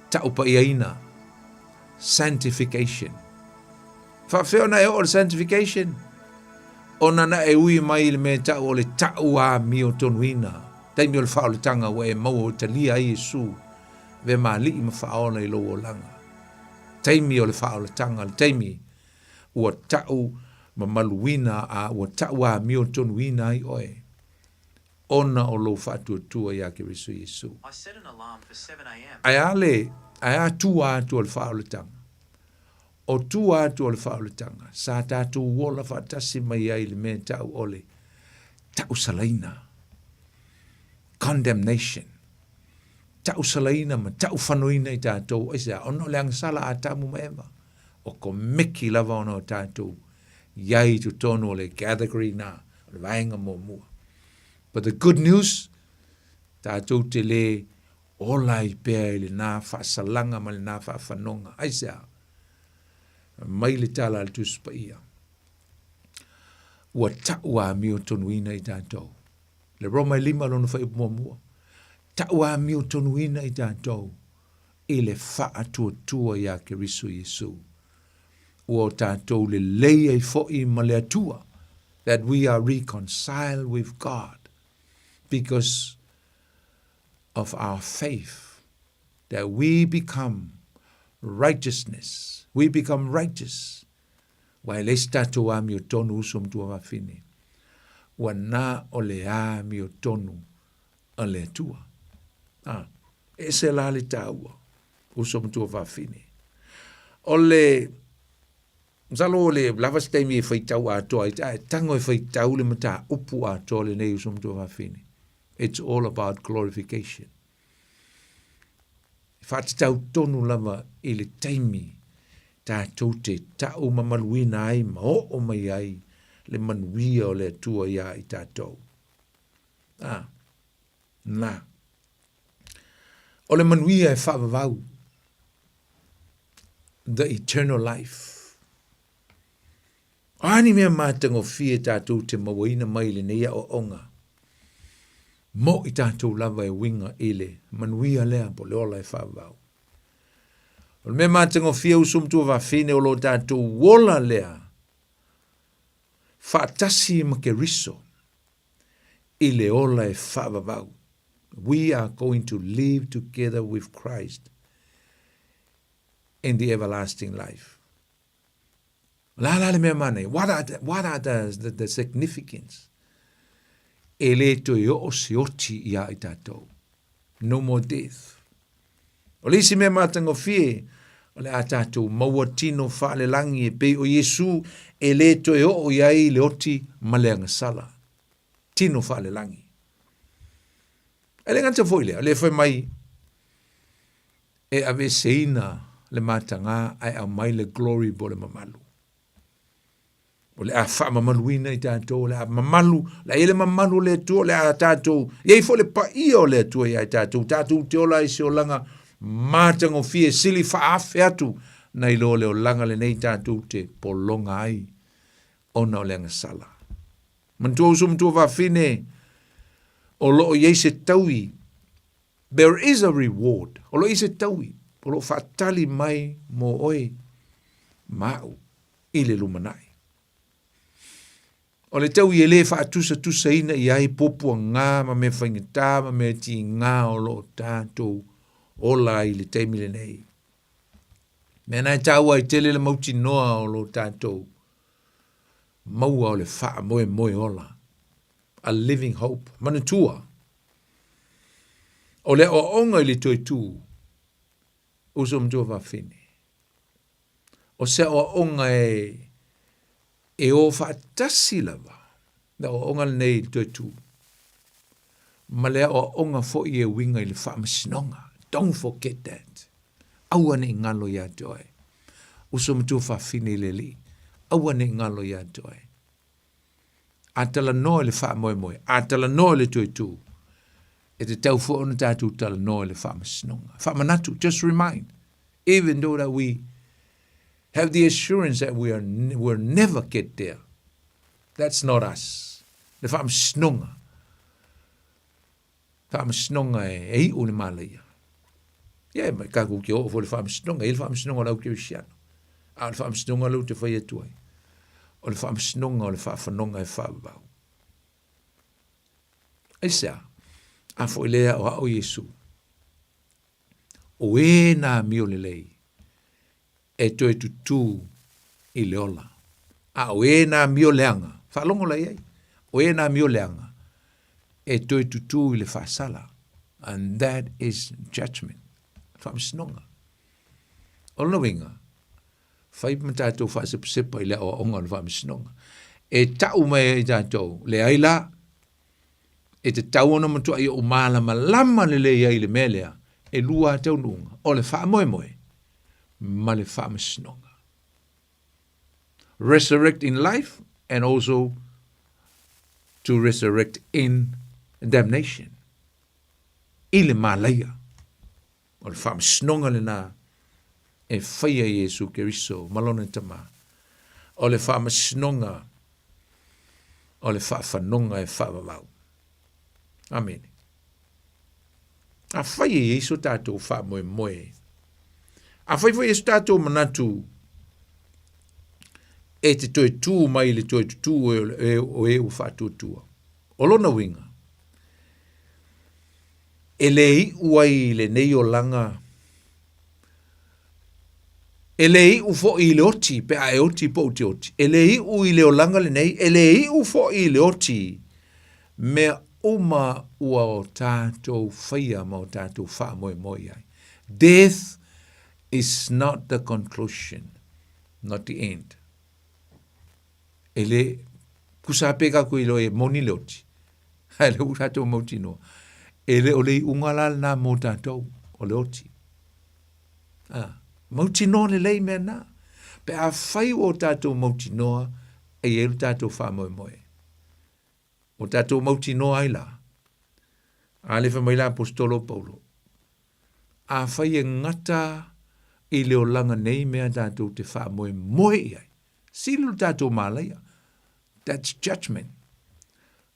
tau pa iaina sanctification fa feona e o sanctification Ona na e ui mai le me ta o le tau a mi o tonuina. Taimi o le whao le tanga wa e mau o talia i Yesu. Ve ma li ma whaona i lo o langa. Taimi o le whao le tanga, le taimi ua tau ma maluina a ua tau a mi o tonuina i oe. Ona o lo whaatua tua ia ke riso Yesu. I set an alarm for 7 a.m. Ai a tua atua le whao le tanga. O tua atua le whao le tanga. Sa tātou wola whaatasi mai ai le mea tau ole. Tau salaina. Condemnation. Tau salaina ma tau whanoina i tātou. Esa, ono le angsala a tamu maema. O ko meki lava ono tātou. Iai tu tono le category na. Le vaenga mo mua. But the good news, tātou te le olai pēr le nā whaasalanga ma le nā whaafanonga. Aisea, mai le tala le tuspa ia. Ua taua mi o tonuina i tātou. Le Roma 5 lono whai mua mua. Taua mi o tonuina i tātou. E le whaatua ia ke riso Yesu. Ua tātou le leia i fōi ma le atua. That we are reconciled with God. Because of our faith, that we become righteousness. We become righteous. Wa le statu a mi o tonu usum tua wafine. Wa na o le a mi o tonu a le tua. E se la le taua usum tua wafine. O le Zalo le lava stemi e whaitau a toa. Tango e whaitau le mata upu a toa le nei usum tua wafine. It's all about glorification. Whaatau tonu lava i le taimi tātou te tau mamaluina ai ma o mai ai le manuia o le atua ia i tātou. Nā. O le manuia e whaavavau. The eternal life. Ani mea mātango fie tātou te mawaina mai le neia o onga. Mo i tātou lava e winga ele, manuia lea po le ola e whaavau. O le mea mātango fia usum tua whawhine o lo tātou wola lea, whaatasi ma ke riso, i le ola e whaavau. We are going to live together with Christ in the everlasting life. La le mea mane, what are the significance? E le to i o se oti ia i tātou. No more death. O le isi mea mātango fie, o le a tātou maua tino whaale langi e pe o Yesu, e le to i o iai le oti maleanga sala. Tino whaale langi. E le nganta foi lea, le fai mai, e ave seina le mātanga ai au mai le glory bo le mamalu. O le a wha mamaluina i tātou, le a mamalu, le ele mamalu le tua, le a tātou, iei fo le pa ia o le tua i tātou, tātou te ola i se o langa mātango fie, sili wha awhi atu, na i lo le o langa le nei tātou te polonga ai, ona o le anga sala. Mantua usum tua whawhine, o lo o iei se taui, there is a reward, o lo i se taui, o lo whatali mai mo oi, mau, i le lumanai. O le tau i ele whaatusa tusa ina i ai popua ngā ma me whaingata ma me ti ngā o lo tātou ola i le teimi le nei. Me nai tāua i tele le mauti noa o lo tātou maua o le wha moe moe ola. A living hope. Manatua. O le o onga i le toi tū. Uso mtua whawhine. O se o onga e o whaatasi lava, na o onga nei toi tū. Ma lea o onga fo i e winga i le whaamashinonga. Don't forget that. Aua ne ngalo ia toi. Uso mtu whaafine le li. Aua ne ngalo ia toi. Atala no le wha moe moe. Atala no le toi tū. E te tau fo ona tātou tala no le whaamashinonga. Whaamanatu, just remind. Even though that we have the assurance that we'll never get there. That's not us. Le whaamsnonga. Whaamsnonga e o le malaia. Ia, mai kako ki o fo le whaamsnonga. E le whaamsnonga lau ki o siano. A le whaamsnonga lau te whai atuai. o le whaamasnonga o le whaafanoga e whaavau. Eisa, a fo ilea o ao Yesu. O e nā mio le lei, e toi tutu i le ola. A o e nā mio leanga, whaalongo lai ei, o e nā mio leanga, e toi tutu i le whaasala. And that is judgment. Whaamasnonga. O lona winga, whai matatou whaasepa i le o onga le whaamasnonga. E tau mai e tātou, le aila, e te tau ona matua i o malama lama le ai le melea, e lua tau nunga, o le wha moe moe, ma le wha masnonga. Resurrect in life, and also to resurrect in damnation. I le malaya, o le wha masnonga le nā, e whaia Yesu Keriso, malona tama, o le wha masnonga, o le wha whanonga e wha wawau. Amen. A whai e Yesu tātou wha moe moe. A whai Yesu tātou manatu e te toi tū mai le toi tū o e u whātūtua. O lona winga. E lei uai le nei o langa. E lei u fo i le oti, pe a e oti po uti oti. E lei u i le o langa le nei, e lei u fo i le oti, mea uma ua o tātou whaia ma o tātou wha moe moe ai. Death is not the conclusion, not the end. Ele kusa peka ko ilo e moni leoti. Ele u tātou mauti noa. Ele o lei ungalal na mo tātou o leoti. Mauti noa le lei mea na. Pe a whai o tātou mauti noa e elu tātou wha moe moe. O tātou mauti noa ai la. A le whamaila apostolo Paulo. A whai e ngata i leo langa nei mea tātou te wha moe moe ai. Silu tātou mālaia. That's judgment.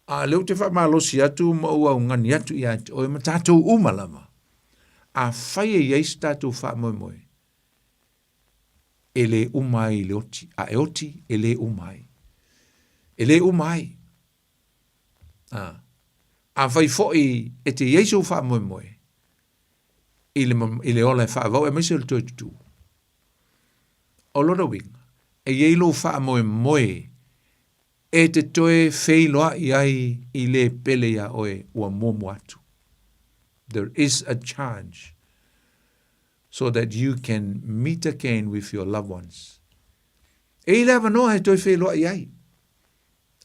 A leo te wha mālosi atu ma ua ungani atu i atu. O e ma tātou umalama. A whai e yeis tātou wha moe moe. E le umai le oti. A e oti e le umai. E le umai. A whai foi e te Yesu wha moe moe. I le ola e wha vau e maise le toi tutu. O lora winga. E yeilo wha moe moe. E te toe wheiloa i ai i le pele ia oe ua momo atu. There is a charge. So that you can meet again with your loved ones. E lewa noa he toi wheiloa i ai.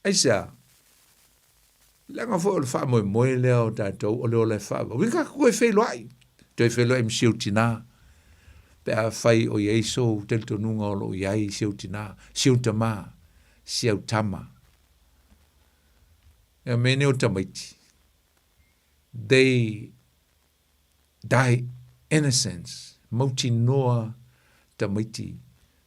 Aisa. Langa fo le wha moe moe leo tātou o leo le wha. Wika koe whelo ai. Toi whelo e msiu tina. Pe a whai o Yeso telto nunga o lo iai siu tina. Siu tama. Siu tama. E mene o tamaiti. They die innocence. Mauti noa tamaiti.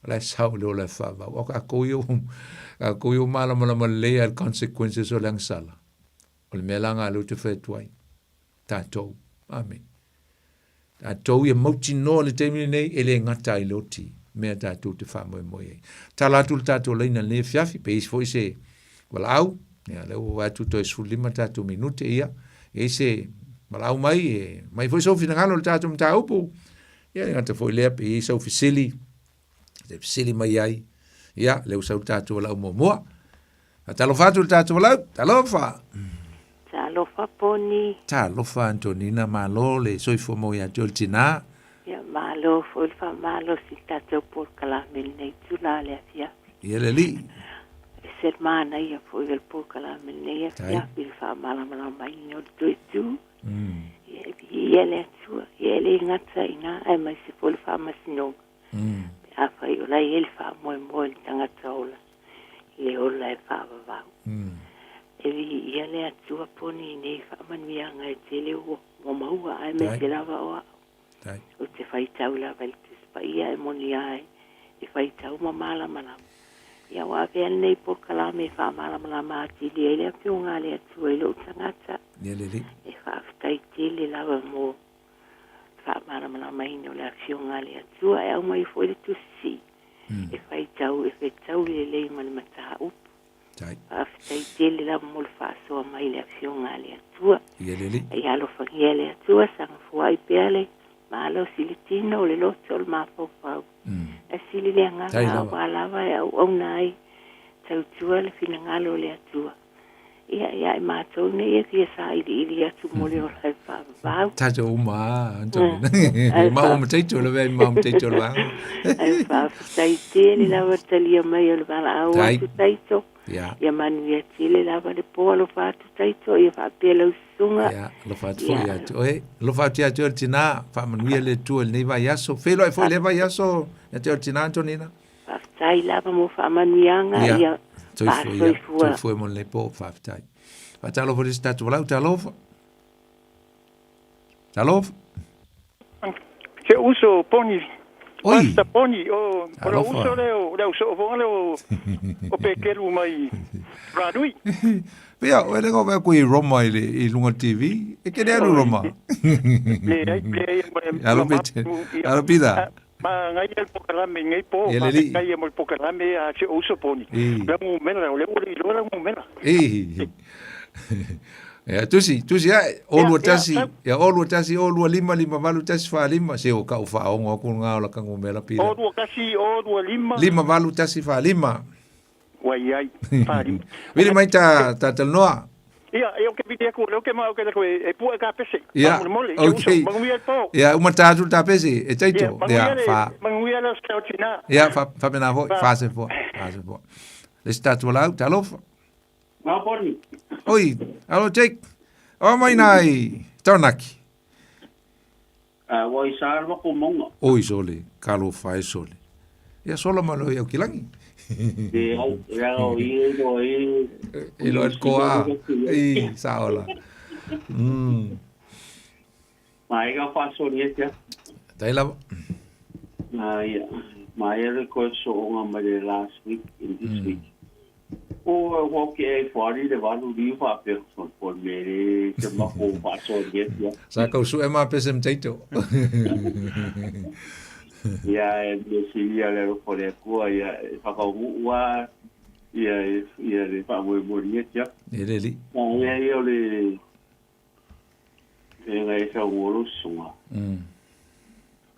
La sao leo le wha. Waka a koio malama lea consequences o langsala. O le mea langa alu te whaetuai. Tātou. Amen. Tātou ia mauti noa le teimini nei, ele ngata i loti. Mea tātou te wha moe moe. Tālatu le tātou leina le fiafi, pe isi foi se wala au, nea leo watu toi sulima tātou minute ia, e se wala au mai, mai foi sofi nangalo le tātou mta upu, ia ngata foi lea pe isi au fisili, te fisili mai ai, ia leo sau tātou wala au moa. Talo fatu le tātou wala au, talo fa. Talofa poni. Talofa Antonina malo le soifo mo ya toltina. Ya malo folfa malo si tato por calamel nei tula le afia. Yele li. Sermana ya foi el por calamel nei afia bil fa mala mai no tu. Yele tu yele ngata ina ai mai si folfa masno. Afa yo la yele fa mo tanga tola. Le ola fa va. Evi iale atua poni nei whaamanuianga e te leo o maua ai me te lawa o au. O te whaitau la veltis pa ia e moni ai e whaitau ma mala malama. Ia wawea nei por kalame wha mala malama ati li ele a pionga le atua ilo tangata. E whaafitai tele lawa mo wha mala malama ino le a pionga le atua e au mai fwere tu si. E whaitau tau e fe tau le ma le mata upu. Tai. Aftai tele la mo le faso mai le afionga le atua. Ieleli. E alo fangia le atua sang fuai pele. Ma alo silitino le loto ma fofau. E sili le nganga lava e au nai. Tau tua le fina ngalo le atua. Ia e mātou ne e fia sa ili atu mole o lai whāwau. Tato uma, Antonina. Mau ma teito le vei, mau ma teito le vau. Ai whāwhitai tēle lawa talia mai o le wala au atu taito. Ia manu ia tēle lawa le poa lo whātu taito. Ia whāpela usunga. Ia, lo whātu fo ia tu. Oe, lo whātu ia tu o tina, whāmanuia le tu le nei vai aso. Whelo e fo le vai aso, ia te o tina, Antonina. Whāwhitai lawa mo whāmanuianga. Ia. Toi foi mon le po whāwhitai. Whātalo fo resi tatu walau, talofa. Talofa. Se uso poni. Oi. Pasta poni o ora uso leo so o leo o pequeno mai radui. Pia, o le go kui Roma i lunga TV. E ke alu Roma. Alo pida. Ma ngai el pokalame ngai po, ma kai mo pokalame a se uso poni. La mo mena o le lo mo mena. Ya tusi olu tasi olu lima valu tasi fa lima se o ka fa o ngo ku nga la kangu mela pila olu lima valu tasi fa lima wai ai fa lima vile mai ta noa ia eu ke vide ku lo ke ma ke e pu ka pese okay ya uma ta tu ta pese e taito ya fa manguia la scoutina ya fa bena vo fa se vo le statu la talofa ma porni. Oi, alo Jake. O mai nai, Tornaki. Wai sarva ko monga. Oi sole, kalo fai sole. Ia sola malo ia kilangi. Ia o Ilo el koa. Ei, saola. Mai ga fa sole ia. Dai la. Mai ko so nga mai last week in this week. O que fora de valu livro a pessoa por mere que ma ko paso dia. Sa ka su ema pesem taito. Ya si ya le por ko ya fa ka wa ya le pa mo moria ya. Ele. Ya yo le ngai sa wolo suma.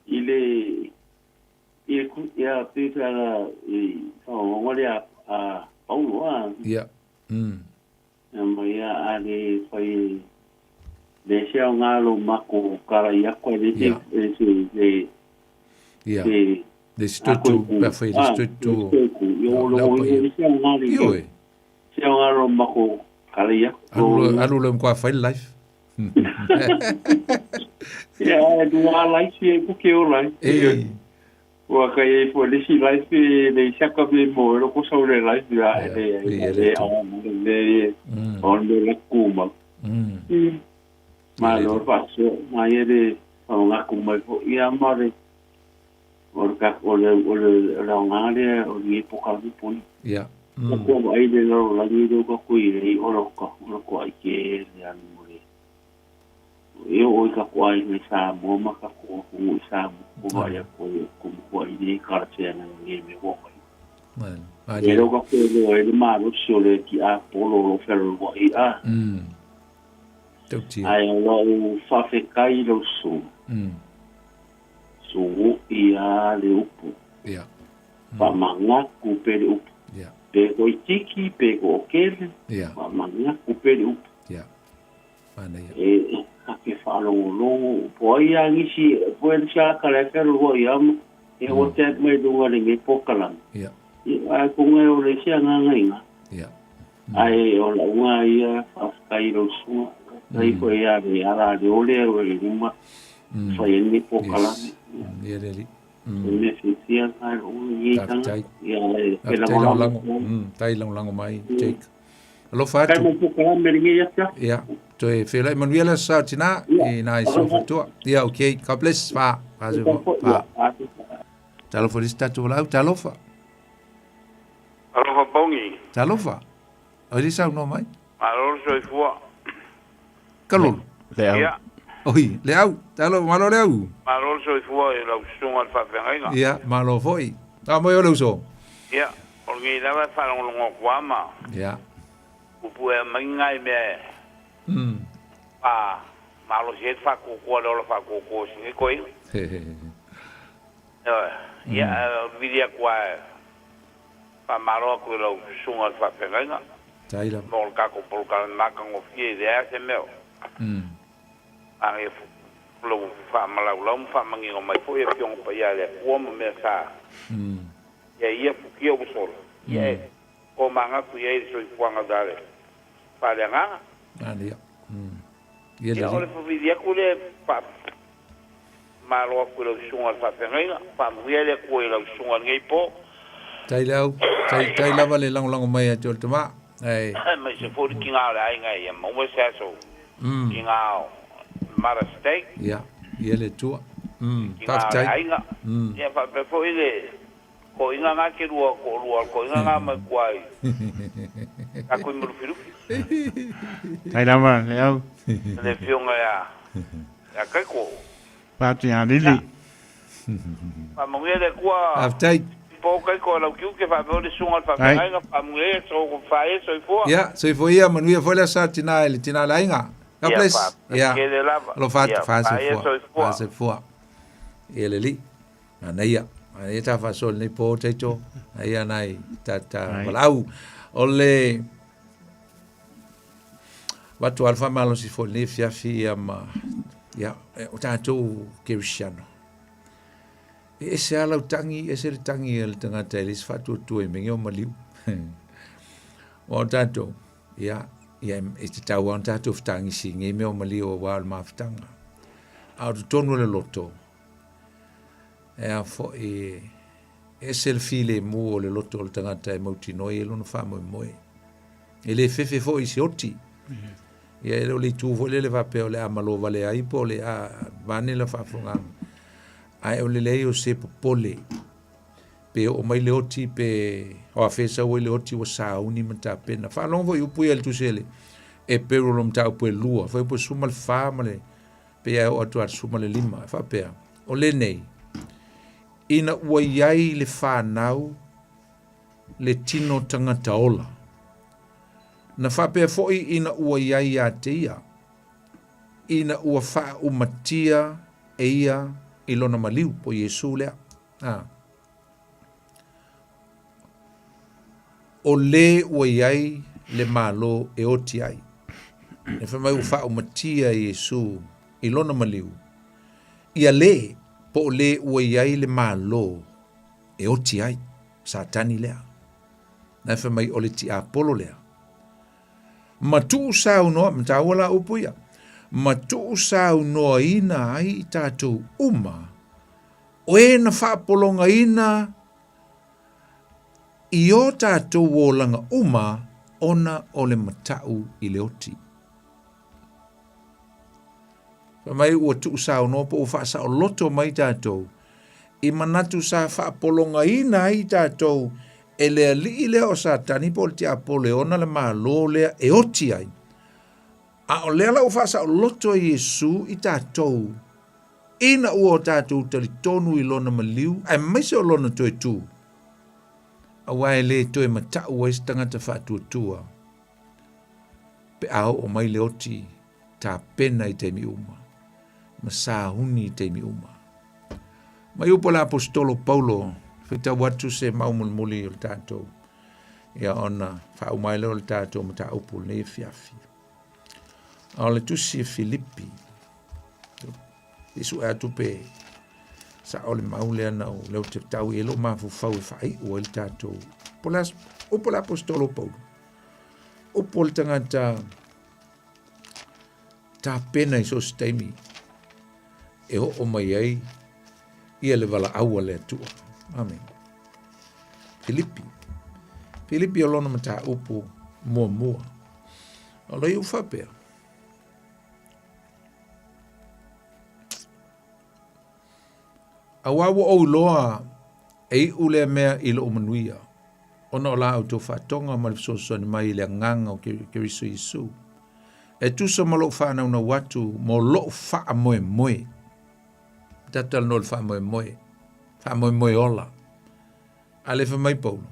Ile ya pita fa ngolia a Ia. Ia ale foi deixa ngalo mako kara ia ko de Ia. Destutu perfeito, destutu. Yo lo deixa ngalo. Io. Se ngalo mako kara ia. Alu lo kwa file life. Ya, dua life e ku ke o life. Wa kai po le si life le saka be mo ro ko so le life ya on le kuma ma lo paso ma ye on a kuma po ya mare or ka o le ra ngale o ni po ka po ya ko ai le lo la ni do ko i o ro ko ai ke ya mo eu o ka ko ai me sa mo ma ka ko sa mo ko ya ko ni karate na ni me wo well pero ko ko le ma ro so le ki a polo lo ferro wo a toti ai lo fa fe kai lo so so ia le upu ya pa manga ku pe le upu ya pe ko tiki pe ko kele ya pa manga ku pe le upu ya pana ya ke falo lo poi angi poi sa kala ke ro ia e o te me do ngale nge pokalan ya ai ko nge o le sia nga nga ya ai o la nga ia ai ro su ai ko ia ni ala de ole o le uma foi ni pokalan ya deli ne fisia ai o ni tanga ia e la lango tai lango mai Jake alo fa kai mo pokalan me ngi ya ya toi fela Manuela Sartina e na so foto ya okay God bless fa talofa statu la talofa alofa bongi talofa ali sa no mai alor so fua kalol ya oi leau talo malo leau alor so fua e la sunga fa venga ya malo foi ta mo yo lo so Ia, o ngi lava whanongongo kuama. Ia. Upu e maingai me. Malo se whakukua lola whakukua singi koi. Ia, vidia kua whamaroa kui lau sunga whapenganga. Taila. Mol kako polka makango fie idea se meo. Ange lau whamalau lau whamangi o mai fo e piongo pa ia le kuama mea saa. Ia fukia usolo. Ia o manga ku ia so ipuanga dale. Pale nga. Ia. Ia ole fo vidia ku le pa. Malo ku le sunga fa penga, pa muia le ku le sunga ngai po. Tai vale lang mai a tol tama. Ai. Mai se fo kinga la ai ngai, mo mo sa so. Kinga. Mara steak. Ia. Ia le tua. Pa tai. Ia pa fo ile ko inga nga ke rua ko inga nga ma kwai a ko mo firu tai lava leo le fionga ya kai ko pa tia lili pa mo le kwa aftai po kai ko la kiu ke fa mo le sunga fa nga pa mo le so ko fa so fo ya so fo ia manu ia fo la sa tina la inga ya place ya lo fa se fo ele li ana ia ai ta fa sol nei po te to ai anai ta walau ole watu alfa malo si fo le fia ma ya o ta to kirishano ese ala tangi el tanga telis fa tu e mengo maliu o ta to ya e ta wa ta to tangi si nge me o maliu wa ma ftanga au tonu le loto e fo e el file mo le loto le tangata e mauti noi e lona fa mo e le fefe fo i se oti e le tu fo le va pe le amalo vale ai po le a vane la fa fonga ai o le o se popole pe o mai le oti pe o a fesa o le oti o sa uni mata pena fa longo i pu el tu sele e pero lo mta po lua fa po sumal fa male pe o atu sumal lima fa pe o le nei ina ua iai le whanau le tino tangata ola. Na whapea foi ina ua iai a te ia. Ina ua wha umatia e ia ilona maliu po Yesu lea. O le ua iai le malo e oti ai. Ne whamai ua wha umatia e Yesu ilona maliu. Ia le po le ua iai le malo e oti ai satani lea na fa mai o le ti apolo lea matu sau no mtawala upuia matu sau no ina ai tatu uma o e na fa polonga ina i o tatu wolanga uma ona o le matau i le oti mai ua tu sa no po fa sa loto mai tato i manatu sa fa polonga ina i tato ele li le o sa tani po ti apoleona le malo le e oti ai a o le la o fa sa loto Yesu i tato ina ua tato tali tonu i lona maliu ai mai se o lona to tu a wai le to e mata ua istanga ta fa tua pe au o mai le oti ta pena i te mi uma masahuni te mi uma. Mai upo la apostolo Paulo, fita watu se maumulmuli o tato, ia ona fa umaile o tato mata upo le fiafi. Ole tusi Filipi, isu atu pe, sa ole maule ana o leo te tau elo mafu fau e fai o el tato. Upo la apostolo Paulo, upo le tangata ta pena iso stemi, e o mai ai ia le vala aua le atua. Amen. Filipi o lona mata upo mua. O lei u whapea. A wawa o loa e ule mea i lo umanuia. Ona o la au tō whatonga ma le soso ni mai le nganga o keriso Yesu. E tusa ma lo whanau na watu mo lo wha moe. Tatal no fa moe ola ale fa mai Paulo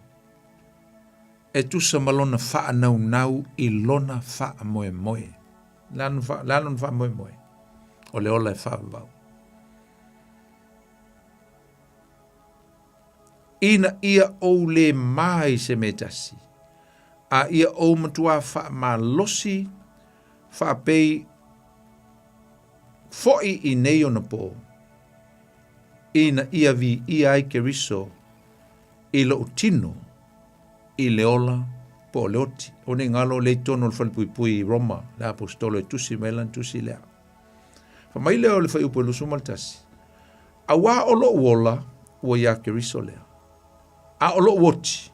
e tusa malona faa nau I lona faa moe moe. Lana faa moe moe. O le ola e faa vau. Ina ia o le mai se metasi. A ia o matua faa ma losi faa pei foi I nei ona po. Ina ia vi ia ai ke riso I lo utino I le ola po le oti. O ne ngalo le tono le falpui Roma, le apostolo e tusi melan tusi lea. Fa mai leo le fai upo lusu maltasi. A wā o lo uola ua ia ke riso lea. A o lo uoti.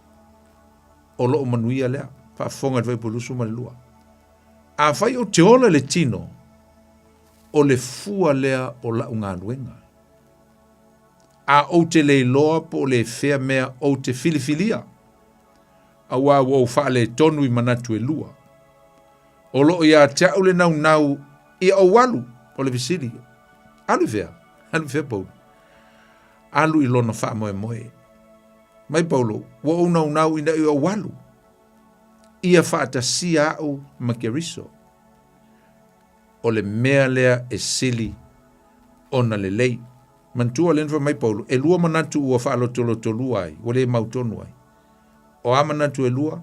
O lo manuia lea. Fa fonga le fai upo lusu malua. A fai o te ola le tino o le fua lea o la unga luenga. A o te leiloa po le fea mea o te filifilia. A wā wau wha le tonu I manatu e lua. O lo ia tau le nau I o walu o le visili. Alu fea Paulo. Alu I lona wha moe moe. Mai Paulo, wa o nau ina I o walu. Ia wha ta si au makeriso. O le mea lea e sili ona le lei. Mantua lenfa mai Paulo, e lua manatu ua wha tolo ai, o le mautonu ai. O a manatu e lua,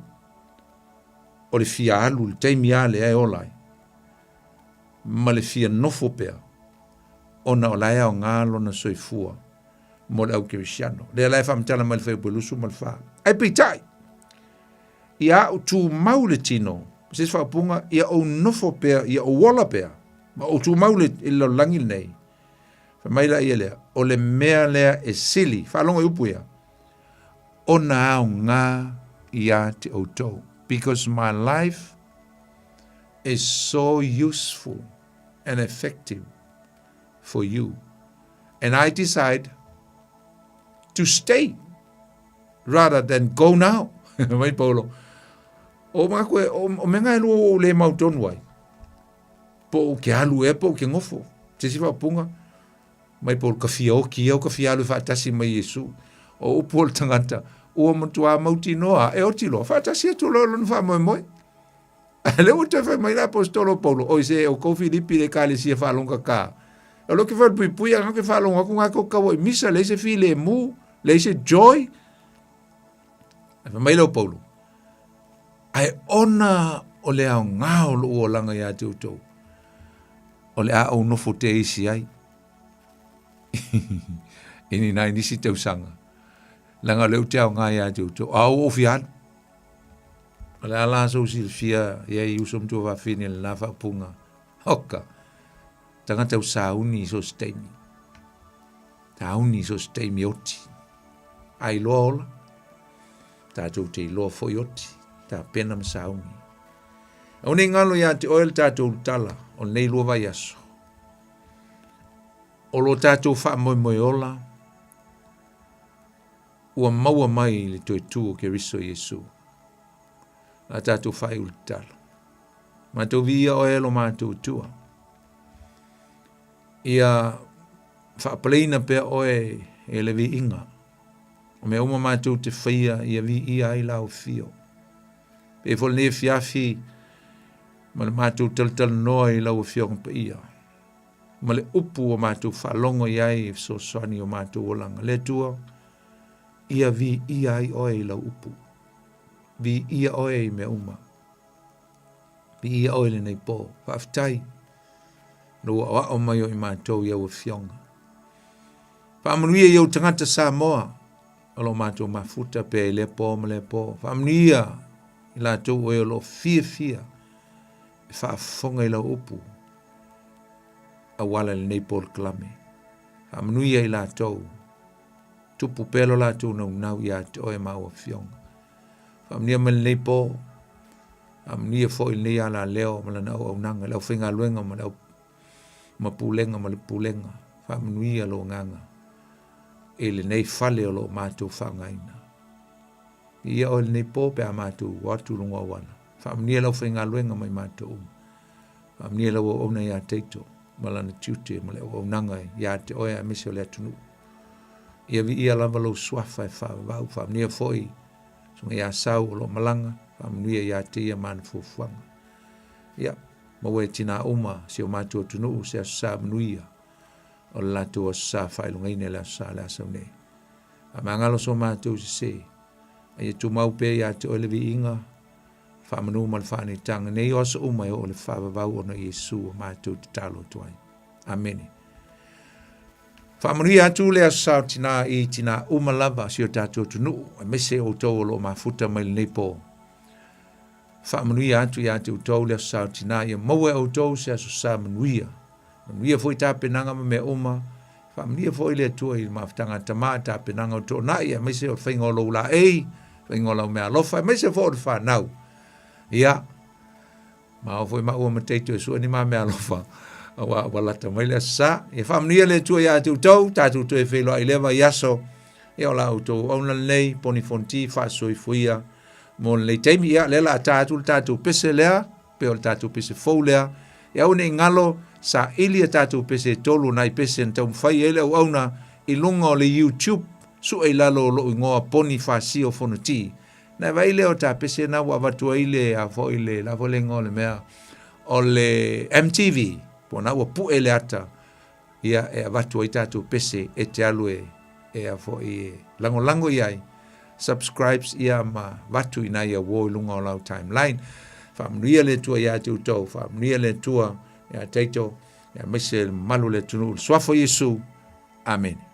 o le fia alu, le taimi ale ai olai. Ma le fia nofo pea, ona o laia o ngalo na soifua, mo le au kirisiano. Le alai whamtala ma le whai upelusu ma le wha. Ai pitai, ia o tu mau le tino, sis whapunga, ia o nofo pea, ia o wala pea, ma o tu mau le ilo langil nei. Whamaila ia lea, o le mea lea e sili, whalonga upuia, ona au ngā ia te outou. Because my life is so useful and effective for you. And I decide to stay rather than go now. Mai Paulo. O mga koe, o menga elu o le mautonu ai. Po ke alu e po ke ngofo. Te siwa punga. Mai Paulo ka fia o ki au ka fia alu whaatasi mai Yesu. O upol tangata. Ua matua mauti noa. E o tilo. Whaatasi atu lolo wha moe moe. Le o te whai mai la apostolo Paulo. O se o kou Filipi le ka le sia whalonga ka. O lo ke whai pui pui a ngake whalonga ku ngako kawa i misa le se fi le mu. Le se joy. Mai lo Paulo. Ai ona o le au ngao lo o langa ia te utou. O le au nofo te isi ai. Ini nai nisi te usanga. Langa leu te au ngā ia te utou. Au o fian. O le ala so si fia ia I usom tu wa fini le nafa punga. Hoka. Tangata usauni so steimi. Tauni so steimi oti. Ai loa ola. Tātou te loa foi oti. Ta pena masauni. O ne ngalo ia te oel tātou tala. O nei loa vai aso. O lo tātou wha moe moe ola. Ua maua mai le toi tū o ke riso Yesu. La tātou wha i ultalo. Mātou via oelo mātou tua. Ia wha paleina pia oe e le vi inga. O me uma mātou te whaia ia vi ia I lau fio. Pe fol ne fiafi ma le mātou taltal noa I lau fio pa ia. Ma le upu o mātou whalongo iai so soani o mātou olanga. Le tua ia vi ia I oe I lau upu. Vi ia oe I me uma. Vi ia oe le nei pō. Whaftai. Noa o ao mai o I mātou iau a fionga. Whamanuia iau tangata Samoa. Alo mātou mafuta pe le pō ma le pō. Whamanuia I lātou o lo fia. E whaafonga I lau upu. A wala le nei pō klame. Whamanuia I lātou. Tupu pelo lātou nau ia te oe mau a fionga. Whamanuia ma le nei pō. Whamanuia fo I nei ala leo ma le nau au nanga. Leo whinga luenga ma leo ma pulenga ma le pulenga. Whamanuia lo nganga. E le nei fale o lo mātou whangaina. Ia o le nei pōpe a mātou watu lunga wana. Whaamnia lau whainga luenga mai mātou. Whaamnia lau o ona ia teito. Malana tiute, male o nanga ia te oe a mese o le atunu. Ia vi ia lava lau swafa e whaavau. Whaamnia foi Sunga ia sau o lo malanga, whamanuia ia te ia mana fufuanga. Ia, mawe tina uma, si o mātua tunu, se asa manuia, o latu o sa whailunga ine le asa le asa unei. A mangalo so mātua se, a ia tu mau pe ia te olevi inga, whamanu mal whane tanga, nei osa uma e o le whavavau o na Yesu o mātua te talo tuai. Amen. Whamanui atu le asau tina I tina umalava si o tātou tunu, a mese o tau o lo mafuta mai le nepo. Whamanui atu I atu tau le asau tina I maue o tau se aso sa manuia. Manuia foi tā penanga ma me oma, whamanuia foi le atua I mafutanga tamā tā penanga o tau na ia mese o whainga o lo la ei, whainga o lau mea lofa, mese fo o whanau. Ia, ma o foi ma ua mateito e sua ni ma mea lofa. Walata mai le sa e famnia le tu ya tu tau tatu tu e felo I leva yaso e ola auto ona nei poni fonti fa soi fuia mon le temi ya le la tatu pese le pe o tatu pese foulea e ona ngalo sa ilia tatu pese tolu nai pese ntam fai ele o ona I lunga le YouTube su e lalo lo ngoa poni fa si o fonoti na vai le o ta pese na wa vatu ile a fo ile la vole ngole mea o le MTV pona ua pu ele ata ia e avatu ai tātou pese e te alu e a fo I lango iai subscribes ia ma vatu ina ia wo lunga o lau timeline whamnuia le tua ia te utau whamnuia le tua ia teito ia mese malu le tunu swafo Yesu amen.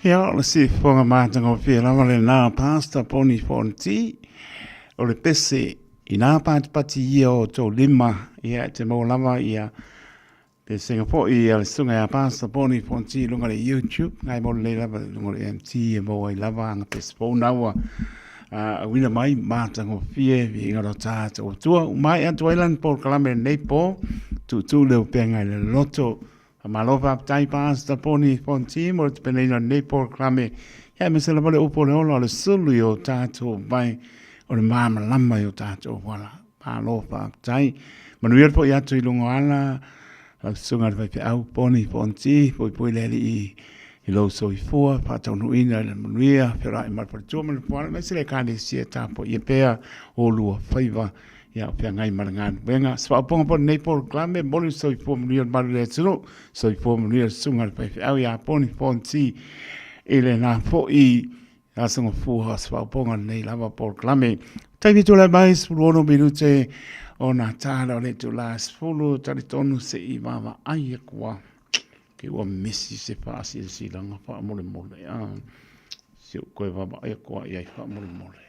Ia o le si fonga mātanga o whia lava le nā pasta poni fonti o le pese I nā pātipati ia o tō lima ia te mō lava ia te Singapore ia le sunga ia pasta poni fonti lunga le YouTube ngai mō le lava lunga le MT e mō ai lava anga pese pōnaua a wina mai mātanga o whia vi inga ro tāta o tua mai atu ailan Paul Kalame nei pō tu leo penga le loto Malofa tai pasta poni fonti mo te penina nei Paul Kalame ia me se la vale upo le ola le sulu o tātou mai o le mama lama o tātou wala malofa tai manuia po ia tu ilungo ala sunga le pe au poni fonti poi le I lo so I fua patau no ina le manuia pera I mar tu mo le pala me se le kane sia tapo ia pea o lua faiva ia pea ngai marangan wenga swa ponga po nei Paul Kalame moli so I fua manuia maru le tino so I fua manuia sunga le pe au ia poni fonti ele na fo I asango fuha swa ponga nei lava Paul Kalame tai tu la mais fuono minute ona tala o le tu las fulu tali tonu se I mama ai kwa ke wa messi se pasi si langa fa mole mole se ko va ba ai kwa ai fa mole mole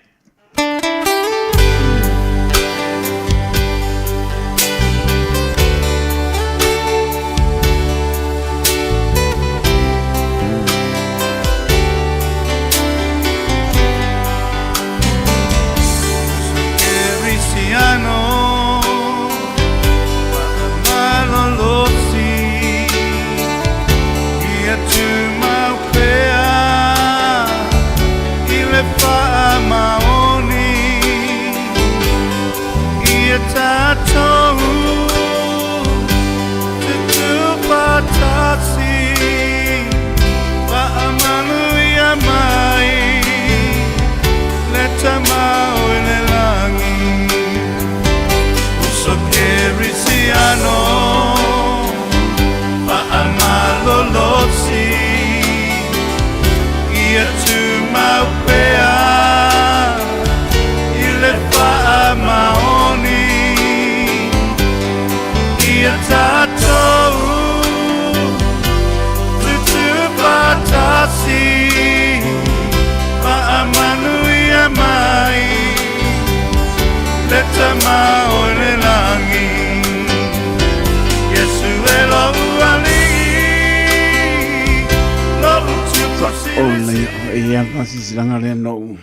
ia pasi silanga le no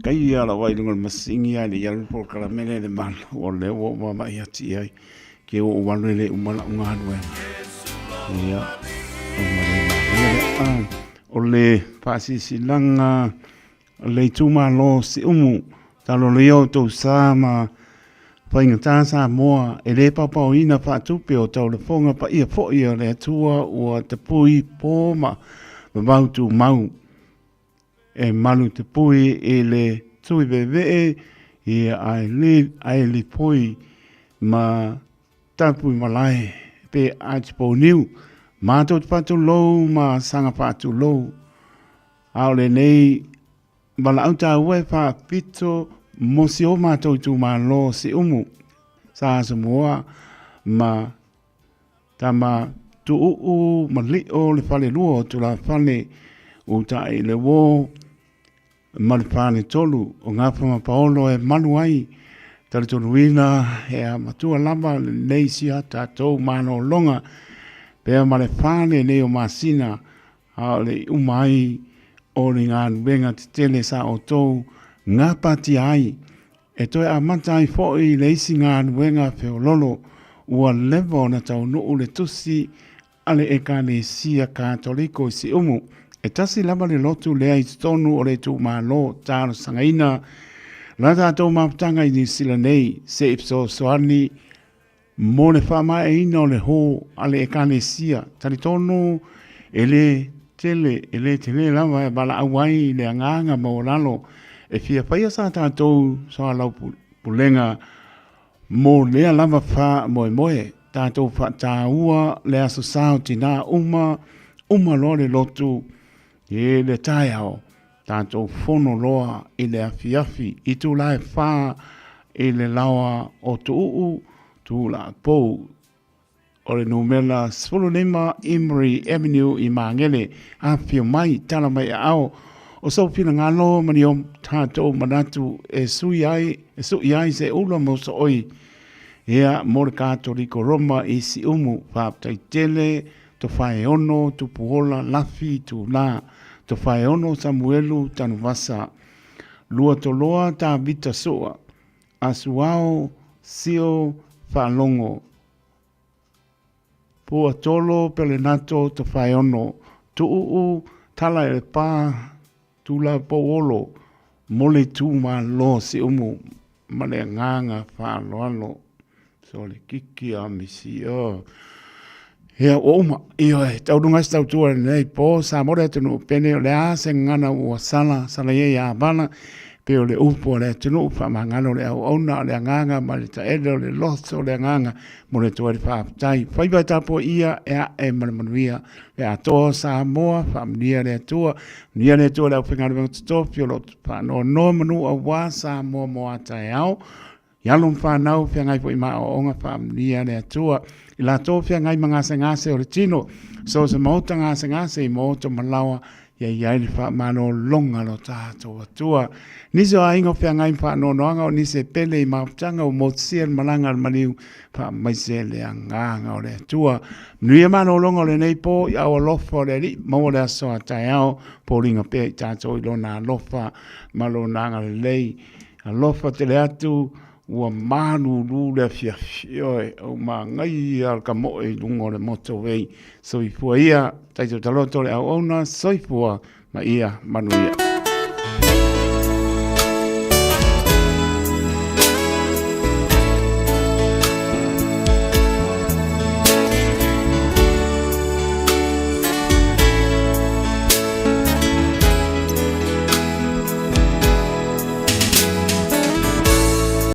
kai ia la wai lunga masingi ai ia Paul Kalame le mal o le o ma ia ti ai ke o wanu le umala unga we ia o le pasi silanga le tuma lo si umu talo le o to sama painga tā Samoa e le papa ina fa tupe o tau le fonga pa ia fo ia le tua o te pui poma mau tu mau e malu te pui e le tui bebe e ai le pui ma tapui malai pe ati po niu ma tot patu lou ma sanga patu lou au le nei bala auta ue pa pito mosi o ma tu ma lo si umu sa Samoa ma tama tu u ma li o le fale luo tu la fale o ta i le wo ma le fale tolu o ngā whama paolo e manu ai tali tonu ina e a matua lama le neisi ata tau mano longa pea ma le fale ne o masina a le umai o le ngā nuenga te tele sa o tau ngā pati ai e toi a matai fo i le isi ngā nuenga feo lolo ua levo na tau nuu le tusi ale e ka le sia katoliko si umu e tasi lama le lotu lea i tonu o le tu ma lo taro sangaina la tātou maputanga i New Zealand nei se ipso soani mo le whama e ina o le ho ale e ka le sia tari tonu e le tele lama e bala awai le anganga mo lalo e fia whaia sa tātou soa lau pulenga mo lea lama wha moe tātou wha tā ua le aso sao tina uma loa le lotu e le tai ao tātou whono loa i le afi i tu lai wha i le lawa o tu uu tu la pou o le numela Spolonema Emery Avenue i Mangele a pio mai tala mai ao o sau pina ngalo mani o tātou manatu e sui ai se ula mo sa oi ea mor Katoriko Roma i si umu whaaptai tele to whae ono tu puola lafi tu la to whae ono Samuelu tanu vasa lua to loa ta vita soa asuao sio whalongo pua tolo pelenato to whae ono tu uu tala e pā tula poolo mole tu ma lo si umu male nganga whaaloalo so le kiki a misi hea oma e tau dunga stau tua nei po sa more tunu pene o le a se ngana ua sala ye ya bana pe o le upo le tunu upa ma ngana o le au ona o le nganga ma le ta edo le loso o le nganga mo le tua le whaaptai whaibai tapo ia e manuia le atoa Samoa whamnia le tua nia le tua le au whengari wang tutopi o lo whano no manu a wā Samoa mo atai au Yalum whanau whiangai po i maa o onga whamnia le atua. I la tō whiangai ma ngase o le tino. So se mauta ngase i mauta malawa ia iai le whamano longa lo tātou atua. Nisi o aingo whiangai whano noanga o nisi pele i mautanga o motsia malanga maniu whamaise le anganga o le atua. Nui mano longa o le nei po i au alofa o le li mau le asoa tai au po ringa pe i tātou i lona alofa malo nanga le lei. Alofa te le atu ua manu lule fiafioe o ma ngai al ka moe lungo le moto wei soifua ia taito taloto le au ona soifua ma ia manuia.